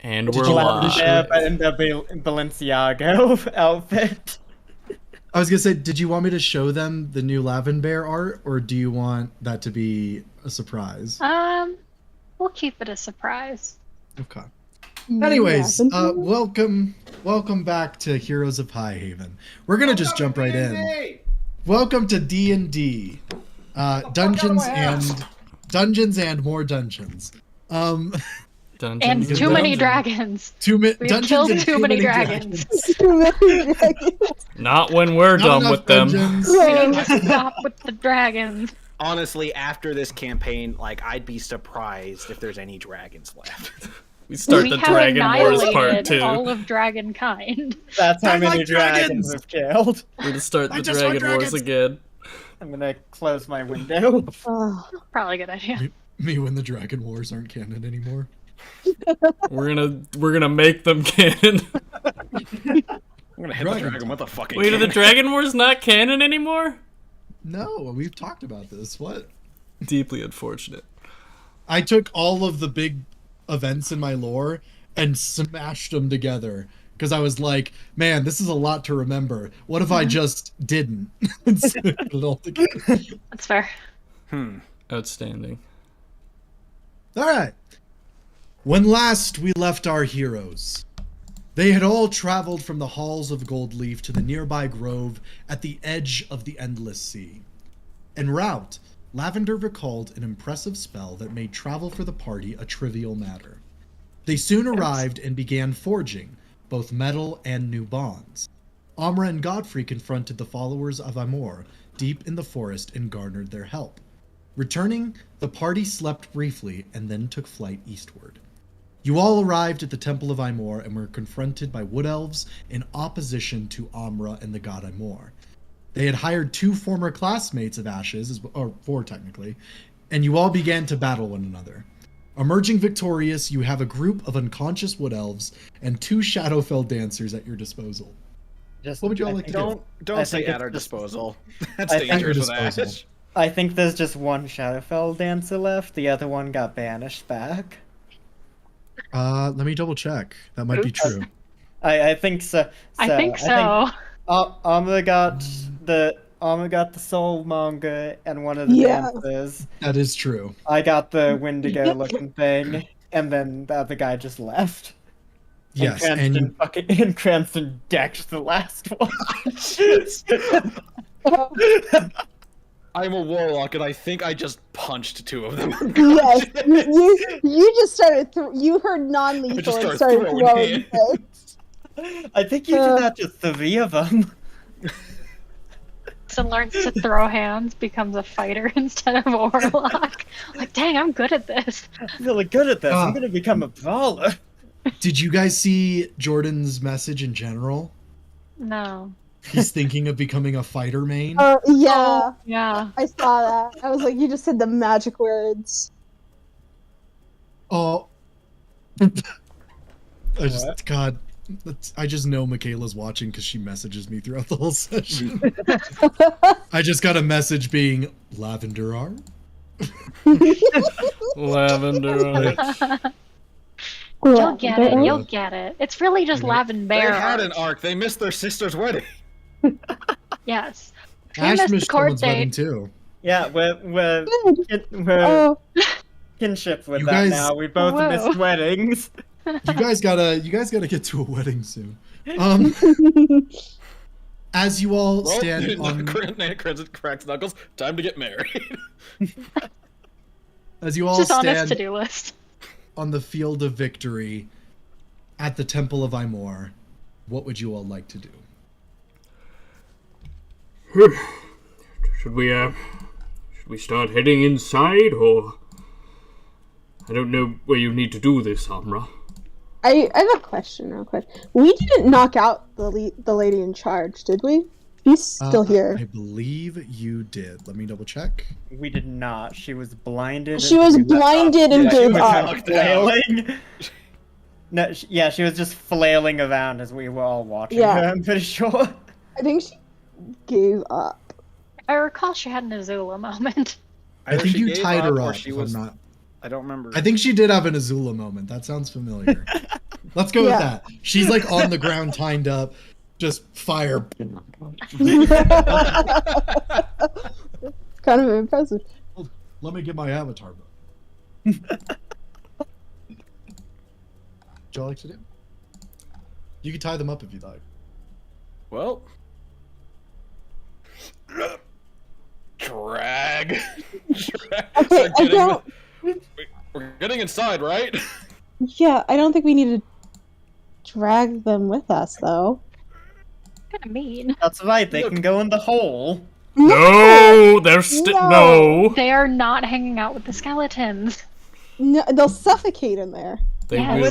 And Did we're you want live. to Yeah, but in the Balenciaga outfit. I was gonna say, did you want me to show them the new Lavender art, or do you want that to be a surprise? We'll keep it a surprise. Okay. Anyways, welcome back to Heroes of High Haven. We're gonna just jump right in. Welcome to D&D, Dungeons and more dungeons. And too many dragons. We've killed too many dragons. Not when we're done with them. We need to stop with the dragons. Honestly, after this campaign, like, I'd be surprised if there's any dragons left. We start the Dragon Wars part 2. All of dragonkind. That's how many dragons we've killed. We're gonna start the Dragon Wars again. I'm gonna close my window. Probably a good idea. Me when the Dragon Wars aren't canon anymore. We're gonna make them canon. I'm gonna hit the dragon with a fucking Wait, are the Dragon Wars not canon anymore? No, we've talked about this. What? Deeply unfortunate. I took all of the big events in my lore and smashed them together because I was like, man, this is a lot to remember. What if I just didn't? Put it all together. That's fair. Outstanding. All right. When last we left our heroes, they had all traveled from the halls of Goldleaf to the nearby grove at the edge of the Endless Sea. En route, Lavender recalled an impressive spell that made travel for the party a trivial matter. They soon arrived and began forging both metal and new bonds. Amra and Godfrey confronted the followers of Amor deep in the forest and garnered their help. Returning, the party slept briefly and then took flight eastward. You all arrived at the Temple of Amor and were confronted by wood elves in opposition to Amra and the god Amor. They had hired 2 former classmates of Ashes, or 4 technically, and you all began to battle one another. Emerging victorious, you have a group of unconscious wood elves and 2 Shadowfell dancers at your disposal. What would you all like to do? Don't say at our disposal. That's dangerous with Ash. I think there's just one Shadowfell dancer left. The other one got banished back. Let me double check. That might be true. I think so. I think so. Armor got the soulmonger and one of the dancers. That is true. I got the Wendigo looking thing, and then the other guy just left. Yes, and Cranston decked the last one. I'm a warlock, and I think I just punched 2 of them. Yes, you just started. You heard non-lethal and started throwing things. I think you did that to 3 of them. So learns to throw hands, becomes a fighter instead of a warlock. Like, dang, I'm good at this. I'm really good at this. I'm gonna become a brawler. Did you guys see Jordan's message in general? No. He's thinking of becoming a fighter main. Yeah. Oh, yeah. I saw that. I was like, you just said the magic words. Oh. I just know Michaela's watching because she messages me throughout the whole session. I just got a message being, Lavender art? Lavender art. You'll get it. You'll get it. It's really just Lavender. They had an arc. They missed their sister's wedding. Yes. Ash missed someone's wedding too. Yeah, we're kinship with that now. We both missed weddings. You guys gotta get to a wedding soon. As you all stand on cracks knuckles, time to get married. As you all just stand on his to-do list. On the field of victory at the Temple of Amor, what would you all like to do? Should we start heading inside, or I don't know where you need to do this, Amra. I have a question real quick. We didn't knock out the lady in charge, did we? She's still here. I believe you did. Let me double check. We did not. She was blinded. She was blinded and gave up. Flailing. No, she was just flailing around as we were all watching her, I'm pretty sure. I think she gave up. I recall she had an Azula moment. I think you tied her up, if I'm not I don't remember. I think she did have an Azula moment. That sounds familiar. Let's go with Yeah. that. She's like on the ground, tied up, just fire. Kind of impressive. Let me get my avatar book. Would y'all like to do? You can tie them up if you like. Well, drag. Okay, I don't. We're getting inside, right? Yeah, I don't think we need to drag them with us, though. Kind of mean. That's right. They can go in the hole. No, they're no. They are not hanging out with the skeletons. No, they'll suffocate in there. They Yeah. will.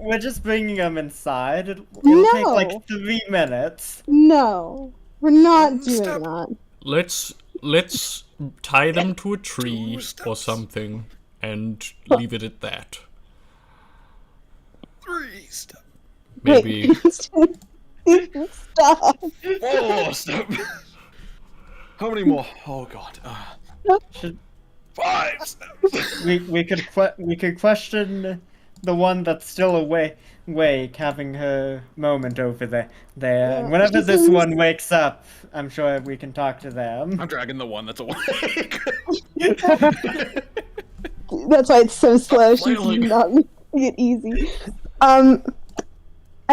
We're just bringing them inside. It'll No. take like 3 minutes. No, we're not doing that. Let's tie them to a tree or something and leave it at that. 3 steps. Maybe. Wait, stop. 4 steps. How many more? Oh god. Should, 5 steps. we could question the one that's still awake, having her moment over there. Yeah, And whenever she this seems- one wakes up, I'm sure we can talk to them. I'm dragging the one that's awake. That's why it's so slow. She's flailing. not making it easy. I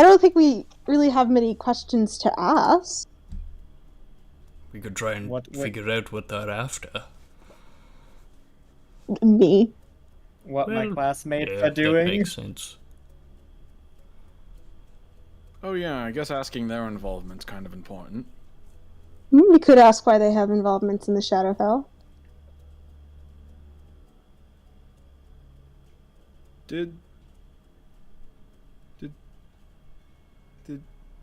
don't think we really have many questions to ask. We could try and What- figure out what they're after. Me. What my Well, classmates Yeah, are that doing. makes sense. Oh yeah, I guess asking their involvement's kind of important. We could ask why they have involvements in the Shadowfell. Did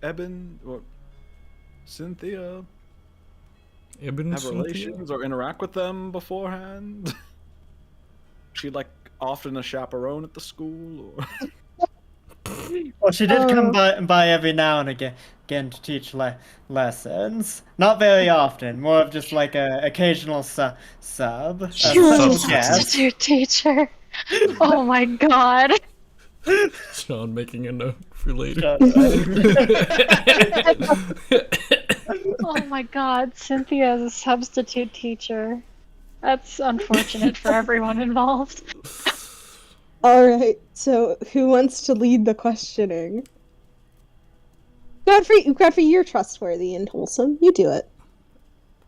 Eben or Cynthia Eben have Cynthia? relations or interact with them beforehand? She like often a chaperone at the school, or Well, she did come Oh. by every now and again to teach lessons. Not very often, more of just like a occasional sub. A special guest. Substitute teacher. Oh my god. Sean making a note for later. Oh my god, Cynthia is a substitute teacher. That's unfortunate for everyone involved. Alright, so who wants to lead the questioning? Godfrey, you're trustworthy and wholesome. You do it.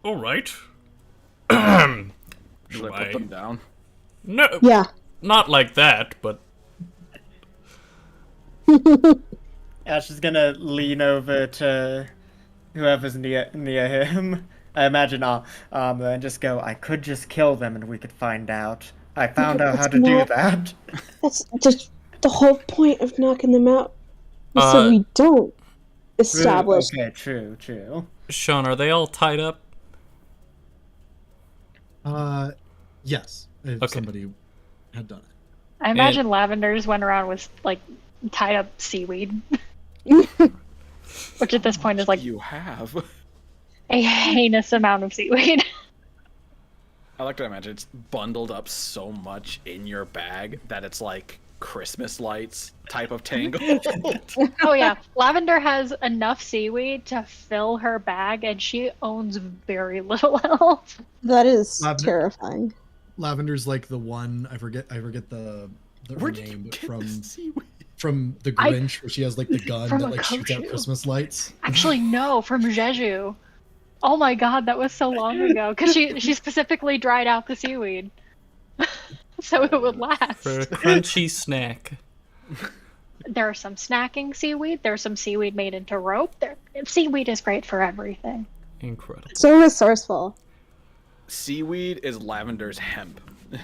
All right. should I Should put them down? No, Yeah. not like that, but Yeah, she's gonna lean over to whoever's near him. I imagine Armor and just go, I could just kill them and we could find out. I found out how to do not- that. That's just the whole point of knocking them out. So we don't establish. Okay, true. Sean, are they all tied up? Yes. If Okay. somebody had done it. I imagine Lavenders went around with like tied up seaweed. Which at this point is like You have. a heinous amount of seaweed. I like to imagine it's bundled up so much in your bag that it's like Christmas lights type of tangle. Oh yeah, Lavender has enough seaweed to fill her bag, and she owns very little else. That is Lavender- terrifying. Lavender's like the one I forget the her Where did name, you but get this seaweed? from the I- Grinch where she has like the gun From that a like shoots out 𝐿𝐿. Christmas lights. Actually, no, from 𝐄𝐻𝐩𝐿. Oh my god, that was so long ago. Because she specifically dried out the seaweed. So it would last. For a crunchy snack. There are some snacking seaweed. There's some seaweed made into rope. Seaweed is great for everything. Incredible. So resourceful. Seaweed is Lavender's hemp.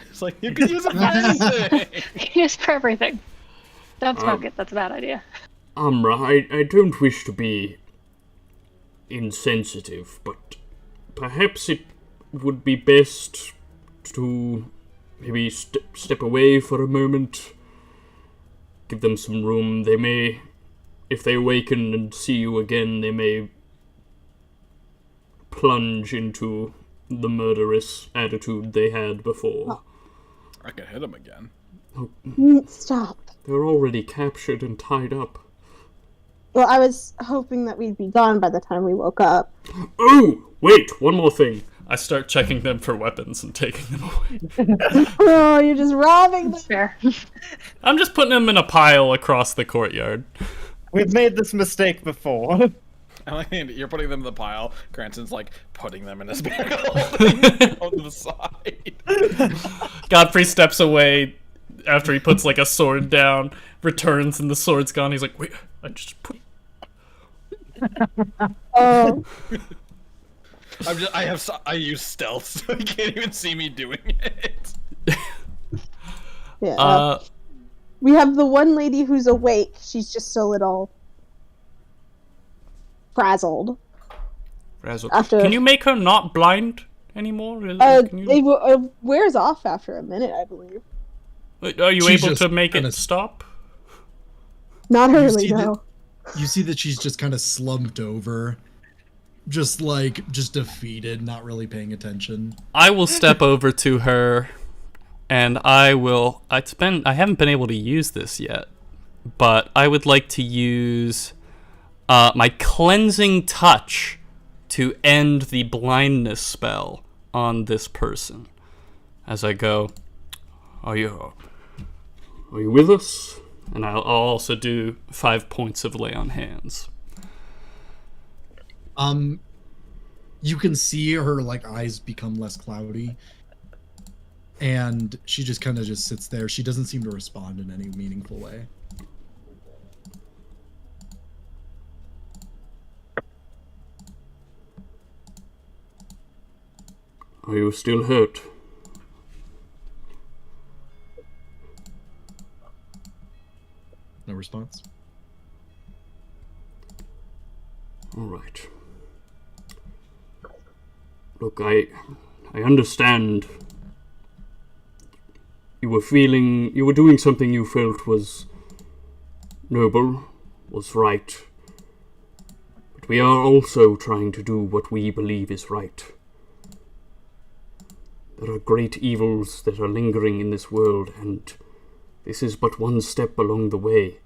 It's like you can use it for anything. Used for everything. Don't smoke it. That's a bad idea. Amra, I don't wish to be insensitive, but perhaps it would be best to maybe step away for a moment. Give them some room. They may, if they awaken and see you again, they may plunge into the murderous attitude they had before. I can hit him again. Stop. They're already captured and tied up. Well, I was hoping that we'd be gone by the time we woke up. Oh! Wait, one more thing. I start checking them for weapons and taking them away. Oh, you're just robbing them. Fair. I'm just putting them in a pile across the courtyard. We've made this mistake before. I like you're putting them in the pile. Cranston's like putting them in his bag on the side. Godfrey steps away after he puts like a sword down, returns, and the sword's gone. He's like, wait, I just put... Oh. I use stealth, so he can't even see me doing it. Yeah. We have the one lady who's awake. She's just a little frazzled. Can you make her not blind anymore? It wears off after a minute, I believe. Are you She's able just to make kinda it stop? Not early, no. You see that she's just kind of slumped over. Just defeated, not really paying attention. I will step over to her, and I haven't been able to use this yet, but I would like to use my cleansing touch to end the blindness spell on this person. As I go, are you with us? And I'll also do 5 points of lay on hands. You can see her eyes become less cloudy, and she just kind of just sits there. She doesn't seem to respond in any meaningful way. Are you still hurt? No response. All right. Look, I understand. You were doing something you felt was noble, was right. But we are also trying to do what we believe is right. There are great evils that are lingering in this world, and this is but one step along the way.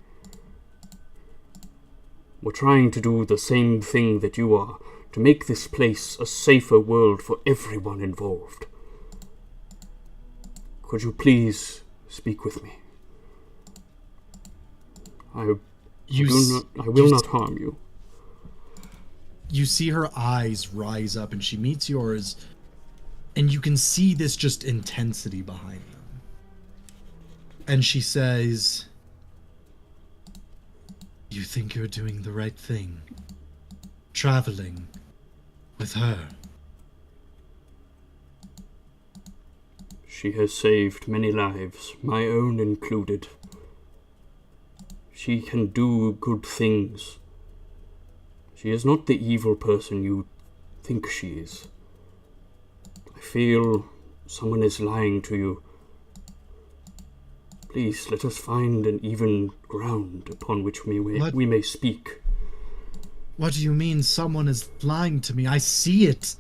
We're trying to do the same thing that you are, to make this place a safer world for everyone involved. Could you please speak with me? I will not harm you. You see her eyes rise up, and she meets yours, and you can see this just intensity behind them. And she says, "You think you're doing the right thing, traveling with her?" She has saved many lives, my own included. She can do good things. She is not the evil person you think she is. I feel someone is lying to you. Please, let us find an even ground upon which we may speak. What do you mean someone is lying to me? I see it.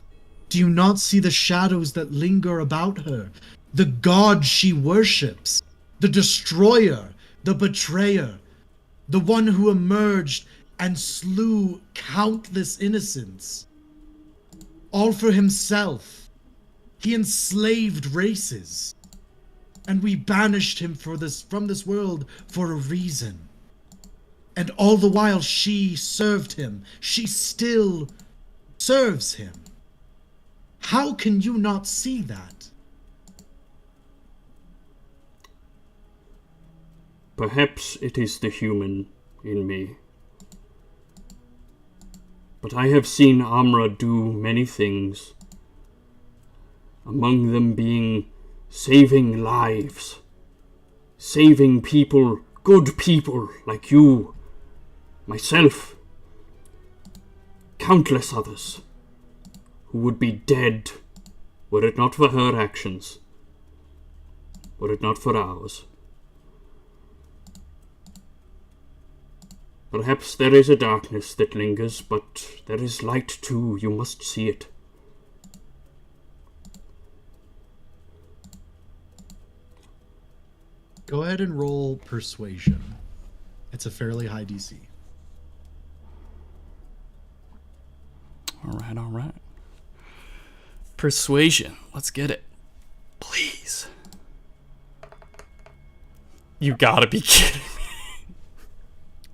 Do you not see the shadows that linger about her? The god she worships. The destroyer. The betrayer. The one who emerged and slew countless innocents. All for himself. He enslaved races. And we banished him from this world for a reason. And all the while she served him. She still serves him. How can you not see that? Perhaps it is the human in me. But I have seen Amra do many things. Among them being saving lives. Saving people, good people like you. Myself, countless others, who would be dead were it not for her actions, were it not for ours. Perhaps there is a darkness that lingers, but there is light too. You must see it. Go ahead and roll persuasion. It's a fairly high DC. All right. Persuasion. Let's get it. Please. You gotta be kidding me.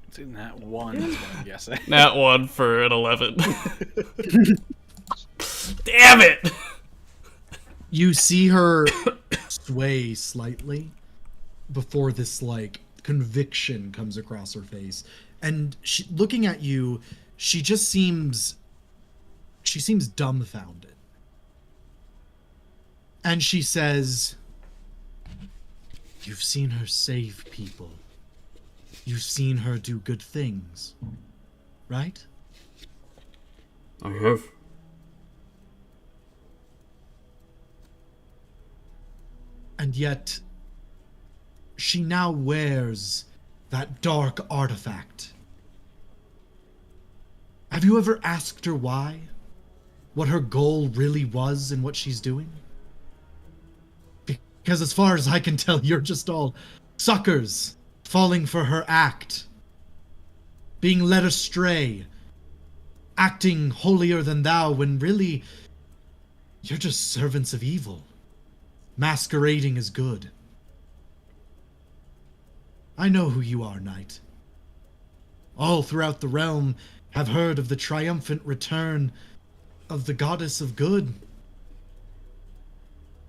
It's in that one, that's what I'm guessing. That one for an 11. Damn it! You see her sway slightly before this, like, conviction comes across her face. And she, looking at you, she just seems dumbfounded. And she says, "You've seen her save people. You've seen her do good things, right?" I have. And yet, she now wears that dark artifact. Have you ever asked her why? What her goal really was in what she's doing? Because as far as I can tell, you're just all suckers falling for her act. Being led astray. Acting holier than thou when really you're just servants of evil. Masquerading as good. I know who you are, knight. All throughout the realm have heard of the triumphant return of the goddess of good.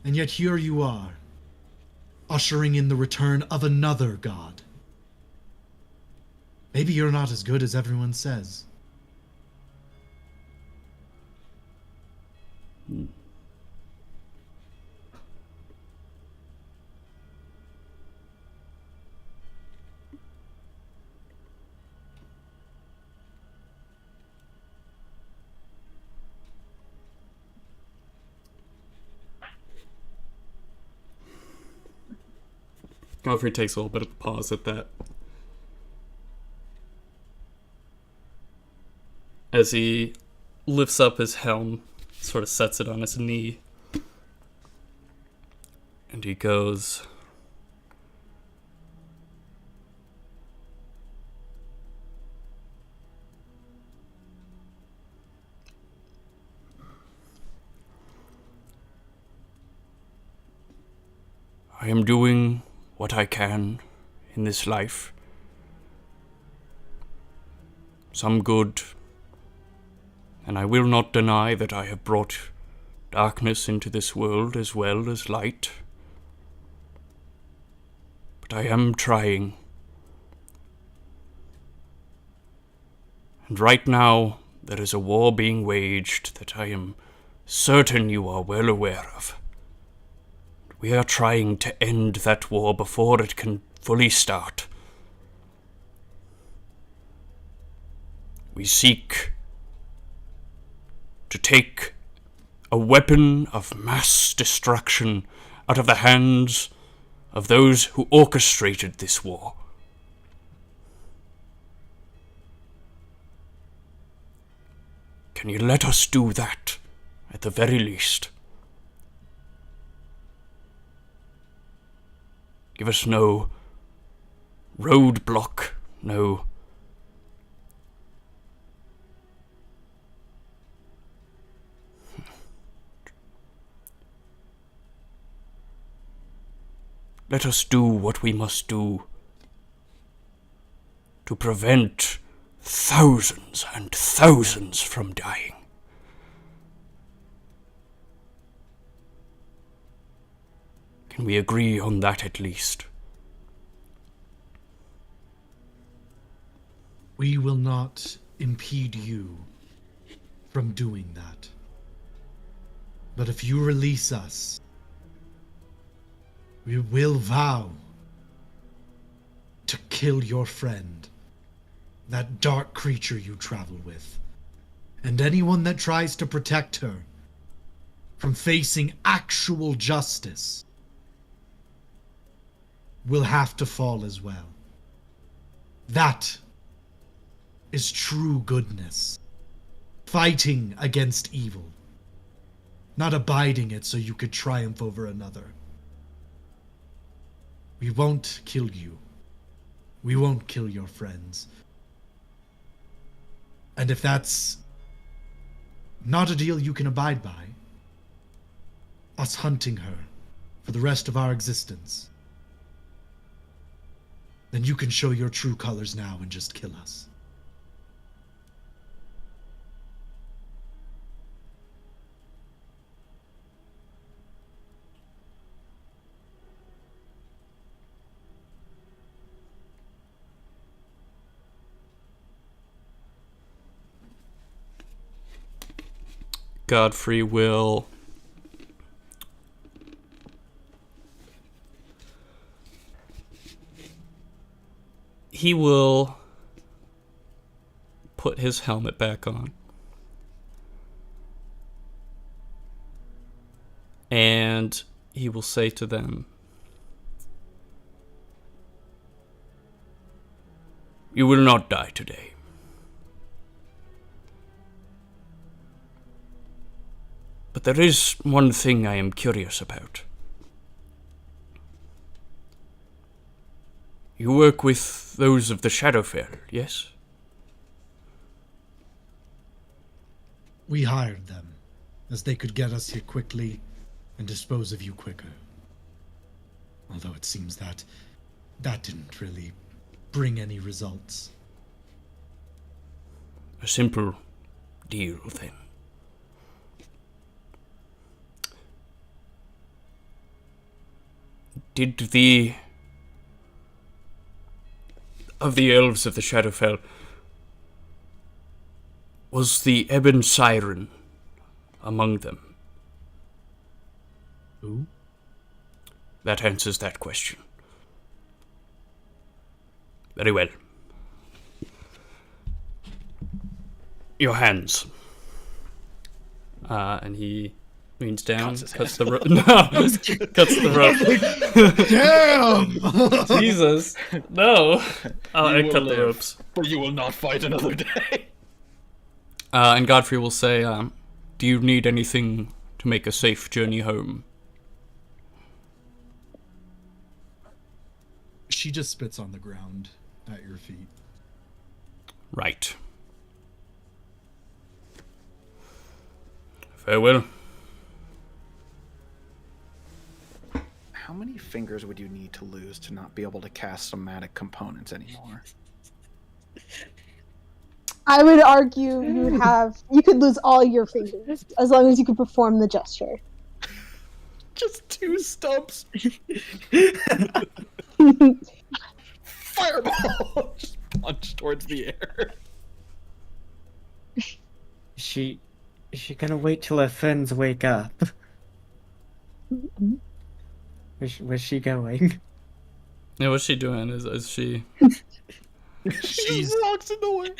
And yet here you are, ushering in the return of another god. Maybe you're not as good as everyone says. Godfrey takes a little bit of a pause at that. As he lifts up his helm, sort of sets it on his knee, and he goes, "I am doing what I can in this life. Some good, and I will not deny that I have brought darkness into this world as well as light. But I am trying. And right now, there is a war being waged that I am certain you are well aware of. We are trying to end that war before it can fully start. We seek to take a weapon of mass destruction out of the hands of those who orchestrated this war. Can you let us do that, at the very least? Give us no roadblock, no let us do what we must do to prevent thousands and thousands from dying. Can we agree on that at least? We will not impede you from doing that. But if you release us, we will vow to kill your friend, that dark creature you travel with, and anyone that tries to protect her from facing actual justice will have to fall as well. That is true goodness. Fighting against evil. Not abiding it so you could triumph over another. We won't kill you. We won't kill your friends. And if that's not a deal you can abide by, us hunting her for the rest of our existence, then you can show your true colors now and just kill us. Godfrey will put his helmet back on. And he will say to them, "You will not die today. But there is one thing I am curious about. You work with those of the Shadowfell, yes?" We hired them, as they could get us here quickly and dispose of you quicker. Although it seems that didn't really bring any results. A simple deal, then. Did of the elves of the Shadowfell, was the Ebon Siren among them? Who? That answers that question. Very well. Your hands. And he leans down, cuts the rope. No! Cuts the rope. Damn! Jesus. No. I cut the ropes. Or you will not fight another day. And Godfrey will say, do you need anything to make a safe journey home? She just spits on the ground at your feet. Right. Farewell. How many fingers would you need to lose to not be able to cast somatic components anymore? I would argue you could lose all your fingers as long as you could perform the gesture. Just 2 stumps. Fireball! Just punch towards the air. Is she gonna wait till her friends wake up? Where's she going? Yeah, what's she doing? Is she... She just walks in the way.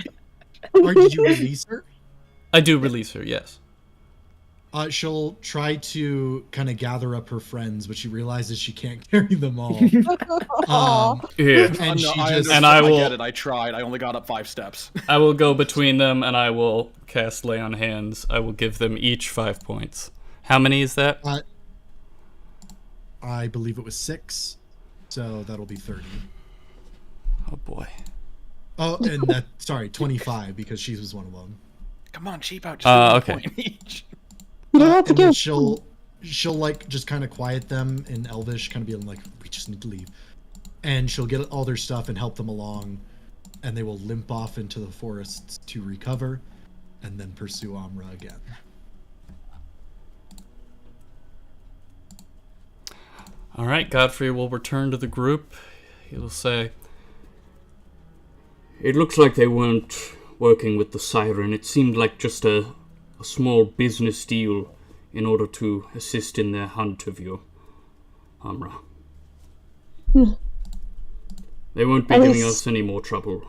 Or did you release her? I do release her, yes. She'll try to kind of gather up her friends, but she realizes she can't carry them all. Here. And she just... I will... I get it, I tried. I only got up 5 steps. I will go between them, and I will cast Lay on Hands. I will give them each 5 points. How many is that? I believe it was 6, so that'll be 30. Oh, boy. Oh, and 25, because she was one of them. Come on, cheap out. Just okay. point each. You don't have to And go. then she'll like just kind of quiet them in Elvish, kind of be like, we just need to leave. And she'll get all their stuff and help them along, and they will limp off into the forests to recover, and then pursue Amra again. All right, Godfrey will return to the group. He will say, It looks like they weren't working with the Siren. It seemed like just a small business deal in order to assist in their hunt of you, Amra. They won't be giving us any more trouble.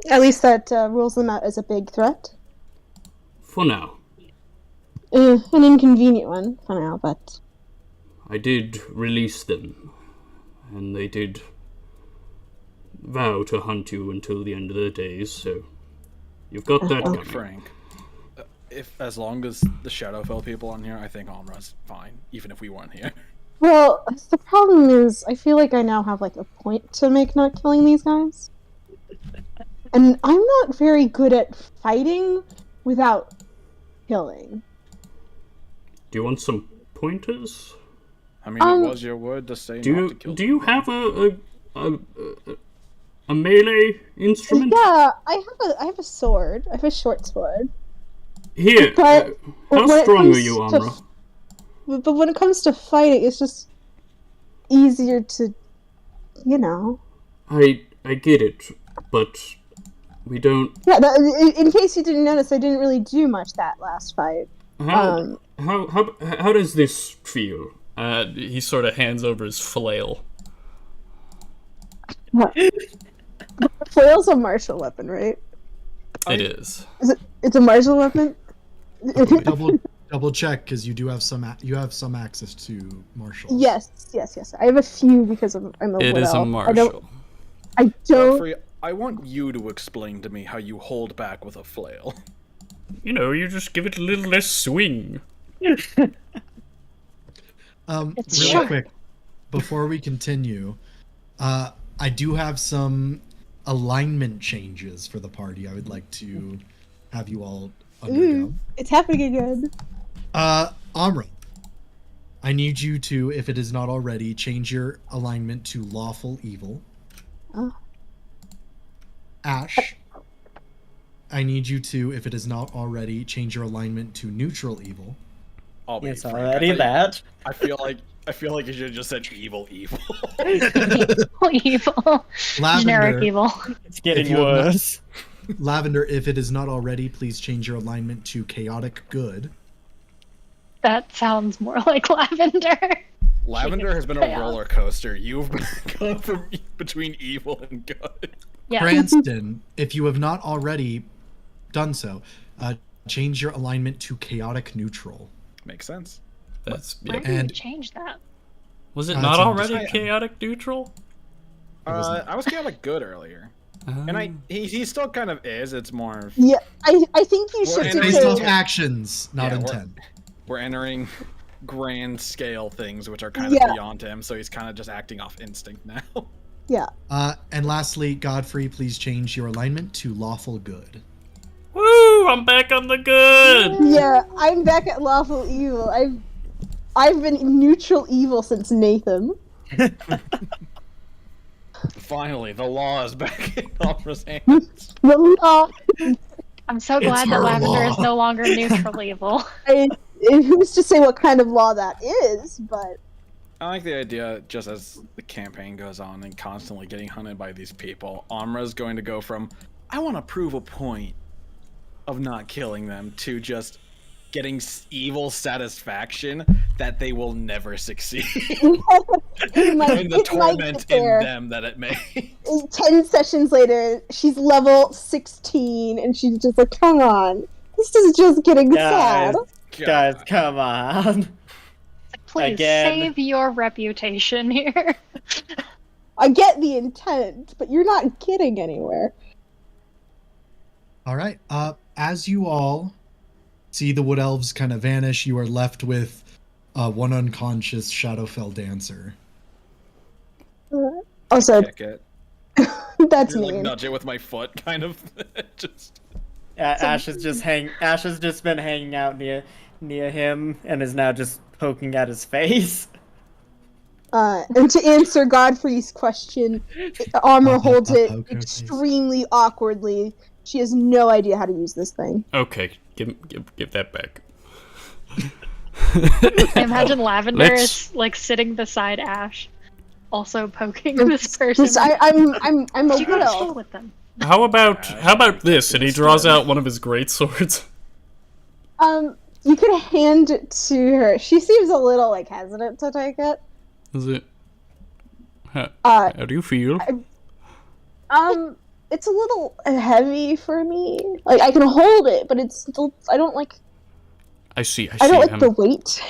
At least that rules them out as a big threat. For now. An inconvenient one for now, but... I did release them, and they did vow to hunt you until the end of their days, so you've got that going. Frank, as long as the Shadowfell people on here, I think Amra's fine, even if we weren't here. Well, the problem is, I feel like I now have like a point to make not killing these guys. And I'm not very good at fighting without killing. Do you want some pointers? I mean, it was your word to say not to kill. Do you have a melee instrument? Yeah, I have a sword. I have a short sword. Here, But how when it strong comes are you, to Amra? But when it comes to fighting, it's just easier to, you know. I get it, but we don't. Yeah, in case you didn't notice, I didn't really do much that last fight. How does this feel? He sort of hands over his flail. Flail's a martial weapon, right? It is. It's a martial weapon? Double check because you do have some access to martials. Yes. I have a few because I'm a It wood is a elf. martial. I don't. Godfrey, I want you to explain to me how you hold back with a flail. You know, you just give it a little less swing. Really quick, before we continue, I do have some alignment changes for the party. I would like to have you all undergo. It's happening again. Amra, I need you to, if it is not already, change your alignment to lawful evil. Oh. Ash, I need you to, if it is not already, change your alignment to neutral evil. I'll be It's frank, already that. I feel like you should have just said evil. Evil. Lavender, Generic evil. It's getting you have not- worse. Lavender, if it is not already, please change your alignment to chaotic good. That sounds more like Lavender. Lavender has been a Chaos. roller coaster. You've gone from between evil and good. Yeah. Cranston, if you have not already done so, change your alignment to chaotic neutral. Makes sense. That's Why yeah. did we And- change that? Was it it's not in already discussion. chaotic neutral? I was chaotic good earlier, and he still kind of is. It's more of Yeah, I think you Well, should and do Based off it. actions, not Yeah, intent. we're entering grand scale things, which are kind of Yeah. beyond him. So he's kind of just acting off instinct now. Yeah. And lastly, Godfrey, please change your alignment to lawful good. Woo! I'm back on the good. Yeah, I'm back at lawful evil. I've been neutral evil since Nathan. Finally, the law is back in Opera's hands. The law. I'm so glad her that Lavender law. is no longer neutral evil. Who's to say what kind of law that is? But I like the idea, just as the campaign goes on and constantly getting hunted by these people, Amra's going to go from, I want to prove a point of not killing them, to just getting evil satisfaction that they will never succeed. it might, And the it might torment get in there. them that it may. 10 sessions later, she's level 16, and she's just like, come on. This is just getting Guys, sad. guys, come on. Please Again. save your reputation here. I get the intent, but you're not getting anywhere. All right. As you all see the wood elves kind of vanish, you are left with one unconscious Shadowfell dancer. Also, Kick it. that's Like mean. nudge it with my foot, kind of. Just Ash has just been hanging out near him and is now just poking at his face. And to answer Godfrey's question, Armor holds it Okay. extremely awkwardly. She has no idea how to use this thing. Okay, give that back. I imagine Lavender Let's- is like sitting beside Ash, also poking this person. I'm a You wood gotta chill elf. with them. How about this? And he draws out one of his great swords. You can hand it to her. She seems a little like hesitant to take it. Is it? How Uh, do you feel? It's a little heavy for me. Like I can hold it, but it's still. I don't like. I see. I don't like the weight.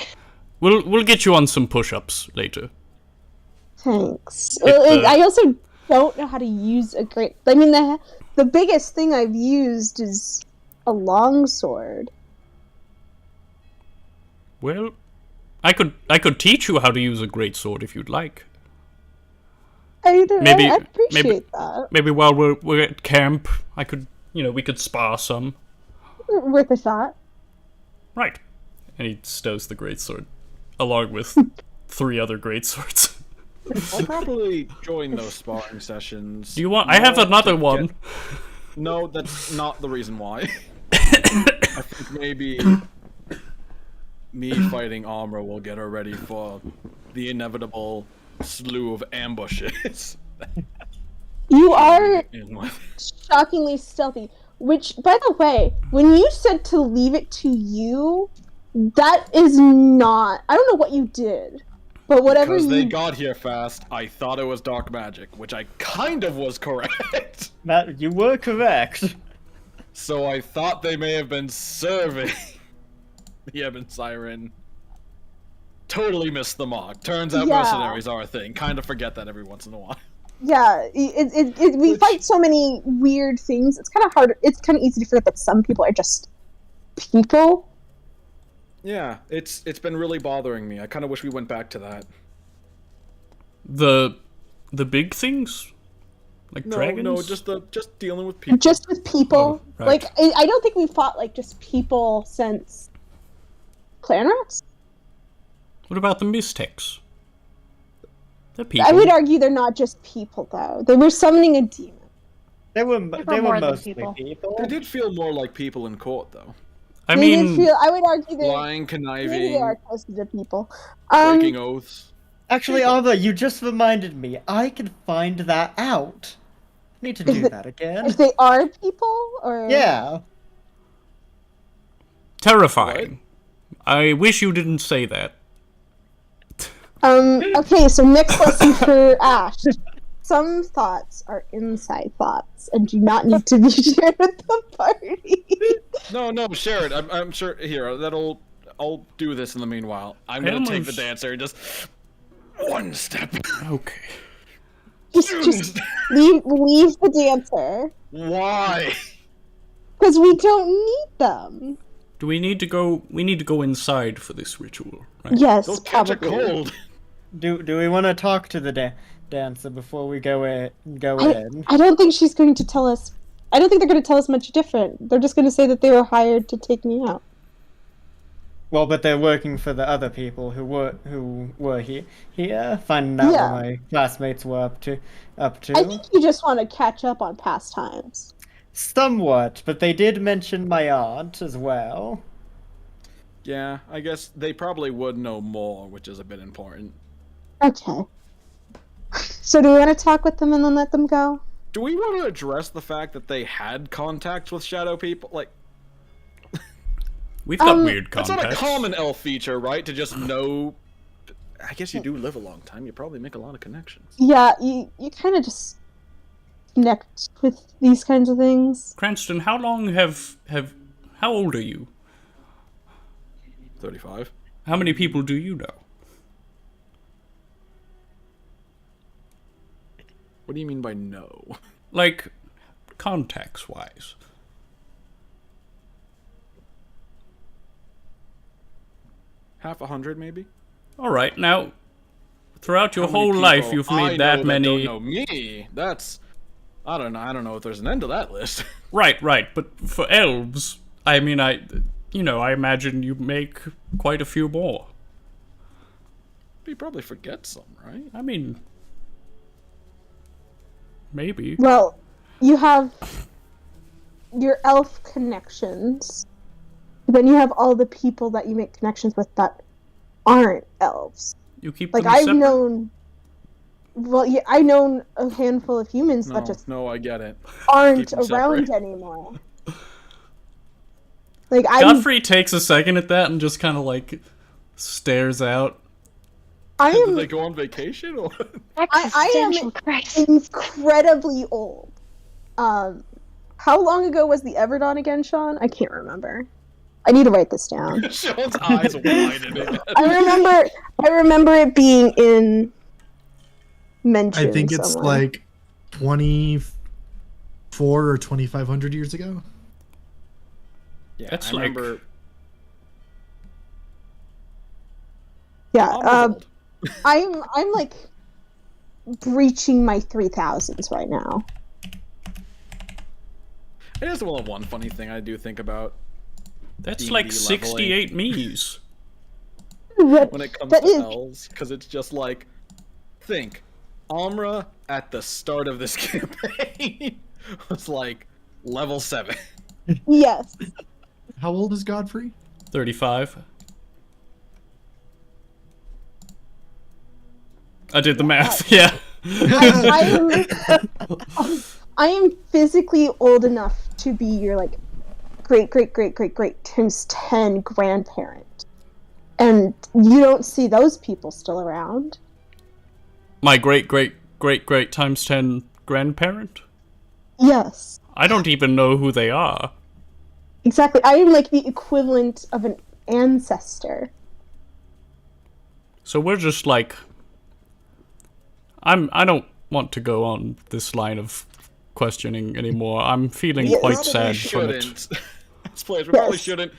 We'll get you on some push-ups later. Thanks. It, I also don't know how to use a great. I mean, the biggest thing I've used is a longsword. Well, I could teach you how to use a greatsword if you'd like. I Maybe- appreciate that. Maybe while we're at camp, we could spar some. Worth a shot. Right. And he stows the greatsword, along with 3 other greatswords. I'll probably join those sparring sessions. Do you want? I have another one. No, that's not the reason why. I think maybe me fighting Amra will get her ready for the inevitable slew of ambushes. You are In with. shockingly stealthy. Which, by the way, when you said to leave it to you, that is not. I don't know what you did, but whatever Because they you. got here fast, I thought it was dark magic, which I kind of was correct. That you were correct. So I thought they may have been serving the Ebon Siren. Totally missed the mark. Turns out Yeah. mercenaries are a thing. Kind of forget that every once in a while. Yeah, we fight so many weird things. It's kind of hard. It's kind of easy to forget that some people are just people. Yeah, it's been really bothering me. I kind of wish we went back to that. The big things, like dragons. No, just dealing with people. Just with people. Oh, right. Like, I don't think we've fought, like, just people since Clan Rats? What about the mystics? They're people. I would argue they're not just people, though. They were summoning a demon. They were more mostly than people. They did feel more like people in court, though. I They did mean, feel, I would argue they Lying, maybe they are conniving, closer to people. breaking oaths. Actually, Arthur, you just reminded me. I can find that out. Need to do that again. If they are people, or... Yeah. terrifying. I wish you didn't say that. Okay, so next lesson for Ash. Some thoughts are inside thoughts and do not need to be shared with the party. No, share it. I'm sure. Here, I'll do this in the meanwhile. I'm gonna take the dancer and just one step. Okay. Just leave the dancer. Why? Because we don't need them. Do we need to go? We need to go inside for this ritual, right? Yes, They'll catch a probably. cold. Do we want to talk to the dancer before we go in? I don't think she's going to tell us. I don't think they're going to tell us much different. They're just going to say that they were hired to take me out. Well, but they're working for the other people who were here, finding out Yeah. what my classmates were up to. I think you just want to catch up on past times. Somewhat, but they did mention my aunt as well. Yeah, I guess they probably would know more, which is a bit important. Okay. So do we want to talk with them and then let them go? Do we want to address the fact that they had contacts with shadow people? Like, We've got weird that's contacts. not a common elf feature, right? To just know. I guess you do live a long time. You probably make a lot of connections. Yeah, you kind of just connect with these kinds of things. Cranston, how long have how old are you? 35. How many people do you know? What do you mean by no? Like, contacts-wise. Half 100, maybe? Alright, now, throughout your How many whole life, people you've I made know that many... don't know me. That's... I don't know if there's an end to that list. Right, but for elves, I mean, I imagine you make quite a few more. You probably forget some, right? I mean, maybe. Well, you have your elf connections. Then you have all the people that you make connections with that aren't elves. You keep Like, them I've separate? known... Well, yeah, I've known a handful of humans that just No, I get it. aren't them around separate. anymore. Like, I'm Godfrey takes a second at that and just kind of, like, stares out. I Did am they go on vacation or? Existential am crisis. incredibly old. How long ago was the Everdawn again, Sean? I can't remember. I need to write this down. Sean's eyes widened. I remember it being in mentioned. I think it's somewhere. like 24 or 2,500 years ago. Yeah, That's I like- remember. Yeah, Almost. I'm like breaching my 3000s right now. It is one funny thing I do think about That's D&D like leveling. 68 Mies. when it comes That to is- elves, because it's just like, think, Amra at the start of this campaign was like level 7. Yes. How old is Godfrey? 35. I did the math, yeah. I am physically old enough to be your like great times 10 grandparent, and you don't see those people still around. My great times 10 grandparent? Yes, I don't even know who they are. exactly. I am like the equivalent of an ancestor. So we're just like... I don't want to go on this line of questioning anymore. I'm feeling Yeah, quite probably sad from it. Shouldn't. As players, we probably Yes. shouldn't.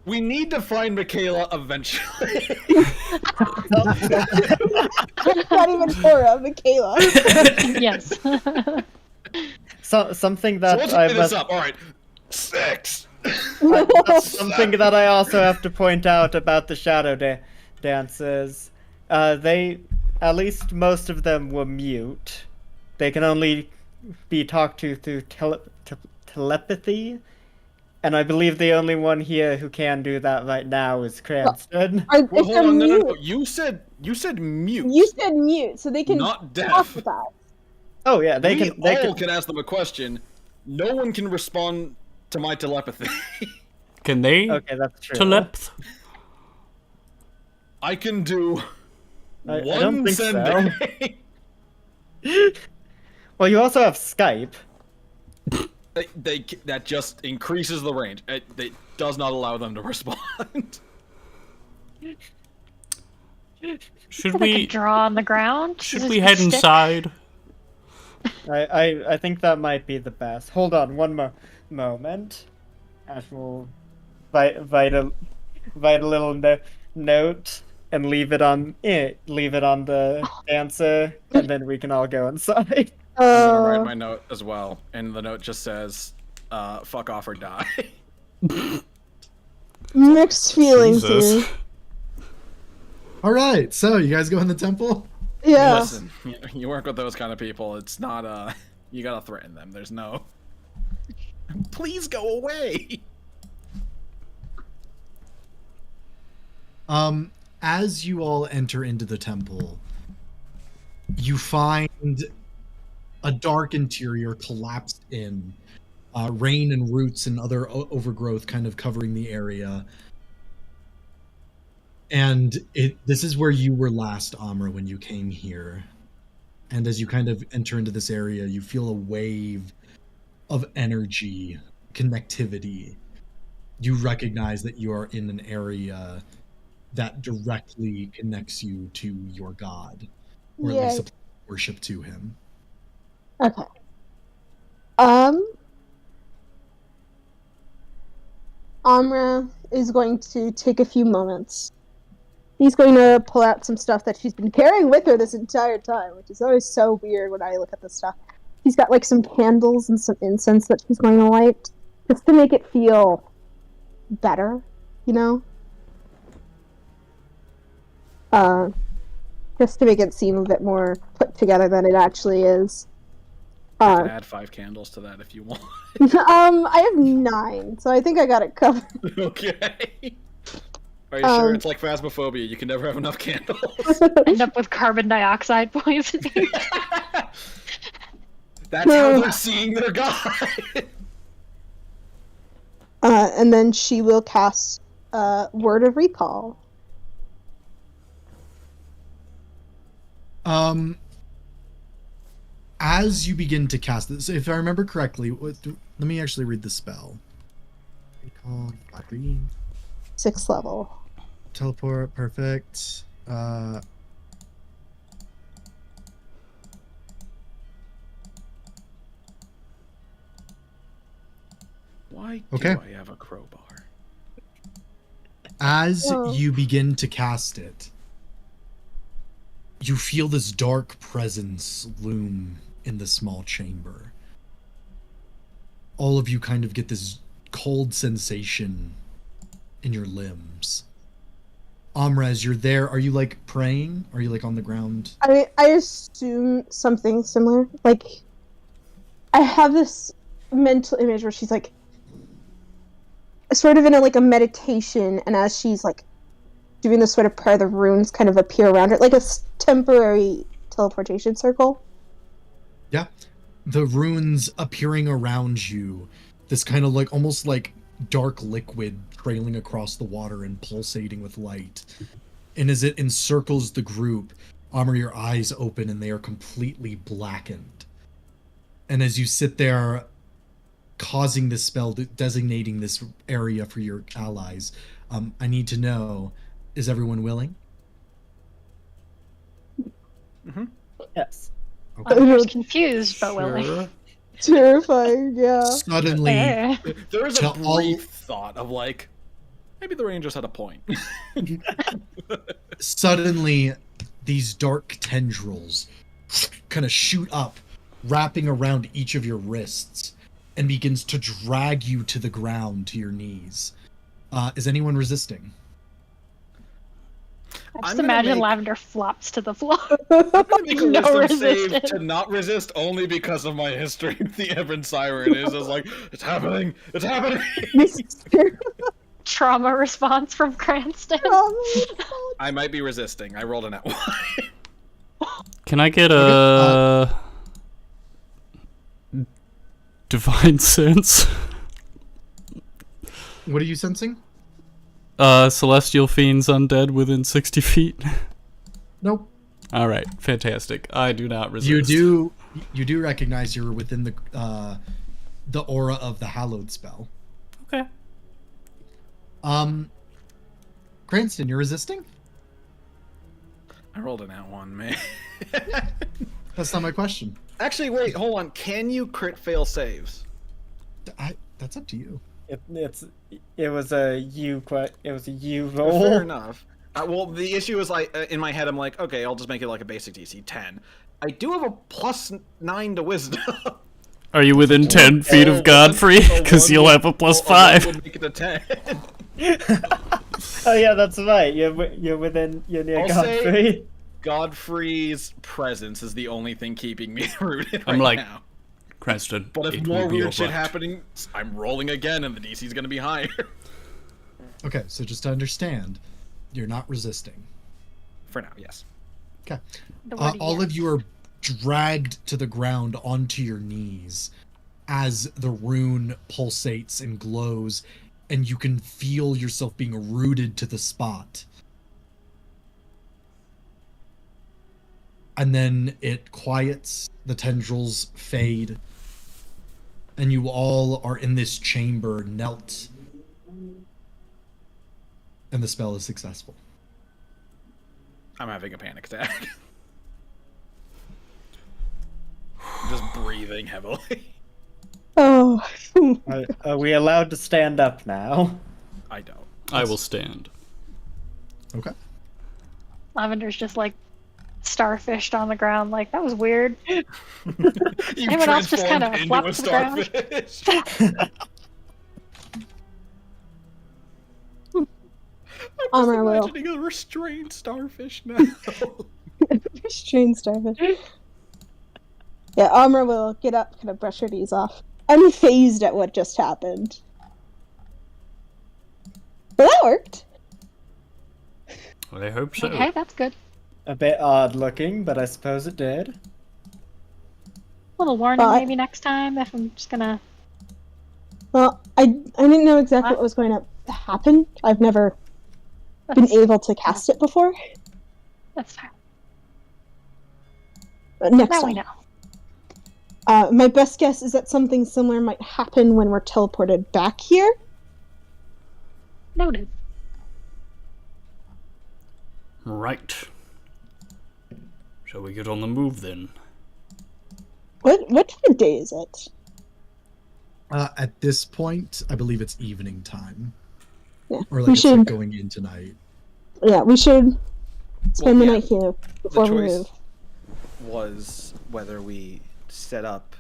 We need to find Michaela eventually. Not even Cora, Michaela. Yes. Something So that let's I clear this must, up. All right, 6. something that I also have to point out about the shadow dancers. They, at least most of them, were mute. They can only be talked to through telepathy. And I believe the only one here who can do that right now is Cranston. If Well, they're hold on, mute, no. You said mute. you said mute, so they can Not deaf. talk with us. Oh yeah, they We can. They all can. can ask them a question. No one can respond to my telepathy. Can they Okay, that's true. telepath? I can do I one don't think sending. Well, you also have Skype. That just increases the range. It does not allow them to respond. Should Like a we draw on the ground? should Just we a head stick? inside? I think that might be the best. Hold on one moment. Ash will write a little note and leave it on the dancer, and then we can all go inside. I'm gonna write my note as well, and the note just says, "Fuck off or die." Mixed feelings Jesus. here. All right, so you guys go in the temple. Yeah. Listen, you work with those kind of people. It's not you gotta threaten them. There's no. Please go away. As you all enter into the temple, you find a dark interior collapsed in, rain and roots and other overgrowth kind of covering the area. And this is where you were last, Amra, when you came here. And as you kind of enter into this area, you feel a wave of energy, connectivity. You recognize that you are in an area that directly connects you to your god, or at least Yeah. a worship to him. Okay. Amra is going to take a few moments. He's going to pull out some stuff that she's been carrying with her this entire time, which is always so weird when I look at this stuff. He's got like some candles and some incense that she's going to light, just to make it feel better, you know? Just to make it seem a bit more put together than it actually is. I can add 5 candles to that if you want. I have 9, so I think I got it covered. Okay. Are you sure? It's like phasmophobia. You can never have enough candles. End up with carbon dioxide poisoning. That's how they're seeing their god. And then she will cast Word of Recall. As you begin to cast this, if I remember correctly, let me actually read the spell. Recall, black green, 6th level. teleport, perfect. Why Okay. do I have a crowbar? As Whoa. you begin to cast it, you feel this dark presence loom in the small chamber. All of you kind of get this cold sensation in your limbs. Amraz, you're there. Are you like praying? Are you like on the ground? I assume something similar. Like, I have this mental image where she's like, sort of in a meditation, and as she's like doing this sort of prayer, the runes kind of appear around her, like a temporary teleportation circle. Yeah. The runes appearing around you, this kind of like almost like dark liquid trailing across the water and pulsating with light. And as it encircles the group, Amr, your eyes open and they are completely blackened. And as you sit there causing this spell, designating this area for your allies, I need to know, is everyone willing? Mm-hmm. Yes. Okay. I'm just confused, but willing. Sure. Terrifying, yeah. Suddenly, Eh. There was To a brief thought of like, maybe the Rangers had a point. suddenly, these dark tendrils kind of shoot up, wrapping around each of your wrists, and begins to drag you to the ground, to your knees. Is anyone resisting? I just I'm gonna imagine make- Lavender flops to the floor. I'm gonna make a No wisdom save resistance. to not resist only because of my history with the Evan Siren. Is just like, it's happening, it's happening. Trauma response from Cranston. I might be resisting. I rolled a net one. Can I get a divine sense? What are you sensing? Celestial fiends undead within 60 feet. Nope. All right, fantastic. I do not resist. You do recognize you're within the aura of the hallowed spell. Okay. Cranston, you're resisting? I rolled a net one, man. That's not my question. Actually, wait, hold on. Can you crit fail saves? That's up to you. It was a U Fair roll. enough. Well, the issue is like in my head, I'm like, okay, I'll just make it like a basic DC 10. I do have a +9 to wisdom. Are you within 10 feet of Godfrey? Because you'll have a +5. Would make it a 10. Oh yeah, that's right. You're near I'll say- Godfrey. Godfrey's presence is the only thing keeping me rooted I'm right like, now. Cranston, But if it more will be weird shit alright. happening, I'm rolling again, and the DC's gonna be higher. Okay, so just to understand, you're not resisting. For now, yes. Okay. The word All yes. of you are dragged to the ground onto your knees as the rune pulsates and glows, and you can feel yourself being rooted to the spot. And then it quiets, the tendrils fade, and you all are in this chamber, knelt, and the spell is successful. I'm having a panic attack. Just breathing heavily. Oh. Are we allowed to stand up now? I don't. I will stand. Okay. Lavender's just like starfished on the ground, like, that was weird. You Anyone else just transformed kinda into flopped a to the ground? starfish. I'm Amr will. imagining a restrained starfish now. Strange starfish. Yeah, Amr will get up, kind of brush her knees off. Unfazed at what just happened. Well, that worked. I hope so. Okay, that's good. A bit odd looking, but I suppose it did. Little warning But- maybe next time if I'm just gonna. Well, I didn't know exactly What? what was going to happen. I've never been That's, able to cast it before. that's fine. But next Now time. we know. My best guess is that something similar might happen when we're teleported back here. Noted. Right. Shall we get on the move then? What time of day is it? At this point, I believe it's evening time. Yeah, Or we like it's should. like going into night. Yeah, we should spend the yeah, night here before we choice move. was whether we set up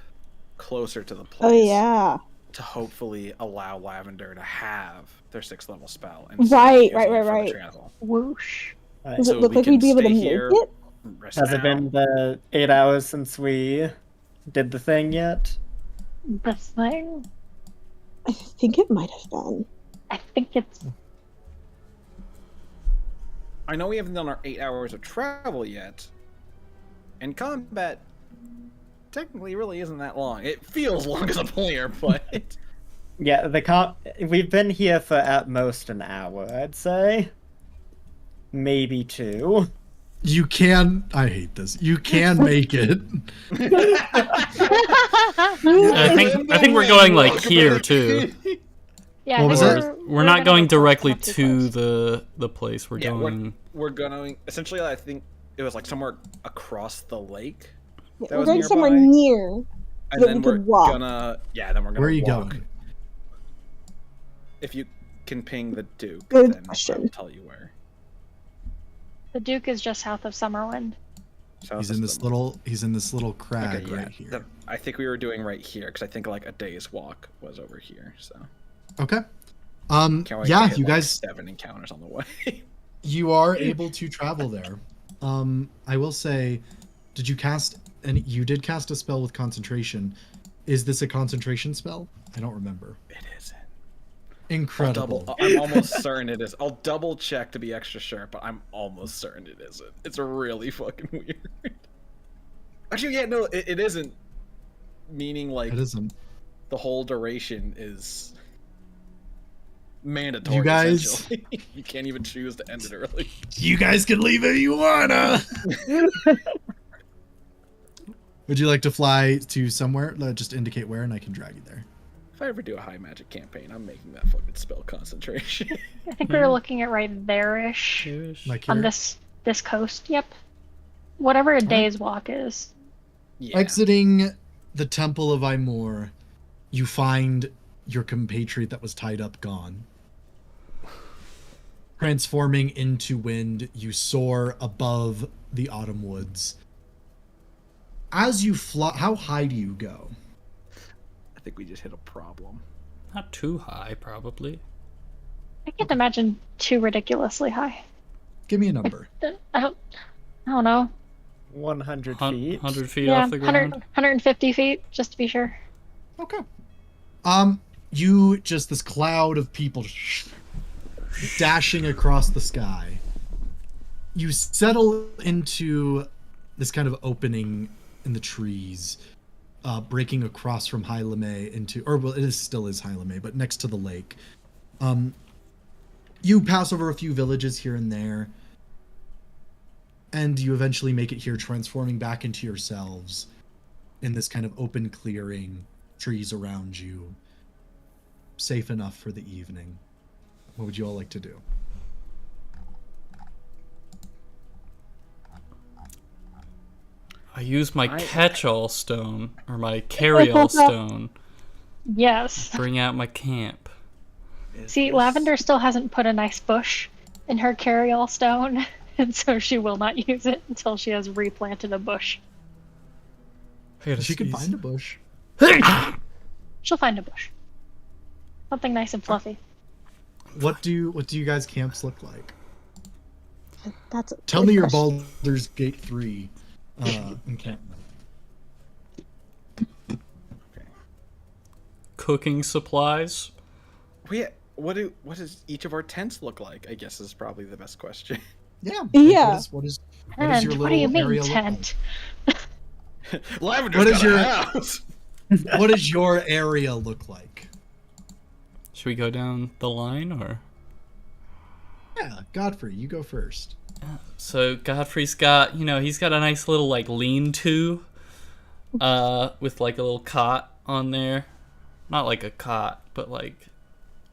closer to the place. Oh yeah. To hopefully allow Lavender to have their 6th level spell. And Right. Whoosh. Does it look like we'd be able to make it? Has it been the 8 hours since we did the thing yet? The thing. I think it might have been. I think it's. I know we haven't done our 8 hours of travel yet, and combat technically really isn't that long. It feels long as a player, but Yeah, we've been here for at most an hour, I'd say. Maybe 2. You can. I hate this. You can make it. I think we're going like here too. Yeah, What was We're not going directly to the place. We're yeah, going. we're going. Essentially, I think it was like somewhere across the lake. Yeah, That we're was going somewhere nearby. near. And that then we we're could walk. gonna. Yeah, then we're gonna. Where are you walk. going? If you can ping the Duke, Good then question. I'll tell you where. The Duke is just south of Summerwind. So He's in this little. He's in this little crag Okay, yeah. right here. I think we were doing right here because I think like a day's walk was over here. So Okay. can't wait to Yeah, hit, you like, guys. 7 encounters on the way. You are able to travel there. I will say, did you cast? And you did cast a spell with concentration. Is this a concentration spell? I don't remember. It isn't. Incredible. I'm almost certain it is. I'll double check to be extra sure, but I'm almost certain it isn't. It's really fucking weird. Actually, yeah, no, it isn't. Meaning, like, It isn't. the whole duration is mandatory. You guys- essentially. You can't even choose to end it early. You guys can leave if you wanna. Would you like to fly to somewhere? Just indicate where, and I can drag you there. If I ever do a high magic campaign, I'm making that fucking spell concentration. I think we were looking at right there-ish Like on here? this coast. Yep. Whatever a day's walk is. Yeah. Exiting the Temple of Imor, you find your compatriot that was tied up gone. Transforming into wind, you soar above the autumn woods. As you fly, how high do you go? I think we just hit a problem. Not too high, probably. I can't imagine too ridiculously high. Give me a number. I don't know. 100 Hun- feet. 100 feet Yeah, off the 100, ground. 150 feet, just to be sure. Okay. You just this cloud of people dashing across the sky. You settle into this kind of opening in the trees, breaking across from High Lamay into, or well, still is High Lamay, but next to the lake. You pass over a few villages here and there, and you eventually make it here, transforming back into yourselves in this kind of open clearing, trees around you, safe enough for the evening. What would you all like to do? I use my catch-all stone, or my carry-all stone. Yes. Bring out my camp. See, Lavender still hasn't put a nice bush in her carry-all stone, and so she will not use it until she has replanted a bush. She could find a bush. She'll find a bush. Something nice and fluffy. What do you guys' camps look like? That's a Tell good me your question. Baldur's Gate 3 encampment. Cooking supplies. What does each of our tents look like? I guess is probably the best question. Yeah. Yeah. What does And your what do you little mean area look tent? Lavender's What is got your- a house. like? What does your area look like? Should we go down the line, or? Yeah, Godfrey, you go first. So Godfrey's got, he's got a nice little like lean-to, with like a little cot on there. Not like a cot, but like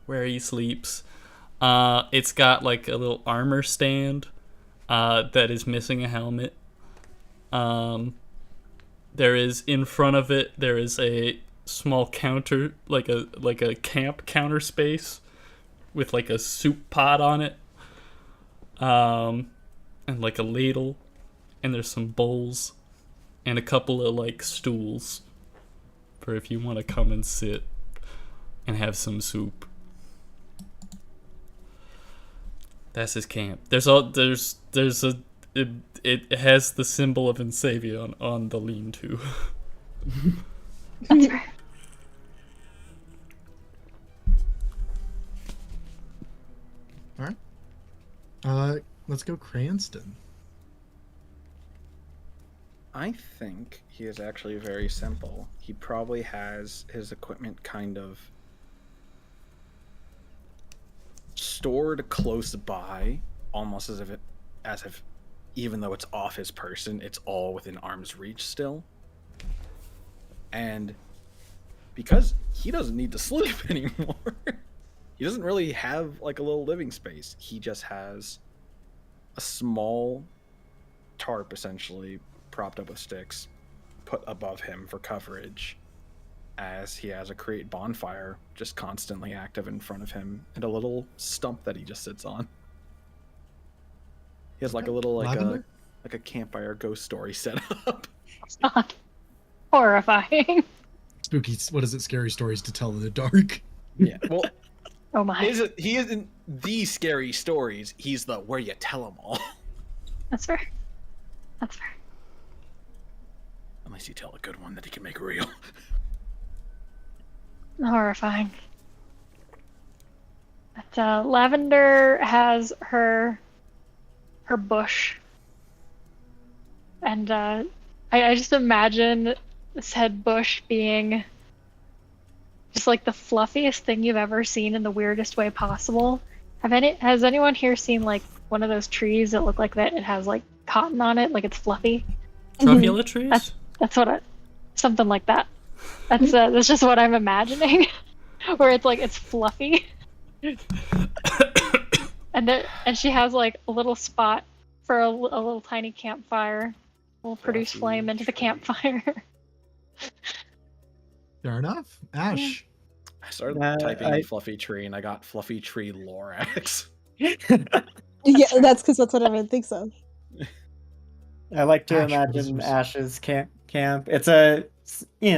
where he sleeps. It's got like a little armor stand, that is missing a helmet. There is in front of it. There is a small counter, like a camp counter space, with like a soup pot on it. and like a ladle, and there's some bowls, and a couple of like stools for if you want to come and sit and have some soup. That's his camp. It has the symbol of Ensavia on the lean-to. That's right. All right. Let's go Cranston. I think he is actually very simple. He probably has his equipment kind of stored close by, almost as if even though it's off his person, it's all within arm's reach still. And because he doesn't need to sleep anymore, he doesn't really have like a little living space. He just has a small tarp essentially propped up with sticks put above him for coverage, as he has a create bonfire just constantly active in front of him and a little stump that he just sits on. He has like a little like a campfire ghost story set up. Horrifying. Spooky, what is it? Scary stories to tell in the dark. Yeah, well, Oh my. he isn't the scary stories. He's the where you tell them all. That's fair. That's fair. Unless you tell a good one that he can make real. Horrifying. But, Lavender has her bush, and I just imagine said bush being just like the fluffiest thing you've ever seen in the weirdest way possible. Has anyone here seen like one of those trees that look like that it has like cotton on it, like it's fluffy? Trofula trees? That's what something like that. That's just what I'm imagining, where it's like it's fluffy, and she has like a little spot for a little tiny campfire. We'll produce flame into the campfire. Fair enough. Ash. I started typing in fluffy tree and I got fluffy tree Lorax. Yeah, that's because that's what everyone thinks of. I like to Ash, imagine what is- Ash's camp. It's a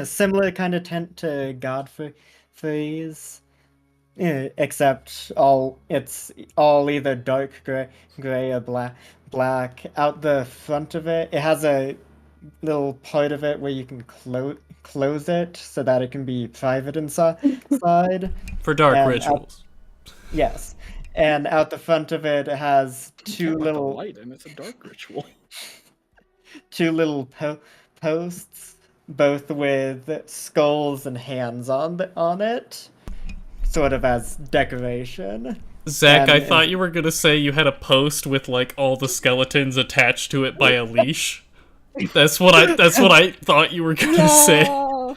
similar kind of tent to Godfrey's, except it's all either dark gray or black. Out the front of it, it has a little part of it where you can close it so that it can be private inside. For dark And rituals. Yes, and out the front of it, it has two The little light and it's a dark ritual. posts, both with skulls and hands on it, sort of as decoration. Zach, I and- thought you were gonna say you had a post with like all the skeletons attached to it by a leash. That's what I thought you were gonna say. No.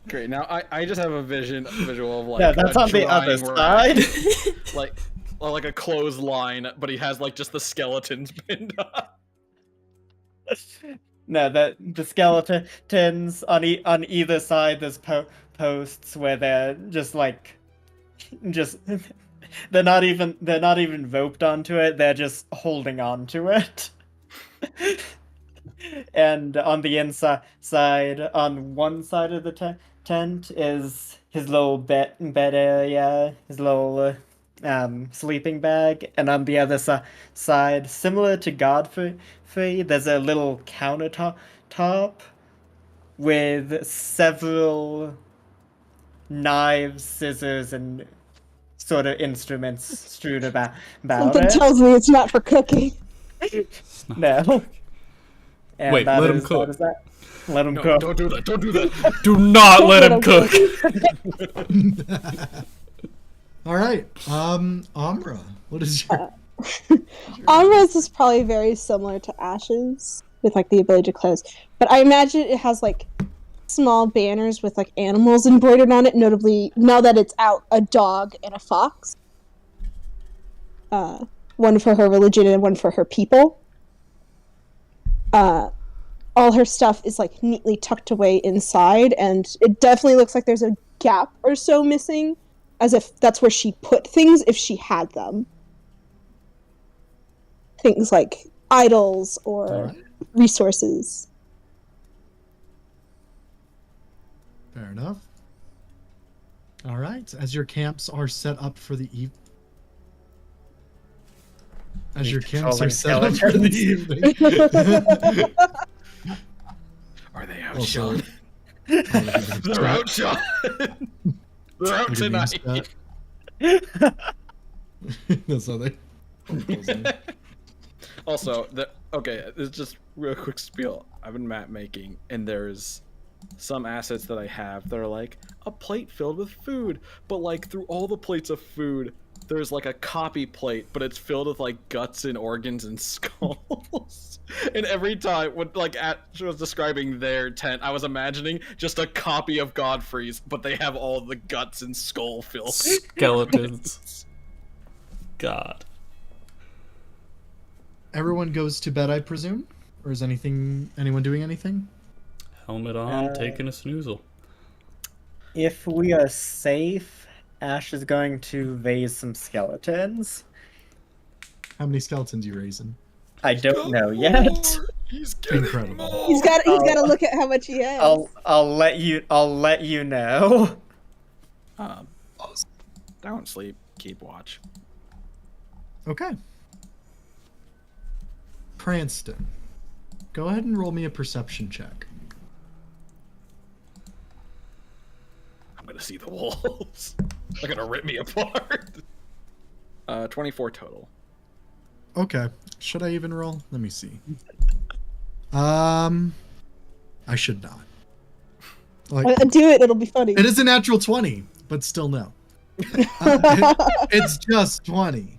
Great. Now I just have a visual of like Yeah, that's a on the other drawing side. like a clothesline, but he has like just the skeletons pinned up. No, the skeletons on either side. There's posts where they're just they're not even roped onto it. They're just holding on to it. And on the inside, on one side of the tent is his little bed area, his little sleeping bag, and on the other side, similar to Godfrey, there's a little countertop with several knives, scissors, and sort of instruments strewn about Something it. tells me it's not for cooking. No. And Wait, that let him is- cook. that is that. Let him No, cook. don't do that. Don't do that. Do not let him cook. All right. Amra, what is your... Amra's is probably very similar to Ash's, with like the ability to close. But I imagine it has like small banners with like animals embroidered on it, notably, now that it's out, a dog and a fox. One for her religion and one for her people. All her stuff is like neatly tucked away inside, and it definitely looks like there's a gap or so missing, as if that's where she put things if she had them. Things like idols or Alright. resources. Fair enough. All right. As your camps are set up for the evening. As your camps are set up for the evening. Are they out, Also- Sean? They're out, Sean. They're out Look at memes tonight. chat. That's how they. Also, okay, it's just real quick spiel. I've been map making, and there's some assets that I have that are like a plate filled with food, but like through all the plates of food, there's like a copy plate, but it's filled with like guts and organs and skulls. And every time when like she was describing their tent, I was imagining just a copy of Godfrey's, but they have all the guts and skull filled Skeletons. God. Everyone goes to bed, I presume, or is anyone doing anything? Helmet on, taking a snoozle. If we are safe, Ash is going to raise some skeletons. How many skeletons you raising? I don't know yet. He's getting Incredible. more. He's got to look at how much he has. I'll let you know. Don't sleep. Keep watch. Okay. Cranston, go ahead and roll me a perception check. I'm gonna see the wolves. They're gonna rip me apart. 24 total. Okay. Should I even roll? Let me see. I should not. Like, Do it. It'll be funny. it is a natural 20, but still no. It's just 20.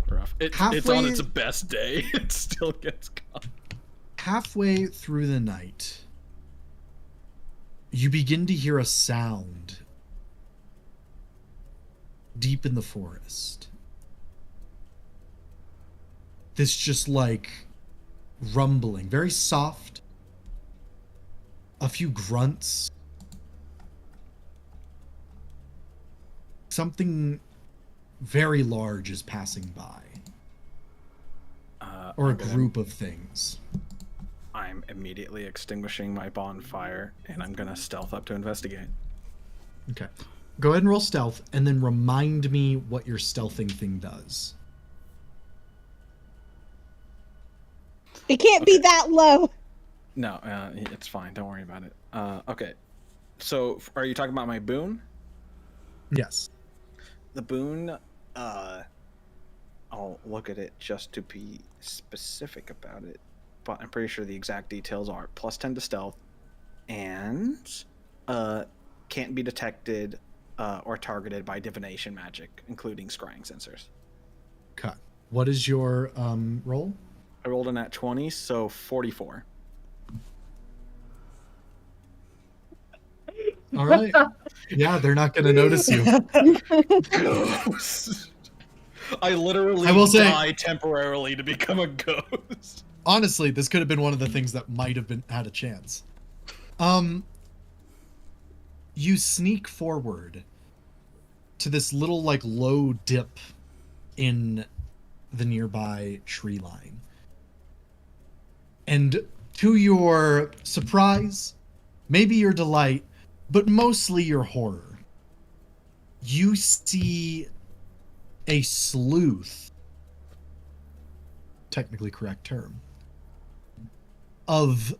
Rough. It's on Halfway- its best day. It still gets caught. Halfway through the night, you begin to hear a sound deep in the forest. This just like rumbling, very soft. A few grunts. Something very large is passing by. Or a group of things. I'm immediately extinguishing my bonfire, and I'm gonna stealth up to investigate. Okay. Go ahead and roll stealth, and then remind me what your stealthing thing does. It can't be that low. No, it's fine. Don't worry about it. Okay. So, are you talking about my boon? Yes. The boon, I'll look at it just to be specific about it, but I'm pretty sure the exact details are +10 to stealth, and can't be detected or targeted by divination magic, including scrying sensors. Okay. What is your roll? I rolled a nat 20, so 44. All right. Yeah, they're not going to notice you. Ghost. I literally I will say- die temporarily to become a ghost. Honestly, this could have been one of the things that might have had a chance. You sneak forward to this little like low dip in the nearby tree line. And to your surprise, maybe your delight, but mostly your horror, you see a sleuth, technically correct term, of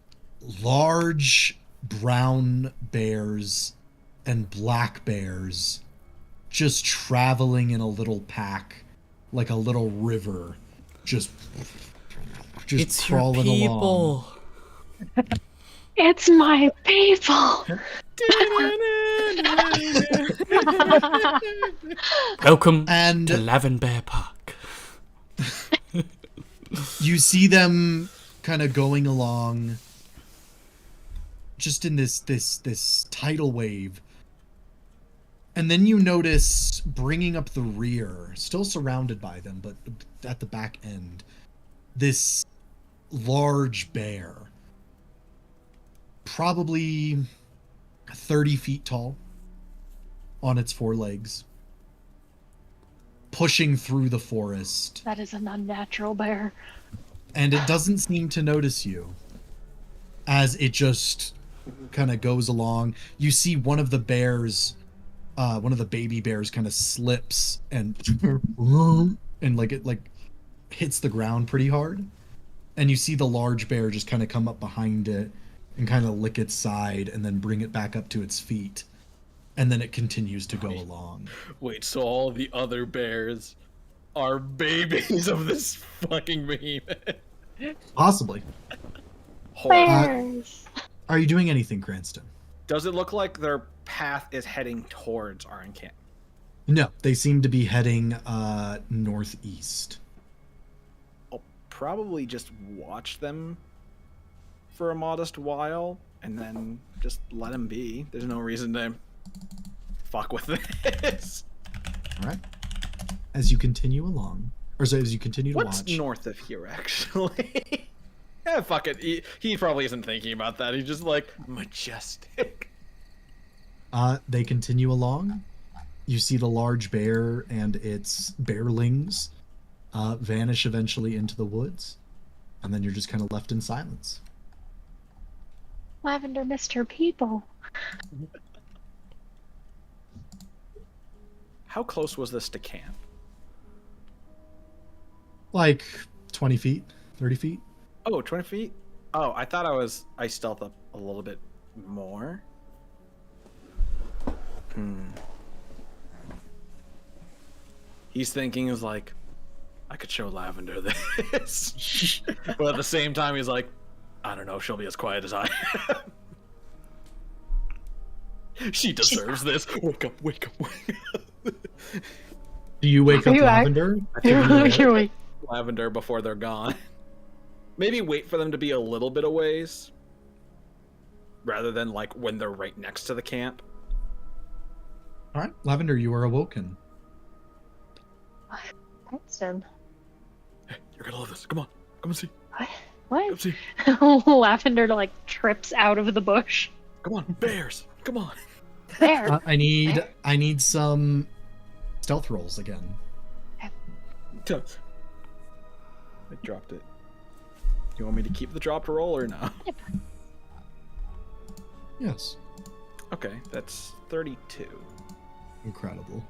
large brown bears and black bears just traveling in a little pack, like a little river, just It's your crawling along. people. It's my people. Welcome And to Lavenbear Park. you see them kind of going along just in this tidal wave. And then you notice, bringing up the rear, still surrounded by them, but at the back end, this large bear, probably 30 feet tall, on its four legs. pushing through the forest. That is an unnatural bear. And it doesn't seem to notice you as it just kind of goes along. You see one of the bears, one of the baby bears kind of slips and like it like hits the ground pretty hard. And you see the large bear just kind of come up behind it and kind of lick its side and then bring it back up to its feet. And then it continues to go along. Wait, so all the other bears are babies of this fucking behemoth? Possibly. Bears. Are you doing anything, Cranston? Does it look like their path is heading towards our encampment? No, they seem to be heading northeast. I'll probably just watch them for a modest while and then just let them be. There's no reason to fuck with this. All right. As you continue along, or so as you continue to What's watch. north of here, actually? Yeah, fuck it. He probably isn't thinking about that. He's just like, majestic. They continue along. You see the large bear and its bearlings vanish eventually into the woods. And then you're just kind of left in silence. Lavender missed her people. How close was this to camp? Like 20 feet, 30 feet. Oh, 20 feet? Oh, I thought I stealth up a little bit more. He's thinking is like, I could show Lavender this. But at the same time, he's like, I don't know if she'll be as quiet as I am. She deserves this. Wake up, wake up, wake up. Do you wake up You are- Lavender? You're Lavender before they're gone. Maybe wait for them to be a little bit a ways. Rather than like when they're right next to the camp. All right, Lavender, you are awoken. Cranston. Hey, you're gonna love this. Come on. Come and see. What? Come see. Lavender like trips out of the bush. Come on. Bears. Come on. There. I need some stealth rolls again. I dropped it. You want me to keep the dropped roll or no? Yep. Yes. Okay, that's 32. Incredible.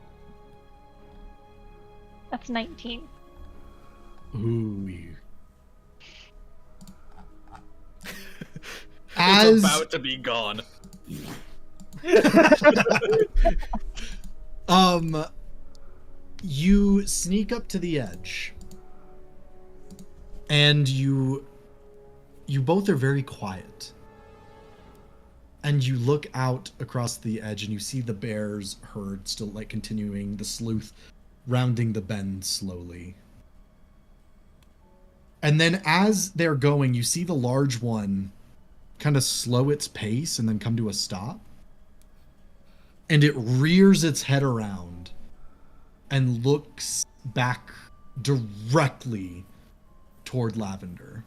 That's 19. Ooh. It's As about to be gone. you sneak up to the edge, and you both are very quiet. And you look out across the edge and you see the bear's herd still like continuing, the sleuth rounding the bend slowly. And then as they're going, you see the large one kind of slow its pace and then come to a stop. And it rears its head around and looks back directly toward Lavender.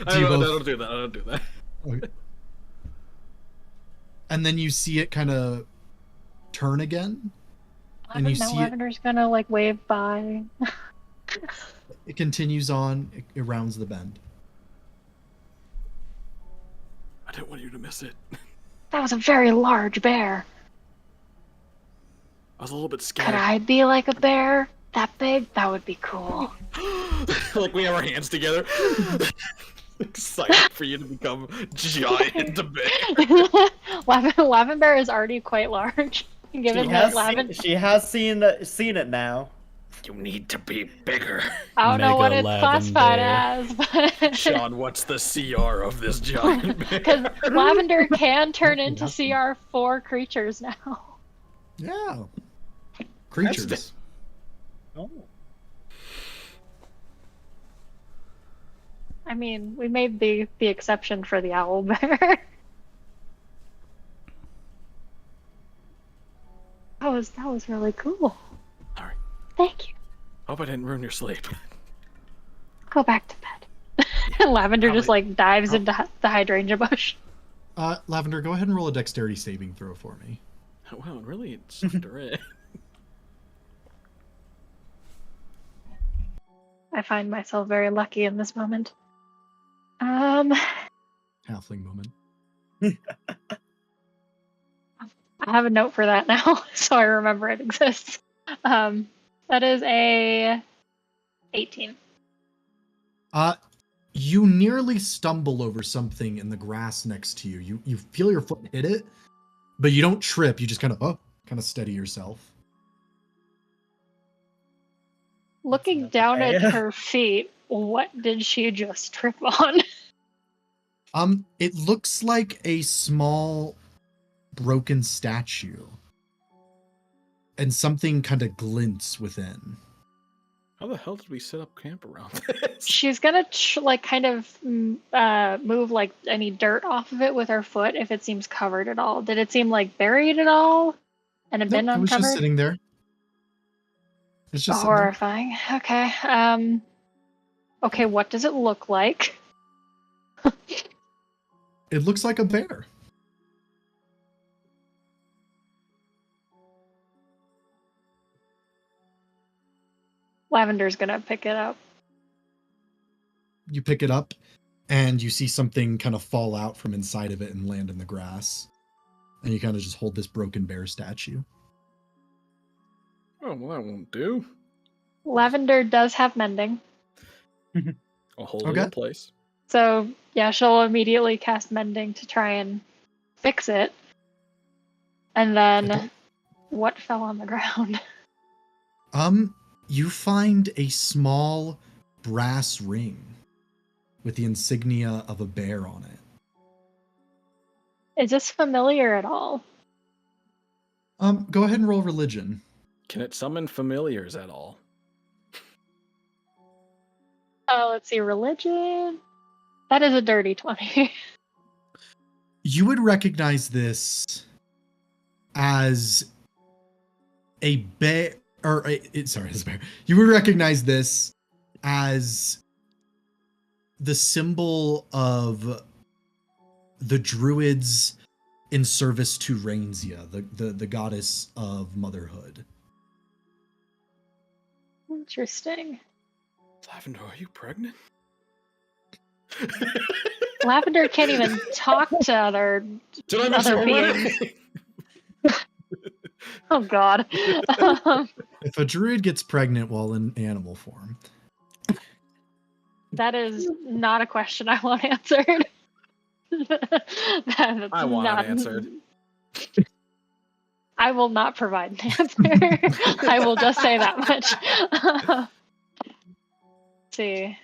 I don't both- do that. I don't do that. Okay. And then you see it kind of turn again. And you Now see it, Lavender's gonna like wave by. it continues on, it rounds the bend. I didn't want you to miss it. That was a very large bear. I was a little bit scared. Could I be like a bear that big? That would be cool. Like we have our hands together. Excited for you to become giant bear. Lavender is already quite large. Given that Lavender, She has seen it now. You need to be bigger. I don't know what Mega it's classified Lavender. as, but Sean, what's the CR of this giant bear? because Lavender can turn into CR4 creatures now. Yeah. Creatures. That's Oh. I mean, we made the exception for the owl bear. That was really cool. All right. Thank you. Hope I didn't ruin your sleep. Go back to bed. Lavender just Probably- like dives into the hydrangea bush. Lavender, go ahead and roll a dexterity saving throw for me. Wow, it really sucked her in. I find myself very lucky in this moment. Halfling moment. I have a note for that now, so I remember it exists. That is a 18. You nearly stumble over something in the grass next to you. You feel your foot hit it, but you don't trip. You just kind of steady yourself. Looking down at her feet, what did she just trip on? It looks like a small broken statue. And something kind of glints within. How the hell did we set up camp around this? She's gonna move like any dirt off of it with her foot if it seems covered at all. Did it seem like buried at all? And had been Nope, it was uncovered? just sitting there. It's just horrifying. Okay. Okay, what does it look like? It looks like a bear. Lavender's gonna pick it up. You pick it up, and you see something kind of fall out from inside of it and land in the grass. And you kind of just hold this broken bear statue. Oh, well, that won't do. Lavender does have mending. I'll hold it in place. So, yeah, she'll immediately cast mending to try and fix it. And then, what fell on the ground? You find a small brass ring with the insignia of a bear on it. Is this familiar at all? Go ahead and roll religion. Can it summon familiars at all? Let's see, religion. That is a dirty 20. You would recognize this as a bear, it's a bear. You would recognize this as the symbol of the druids in service to Rainzia, the goddess of motherhood. Interesting. Lavender, are you pregnant? Lavender can't even talk to other beings. Oh god. If a druid gets pregnant while in animal form. That is not a question I want answered. I want it answered. I will not provide an answer. I will just say that much. Let's see.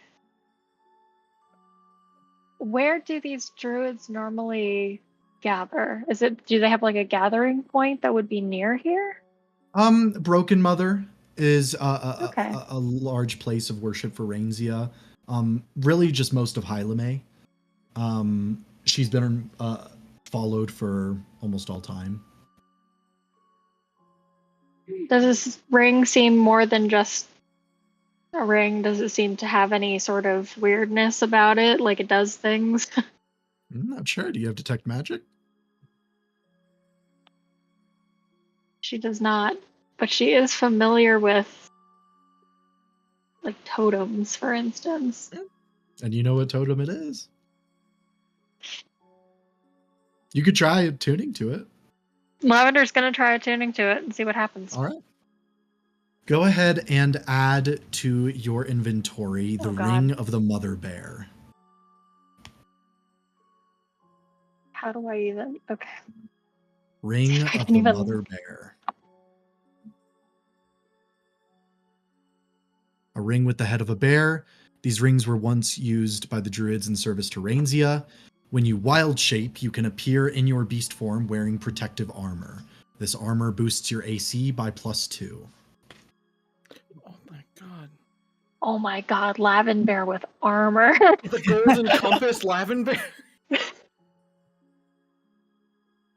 Where do these druids normally gather? Do they have like a gathering point that would be near here? Broken Mother is a large place of worship for Rainzia. Really just most of Hylamay. She's been followed for almost all time. Does this ring seem more than just a ring? Does it seem to have any sort of weirdness about it, like it does things? I'm not sure. Do you have detect magic? She does not, but she is familiar with like totems, for instance. And you know what totem it is? You could try attuning to it. Lavender's gonna try attuning to it and see what happens. All right. Go ahead and add to your inventory the Ring of the Mother Bear. How do I even? Okay. Ring of the Mother Bear. A ring with the head of a bear. These rings were once used by the druids in service to Rainzia. When you wild shape, you can appear in your beast form wearing protective armor. This armor boosts your AC by +2. Oh my god. Oh my god, Lavender with armor. The golden compass Lavender?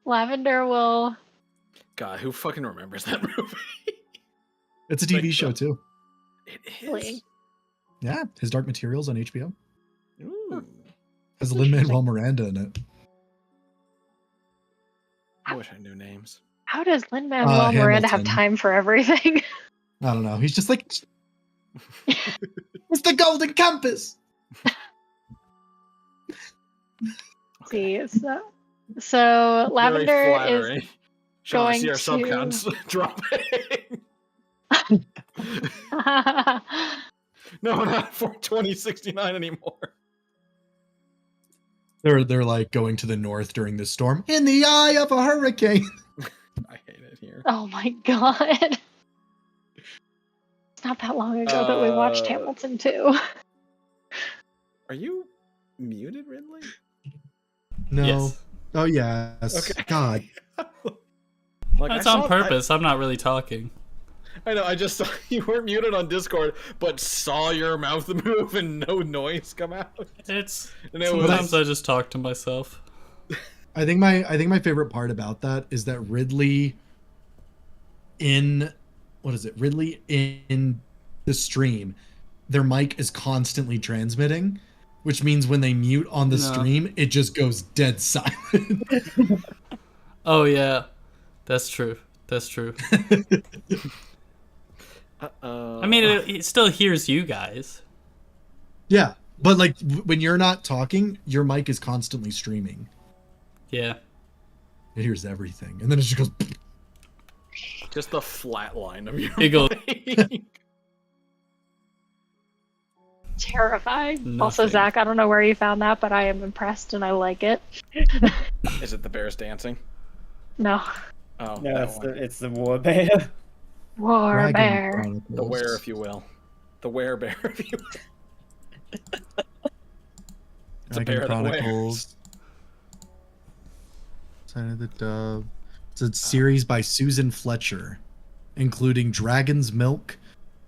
Lavender will... God, who fucking remembers that movie? It's a TV show too. It is. Really? Yeah, His Dark Materials on HBO. Ooh. Has Lin-Manuel Miranda in it. I wish I knew names. How does Lin-Manuel Miranda have Hamilton. time for everything? I don't know. He's just like, it's the Golden Compass. See, so Lavender Very is flattering. Shall I going see our to- subcounts dropping? No, not for 2069 anymore. They're like going to the north during this storm in the eye of a hurricane. I hate it here. Oh my god. It's not that long ago that we watched Hamilton too. Are you muted, Ridley? No. Yes. Oh yes. Okay. God. Like, That's I on saw- purpose. I'm not really talking. I know, I just saw you weren't muted on Discord, but saw your mouth move and no noise come out. It's And it was- sometimes I just talk to myself. I think my favorite part about that is that Ridley in the stream, their mic is constantly transmitting, which means when they mute on the stream, it just goes dead silent. Oh yeah, that's true. That's true. I mean, it still hears you guys. Yeah, but like when you're not talking, your mic is constantly streaming. Yeah. It hears everything, and then it just goes. just the flat line of your It goes. mic. Terrifying. Also, Nothing. Zach, I don't know where you found that, but I am impressed and I like it. Is it the bears dancing? No. Oh, No, that one. it's the war bear. War Dragon bear. Chronicles. The were, if you will. The werebear, if you will. It's a bear Dragon that Chronicles. Sign of the Dove. It's a series by Susan Fletcher, including Dragon's Milk,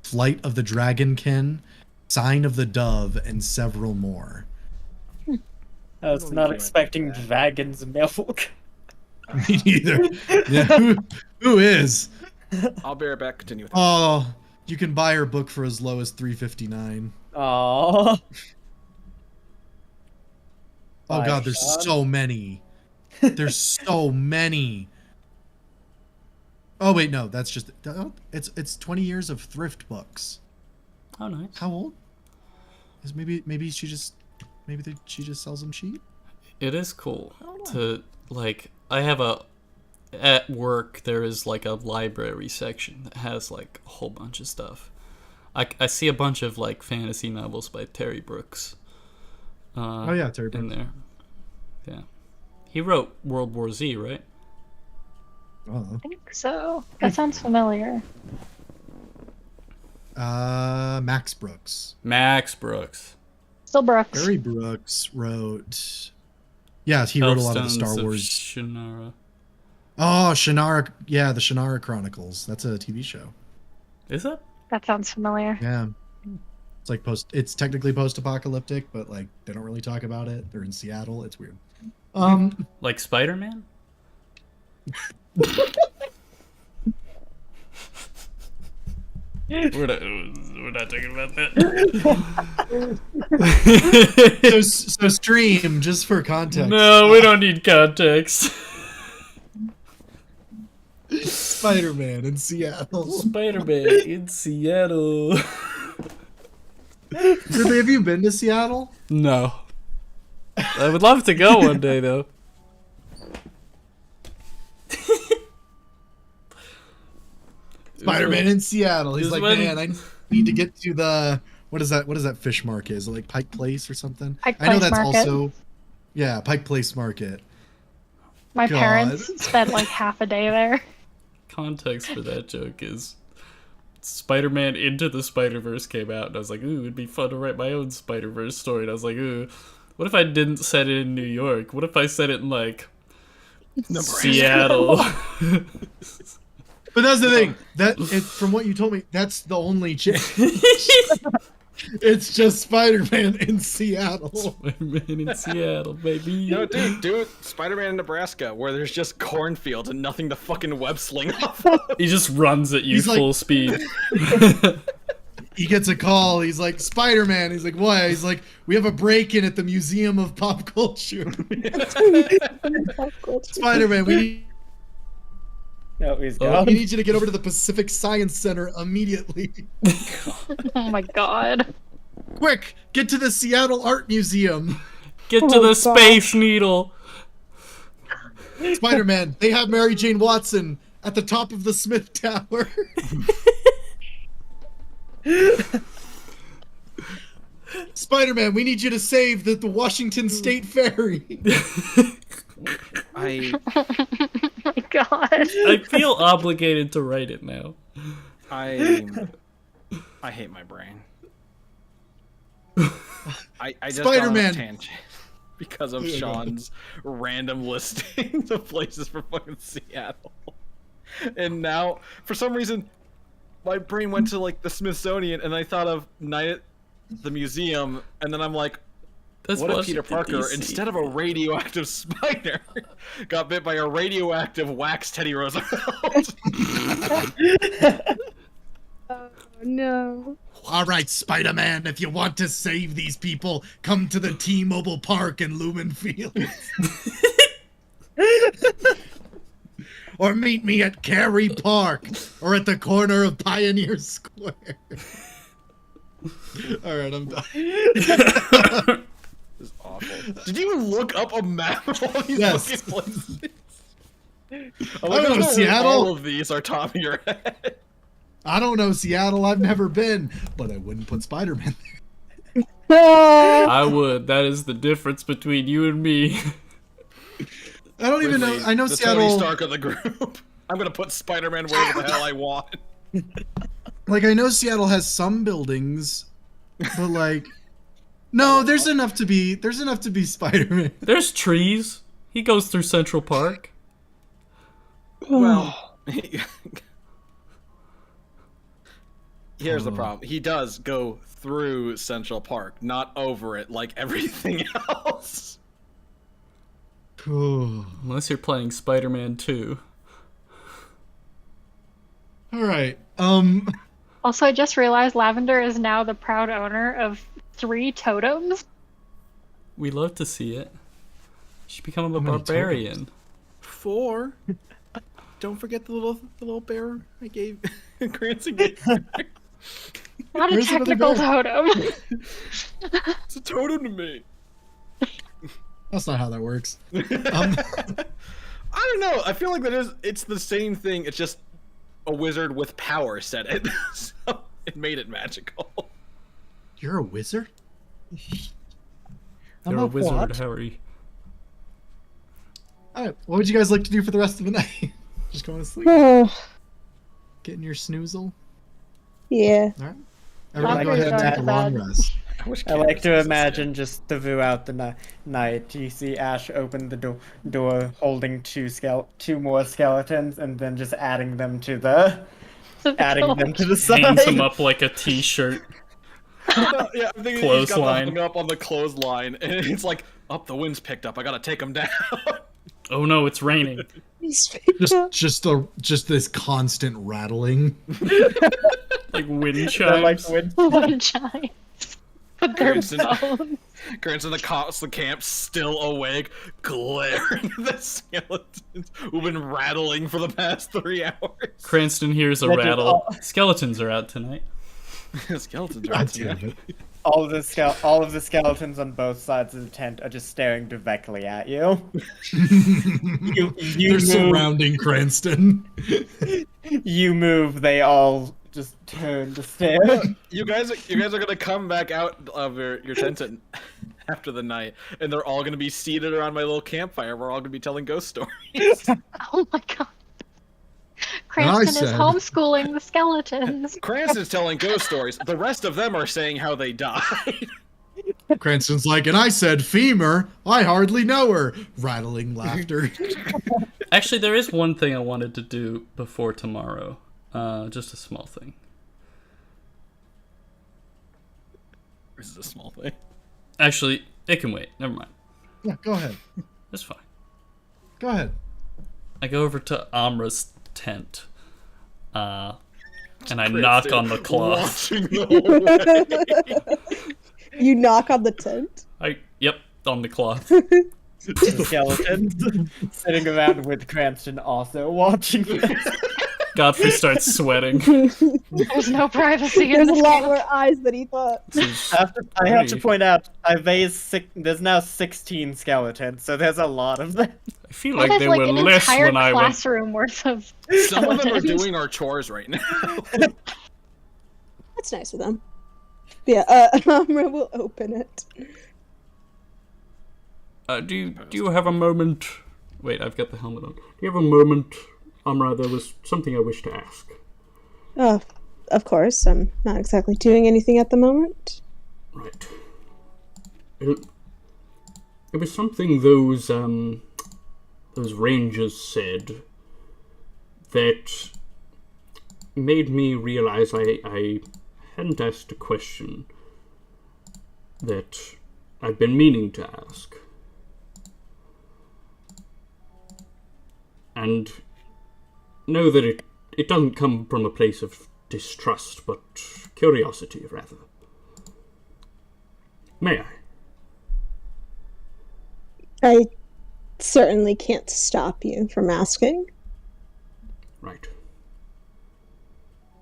Flight of the Dragonkin, Sign of the Dove, and several more. I was not expecting dragon's milk. Me neither. Yeah, who is? I'll bear it back. Continue with it. Oh, you can buy her book for as low as $3.59. Aww. Oh Bye, god, there's Sean. so many. There's so many. Oh wait, no, that's just it's 20 years of thrift books. Oh, nice. How old? Is maybe she just she just sells them cheap? It is cool to like. I have at work there is like a library section that has like a whole bunch of stuff. I see a bunch of like fantasy novels by Terry Brooks. Oh yeah, Terry in Brooks. there. Yeah, he wrote World War Z, right? Oh. I think so. That sounds familiar. Max Brooks. Max Brooks. Still Brooks. Terry Brooks wrote. Yes, he wrote a lot of the Elfstones Star of Wars. Shannara. Oh, Shannara. Yeah, the Shannara Chronicles. That's a TV show. Is it? That sounds familiar. Yeah. It's like it's technically post-apocalyptic, but like they don't really talk about it. They're in Seattle. It's weird. Like Spider-Man? We're not talking about that. so stream just for context. No, we don't need context. Spider-Man in Seattle. Spider-Man in Seattle. Ridley, have you been to Seattle? No. I would love to go one day, though. Spider-Man in Seattle. He's Is like, when- man, I need to get to the what is that fish market? Is it like Pike Place or something? Pike I know Place that's Market. also Pike Place Market. My God. parents spent like half a day there. Context for that joke is Spider-Man Into the Spider-Verse came out, and I was like, ooh, it'd be fun to write my own Spider-Verse story. And I was like, ooh, what if I didn't set it in New York? What if I set it in, like, Seattle? But that's the thing. From what you told me, that's the only chance. It's just Spider-Man in Seattle. Spider-Man in Seattle, baby. No, dude, do it. Spider-Man in Nebraska, where there's just cornfields and nothing to fucking web sling off of. He just runs at you He's like- full speed. He gets a call. He's like, Spider-Man. He's like, what? He's like, we have a break-in at the Museum of Pop Culture. Spider-Man, we No, he's Oh, gone. We need you to get over to the Pacific Science Center immediately. Oh my god. Quick, get to the Seattle Art Museum. Get to Oh, the God. Space Needle. Spider-Man, they have Mary Jane Watson at the top of the Smith Tower. Spider-Man, we need you to save the Washington State Ferry. I Oh my god. I feel obligated to write it now. I hate my brain. I just got on a Spider-Man. tangent because of Sean's random listings of places for fucking Seattle. And now, for some reason, my brain went to like the Smithsonian, and I thought of Night at the Museum, and then I'm like, That's what if Peter Washington, Parker, DC. instead of a radioactive spider, got bit by a radioactive wax Teddy Roosevelt? Oh, no. All right, Spider-Man, if you want to save these people, come to the T-Mobile Park in Lumen Fields. Or meet me at Cary Park, or at the corner of Pioneer Square. All right, I'm done. This is awful. Did you even look up a map of all these Yes. fucking places? I don't know, Seattle. All of these are top of your head. I don't know Seattle. I've never been, but I wouldn't put Spider-Man there. I would. That is the difference between you and me. I don't even know. Ridley, I know the Seattle. Tony Stark of the group. I'm gonna put Spider-Man wherever the hell I want. Like, I know Seattle has some buildings, but like, no, there's enough to be Spider-Man. There's trees. He goes through Central Park. Well, here's the problem. He does go through Central Park, not over it like everything else. Cool. Unless you're playing Spider-Man 2. All right. Also, I just realized Lavender is now the proud owner of 3 totems. We love to see it. You should become a How many barbarian. 4. Don't forget the little bear I gave Cranston gave. Not a Where's another technical bear? totem. It's a totem to me. That's not how that works. I don't know. I feel like it's the same thing. It's just a wizard with power said it. So it made it magical. You're a wizard? You're a wizard, Harry. All right. What would you guys like to do for the rest of the night? Just going to sleep? Get in your snoozle? Yeah. All right. Everybody go Lavender's ahead and take a not long bad. rest. I like to imagine just throughout the night, you see Ash open the door holding two more skeletons, and then just adding them to the side. Hangs him up like a t-shirt. Yeah, I'm thinking he's got Clothesline. them hung up on the clothesline, and it's like, oh, the wind's picked up. I gotta take them down. Oh no, it's raining. Just this constant rattling. Like wind They're chimes. like wind. One giant. But they're Crimson. bones. Cranston, the cops, the camp, still awake, glaring at the skeletons who've been rattling for the past 3 hours. Cranston hears a That is rattle. all- Skeletons are out tonight. Skeletons are God out damn tonight. it. All of the skeletons on both sides of the tent are just staring directly at you. you They're move, surrounding Cranston. you move, they all just turn to stare. You guys are gonna come back out of your tent after the night, and they're all gonna be seated around my little campfire. We're all gonna be telling ghost stories. Oh my god. Cranston is said- homeschooling the skeletons. Cranston's telling ghost stories. The rest of them are saying how they died. Cranston's like, and I said femur. I hardly know her. Rattling laughter. Actually, there is one thing I wanted to do before tomorrow. Just a small thing. This is a small thing. Actually, it can wait. Never mind. Yeah, go ahead. It's fine. Go ahead. I go over to Amra's tent. And I knock on the cloth. Watching the whole way. You knock on the tent? Yep, on the cloth. skeletons sitting around with Cranston also watching this. Godfrey starts sweating. There's no privacy in There's a this lot game. more eyes than he thought. I have to point out, there's now 16 skeletons, so there's a lot of them. I feel Well, like there's there like were an less entire when I went. classroom worth of Some of them are skeletons. doing our chores right now. That's nice of them. Yeah, Amra will open it. Do you have a moment? Wait, I've got the helmet on. Do you have a moment, Amra? There was something I wish to ask. Oh, of course. I'm not exactly doing anything at the moment. Right. It was something those rangers said that made me realize I hadn't asked a question that I've been meaning to ask. And know that it doesn't come from a place of distrust, but curiosity, rather. May I? I certainly can't stop you from asking. Right.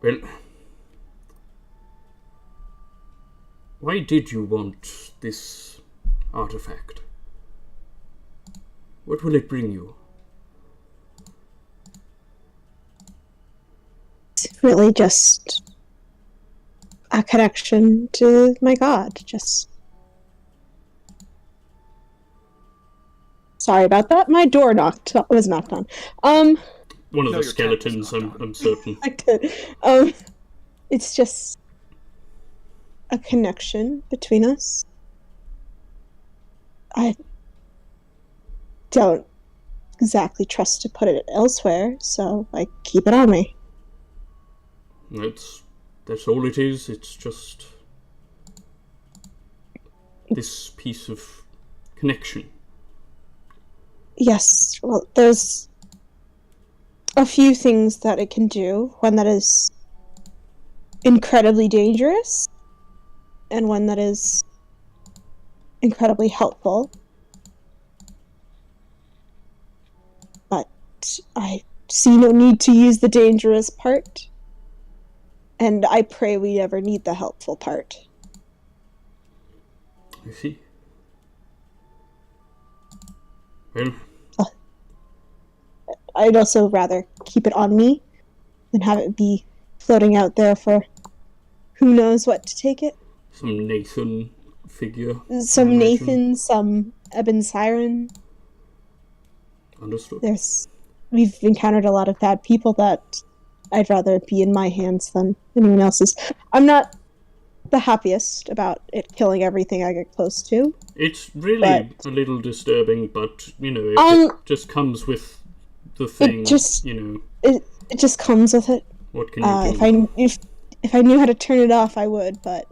Well, why did you want this artifact? What will it bring you? It's really just a connection to my god. Just sorry about that. My door was knocked on. One of No, the your cat was skeletons, knocked I'm certain. I did. It's just a connection between us. I don't exactly trust to put it elsewhere, so I keep it on me. That's all it is. It's just this piece of connection. Yes, well, there's a few things that it can do. One that is incredibly dangerous, and one that is incredibly helpful. But I see no need to use the dangerous part, and I pray we never need the helpful part. I see. Well, I'd also rather keep it on me than have it be floating out there for who knows what to take it. some Nathan figure. Some I imagine. Nathan, some Eben Siren. Understood. We've encountered a lot of bad people that I'd rather be in my hands than anyone else's. I'm not the happiest about it killing everything I get close to. It's really But- a little distirbing, but, you know, if it just comes with the thing, just- you know, It just comes with it. what can you do? If I knew how to turn it off, I would. But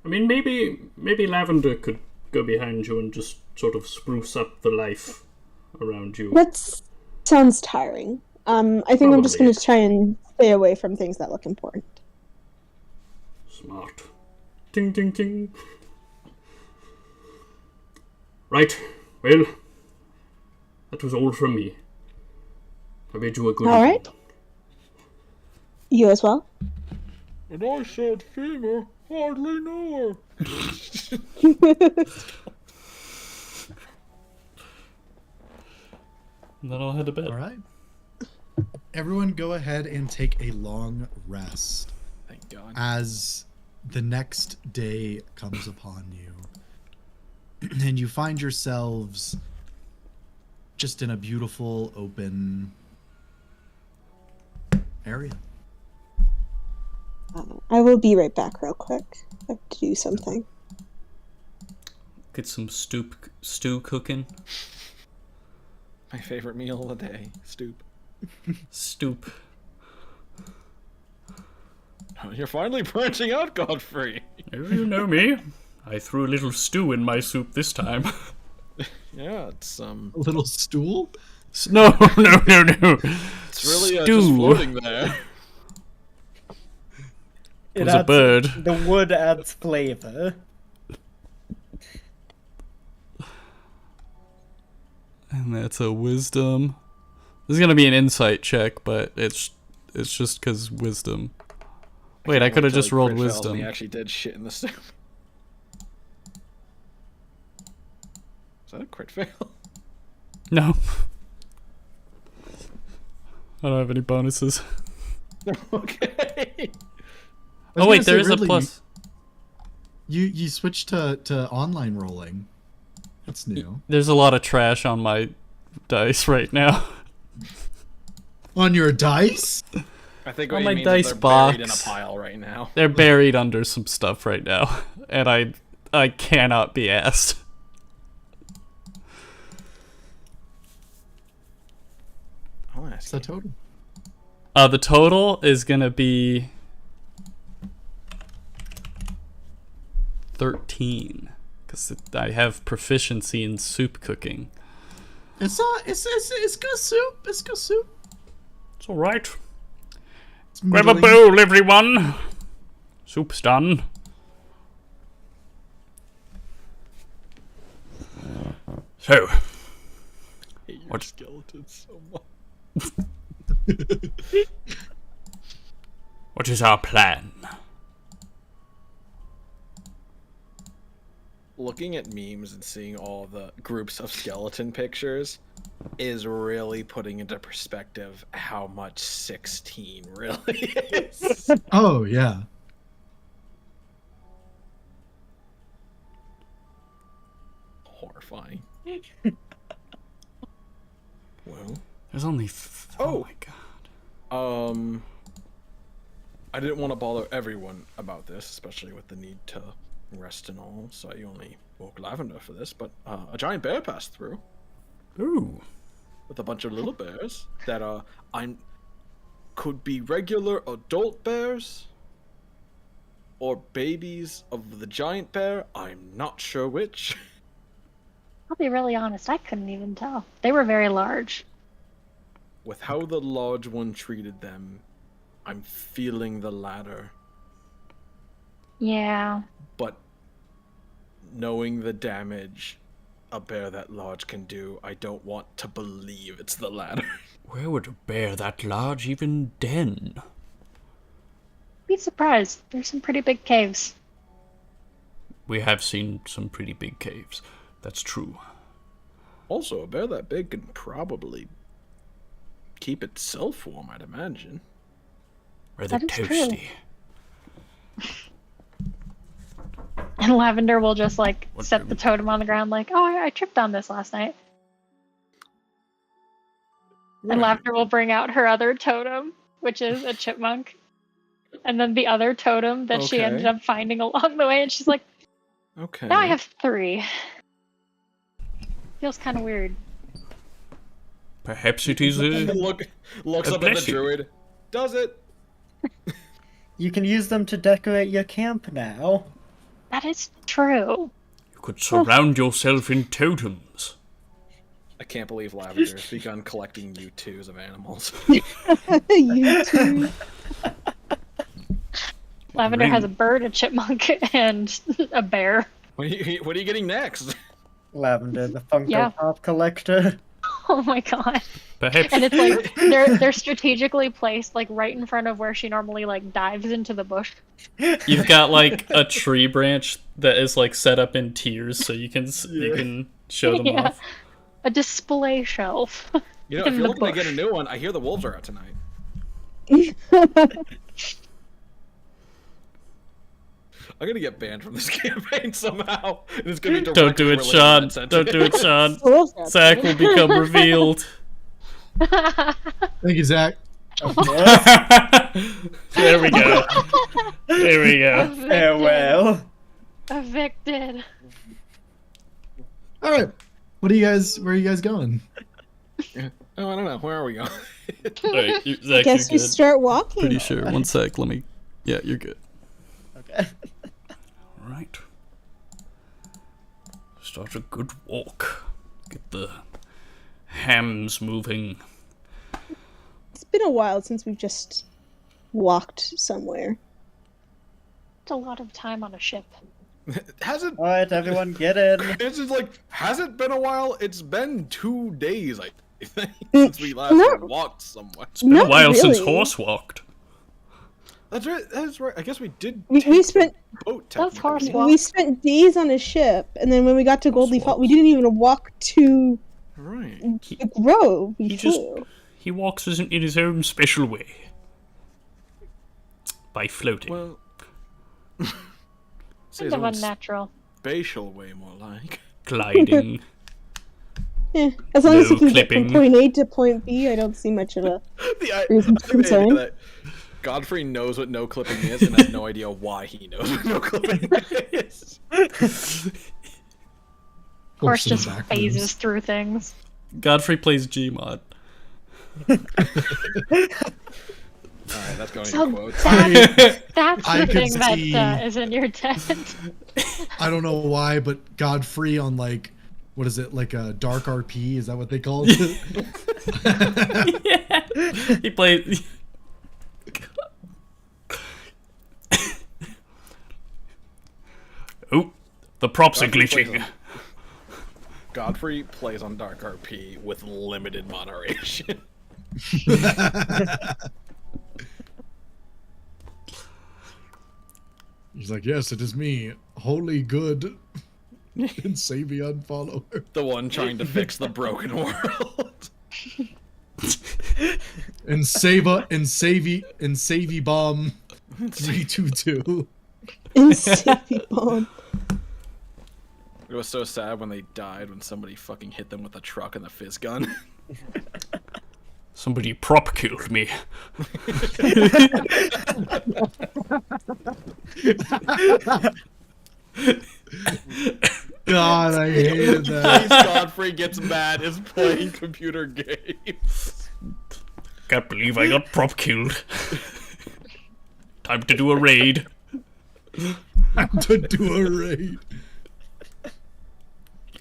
I mean, maybe Lavender could go behind you and just sort of spruce up the life around you. that sounds tiring. I think I'm just Probably. going to try and stay away from things that look important. Smart. Ting, ting, ting. Right. Well, that was all from me. I bid you a good All evening. right. You as well. And I said female, hardly know her. And then I'll head to bed. All right. Everyone go ahead and take a long rest Thank God. as the next day comes upon you. And you find yourselves just in a beautiful open area. I will be right back real quick. I have to do something. Get some stew cooking. My favorite meal of the day, stoop. Stoop. Oh, you're finally branching out, Godfrey. Oh, you know me. I threw a little stew in my soup this time. Yeah, it's A little stool? No. it's really just Stew. floating there. It was a bird. The wood adds flavor. And that's a wisdom. This is gonna be an insight check, but it's just because wisdom. Wait, I could have just rolled wisdom. He actually did shit in the soup. Is that a crit fail? No. I don't have any bonuses. Okay. Oh wait, there is a plus. You switched to online rolling. That's new. There's a lot of trash on my dice right now. On your dice? I think On what my you mean dice is they're box. buried in a pile right now. They're buried under some stuff right now, and I cannot be asked. I'll ask What's the total? The total is gonna be 13, because I have proficiency in soup cooking. It's good soup. It's good soup. It's all right. It's Grab a middling. bowl, everyone. Soup's done. So, I hate your What? skeletons so much. what is our plan? Looking at memes and seeing all the groups of skeleton pictures is really putting into perspective how much 16 really is. Oh yeah. Horrifying. Well, There's only. Oh. My god. I didn't want to bother everyone about this, especially with the need to rest and all, so I only woke Lavender for this, but a giant bear passed through Ooh. with a bunch of little bears that could be regular adult bears or babies of the giant bear. I'm not sure which. I'll be really honest, I couldn't even tell. They were very large. With how the large one treated them, I'm feeling the latter. Yeah. But knowing the damage a bear that large can do, I don't want to believe it's the latter. Where would a bear that large even den? Be surprised. There's some pretty big caves. We have seen some pretty big caves. That's true. Also, a bear that big can probably keep itself warm, I'd imagine. Rather That is true. toasty. And Lavender will just like What- set the totem on the ground like, oh, I tripped on this last night. And Lavender will bring out her other totem, which is a chipmunk. And then the other totem that she ended Okay. up finding along the way, and she's like, Okay. now I have 3. Feels kind of weird. Perhaps it is a... Looks God up at bless the you. druid. Does it? You can use them to decorate your camp now. That is true. You could surround yourself in totems. I can't believe Lavender has begun collecting U2s of animals. You too. Lavender Ring. has a bird, a chipmunk, and a bear. What are you getting next? Lavender, the Funko Yeah. Pop collector. Oh my god. Perhaps... And it's like they're strategically placed like right in front of where she normally like dives into the bush. You've got like a tree branch that is like set up in tiers, so you can show them Yeah. off. A display shelf. You know, In if you're the looking to get a bush. new one, I hear the wolves are out tonight. I'm gonna get banned from this campaign somehow. It's gonna be Don't do it, directly Sean. related to Don't do it, Sean. Wolves got Zach will become revealed. Thank you, Zach. There we go. There we go. Farewell. Evicted. All right. Where are you guys going? Oh, I don't know. Where are we going? Alright, I Zach, guess you're we good. start walking. Pretty sure. One sec, let me... Yeah, you're good. Okay. Alright. Start a good walk. Get the hams moving. It's been a while since we've just walked somewhere. It's a lot of time on a ship. Hasn't All right, everyone, get in. it's just like hasn't been a while. It's been 2 days, I think, since we last Not- walked somewhere. It's been a Not while since really. horse walked. That's right. That's right. I guess we did. We take spent the boat. That's technically. horse walk. we spent days on a ship, and then when we got to Goldleaf Hall, we didn't even walk to Right. the grove. We He just flew. he walks in his own special way by floating. Well, say Kind his of own unnatural. spatial way, more like. Gliding. As long as No you can get clipping. from point A to point B, I don't see much of a reason to the idea concern. that Godfrey knows what no clipping is and has no idea why he knows what no clipping is. Horse in the just back phases rooms. through things. Godfrey plays Gmod. Alright, that's going So in quotes. that's I the could thing that see- is in your tent. I don't know why, but Godfrey on like, what is it, like a dark RP? Is that what they call it? Yeah. He plays. Oh, the props are glitching. Godfrey plays on Dark RP with limited moderation. He's like, yes, it is me, holy good and Savion follower. The one trying to fix the broken world. And Savy Bomb 322. Insanity bomb. It was so sad when they died when somebody fucking hit them with a truck and the fizz gun. Somebody prop killed me. God, I hated Place that. Godfrey gets mad is playing computer games. Can't believe I got prop killed. Time to do a raid. To do a raid.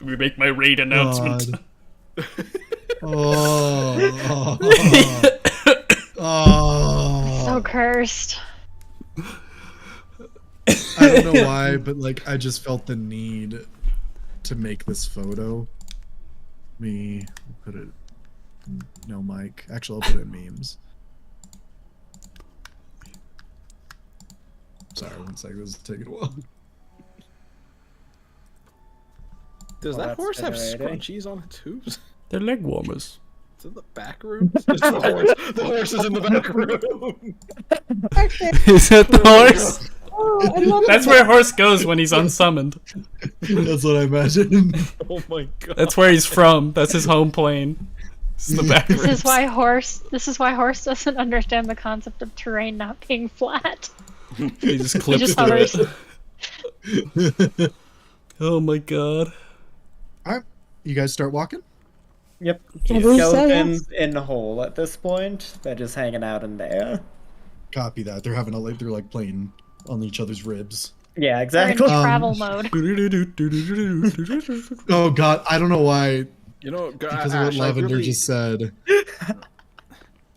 We make my raid announcement. God. Oh. Oh. So cursed. I don't know why, but like I just felt the need to make this photo. Me put it. No mic. Actually, I'll put it in memes. Sorry, one second. This is taking a while. Does Well, that that's horse have generating. scrunchies on its hooves? They're leg warmers. Is it the back room? It's the horse is in the back room. Is that the horse? Oh, I love That's where horse goes when he's unsummoned. That's what I imagined. Oh my god. That's where he's from. That's his home plane. This is the back This is ribs. why horse doesn't understand the concept of terrain not being flat. He just He clips just through hovers. it. Oh my god. All right, you guys start walking. Yep. I believe so, Skeletons in the hole at this point. They're just hanging out in there. Copy that. They're having a they're like playing on each other's ribs. Yeah, They're in exactly. travel mode. Oh God, I don't know why. You know, Because of what Ash, I Lavender really- just said.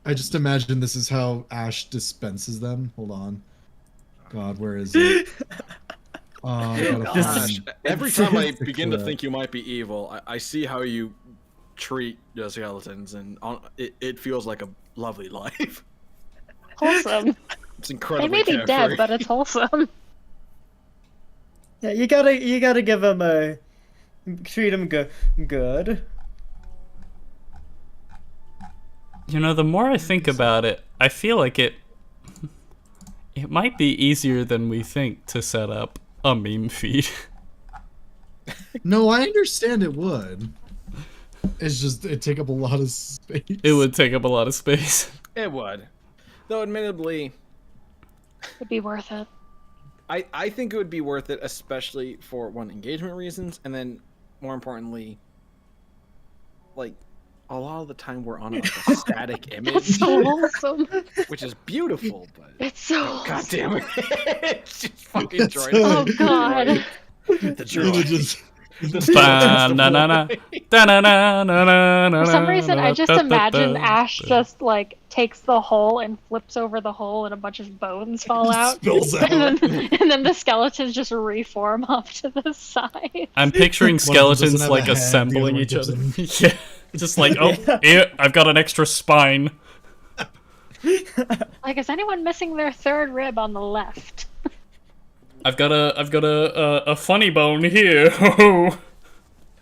I just imagine this is how Ash dispenses them. Hold on. God, where is it? I gotta Ash, find- every time I It's the begin to clip. think you might be evil, I see how you treat the skeletons, and it feels like a lovely life. Wholesome. It's They incredibly may be carefree. dead, but it's wholesome. Yeah, you gotta give them a treat them good. You know, the more I think about it, I feel like it might be easier than we think to set up a meme feed. No, I understand it would. It's just it'd take up a lot of space. It would take up a lot of space. It would. Though, admittedly, It'd be worth it. I think it would be worth it, especially for one, engagement reasons, and then more importantly, like a lot of the time we're on like a static That's image, so wholesome. which is beautiful, but It's so god wholesome. damn it, it's just fucking droid. Oh god. The It would droid. just Ba-na-na-na. Da-na-na-na-na-na-na. For some reason, I just imagine Ash just like takes the hole and flips over the hole, and a bunch of bones fall out, Spills out. and then the skeletons just reform off to the side. I'm picturing One of them doesn't skeletons have like a head, the assembling other each one other. gives Yeah, just like, oh, yeah, I've got an extra spine. Like, is anyone missing their third rib on the left? I've got a funny bone here.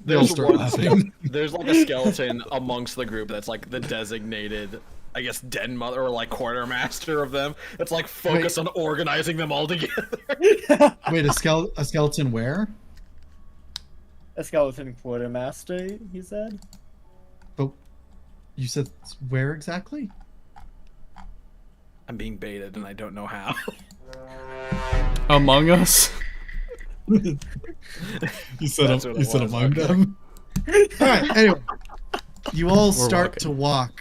They all start laughing. There's like a skeleton amongst the group that's like the designated, I guess, den mother or like quartermaster of them. That's like focused on organizing them all together. Wait, a skeleton where? A skeleton quartermaster, he said. But you said where exactly? I'm being baited and I don't know how. Among Us. You said That's what it you said was, among okay. them. All right. Anyway, you all start walking. to walk,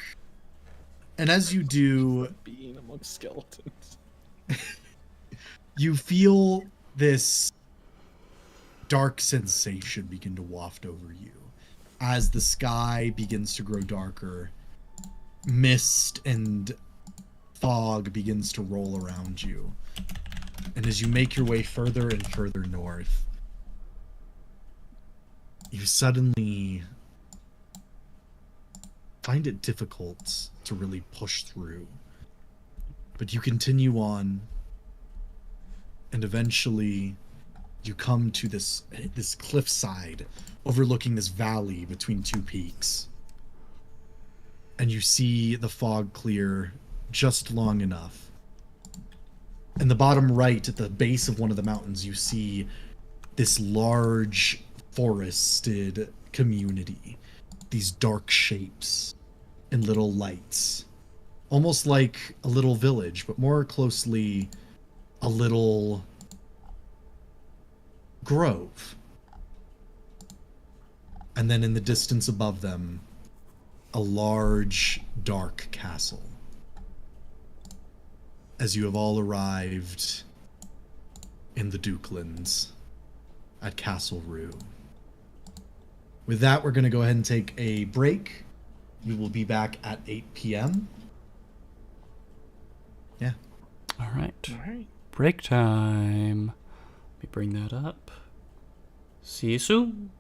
and as you do, Being amongst skeletons. you feel this dark sensation begin to waft over you as the sky begins to grow darker. Mist and fog begins to roll around you. And as you make your way further and further north, you suddenly find it difficult to really push through. But you continue on, and eventually you come to this cliffside overlooking this valley between two peaks. And you see the fog clear just long enough. In the bottom right, at the base of one of the mountains, you see this large forested community. These dark shapes and little lights. Almost like a little village, but more closely a little grove. And then in the distance above them, a large, dark castle. As you have all arrived in the Dukelands at Castle Rue. With that, we're going to go ahead and take a break. We will be back at 8 p.m. Yeah. All right. Break time. Let me bring that up. See you soon.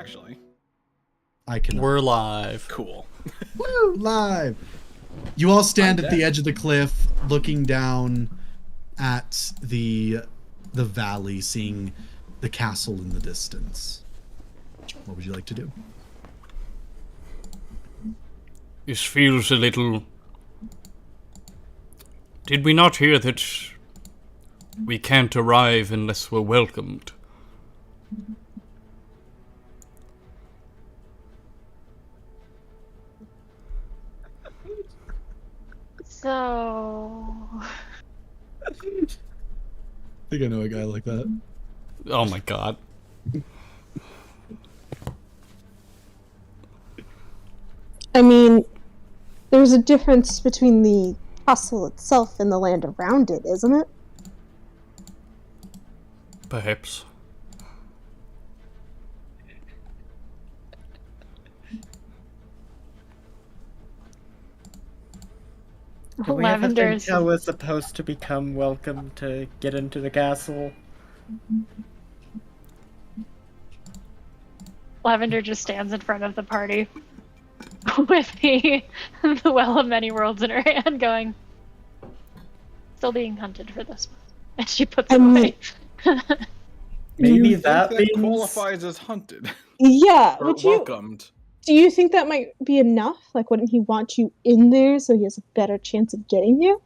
actually? I can. We're live. Cool. Woo, live. You all stand at the edge of the cliff, looking down at the valley, seeing the castle in the distance. What would you like to do? This feels a little... Did we not hear that we can't arrive unless we're welcomed? So... I think I know a guy like that. Oh my god. I mean, there's a difference between the castle itself and the land around it, isn't it? Perhaps. Do we have to Lavender's... tell we're supposed to become welcome to get into the castle? Lavender just stands in front of the party with the Well of Many Worlds in her hand, going, "Still being hunted for this one." And she puts it away. Maybe You that think means... qualifies as hunted Yeah, or would you? welcomed. Do you think that might be enough? Like, wouldn't he want you in there so he has a better chance of getting you?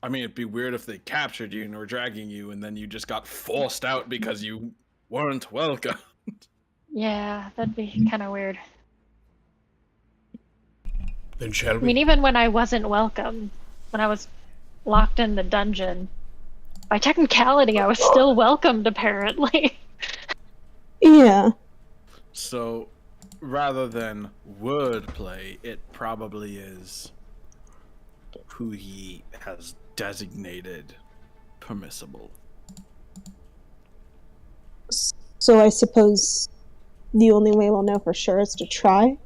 I mean, it'd be weird if they captured you and were dragging you, and then you just got forced out because you weren't welcome. Yeah, that'd be kind of weird. Then shall I we? mean, even when I wasn't welcome, when I was locked in the dungeon, by technicality, I was still welcomed, apparently. Yeah. So, rather than wordplay, it probably is who he has designated permissible. So I suppose the only way we'll know for sure is to try.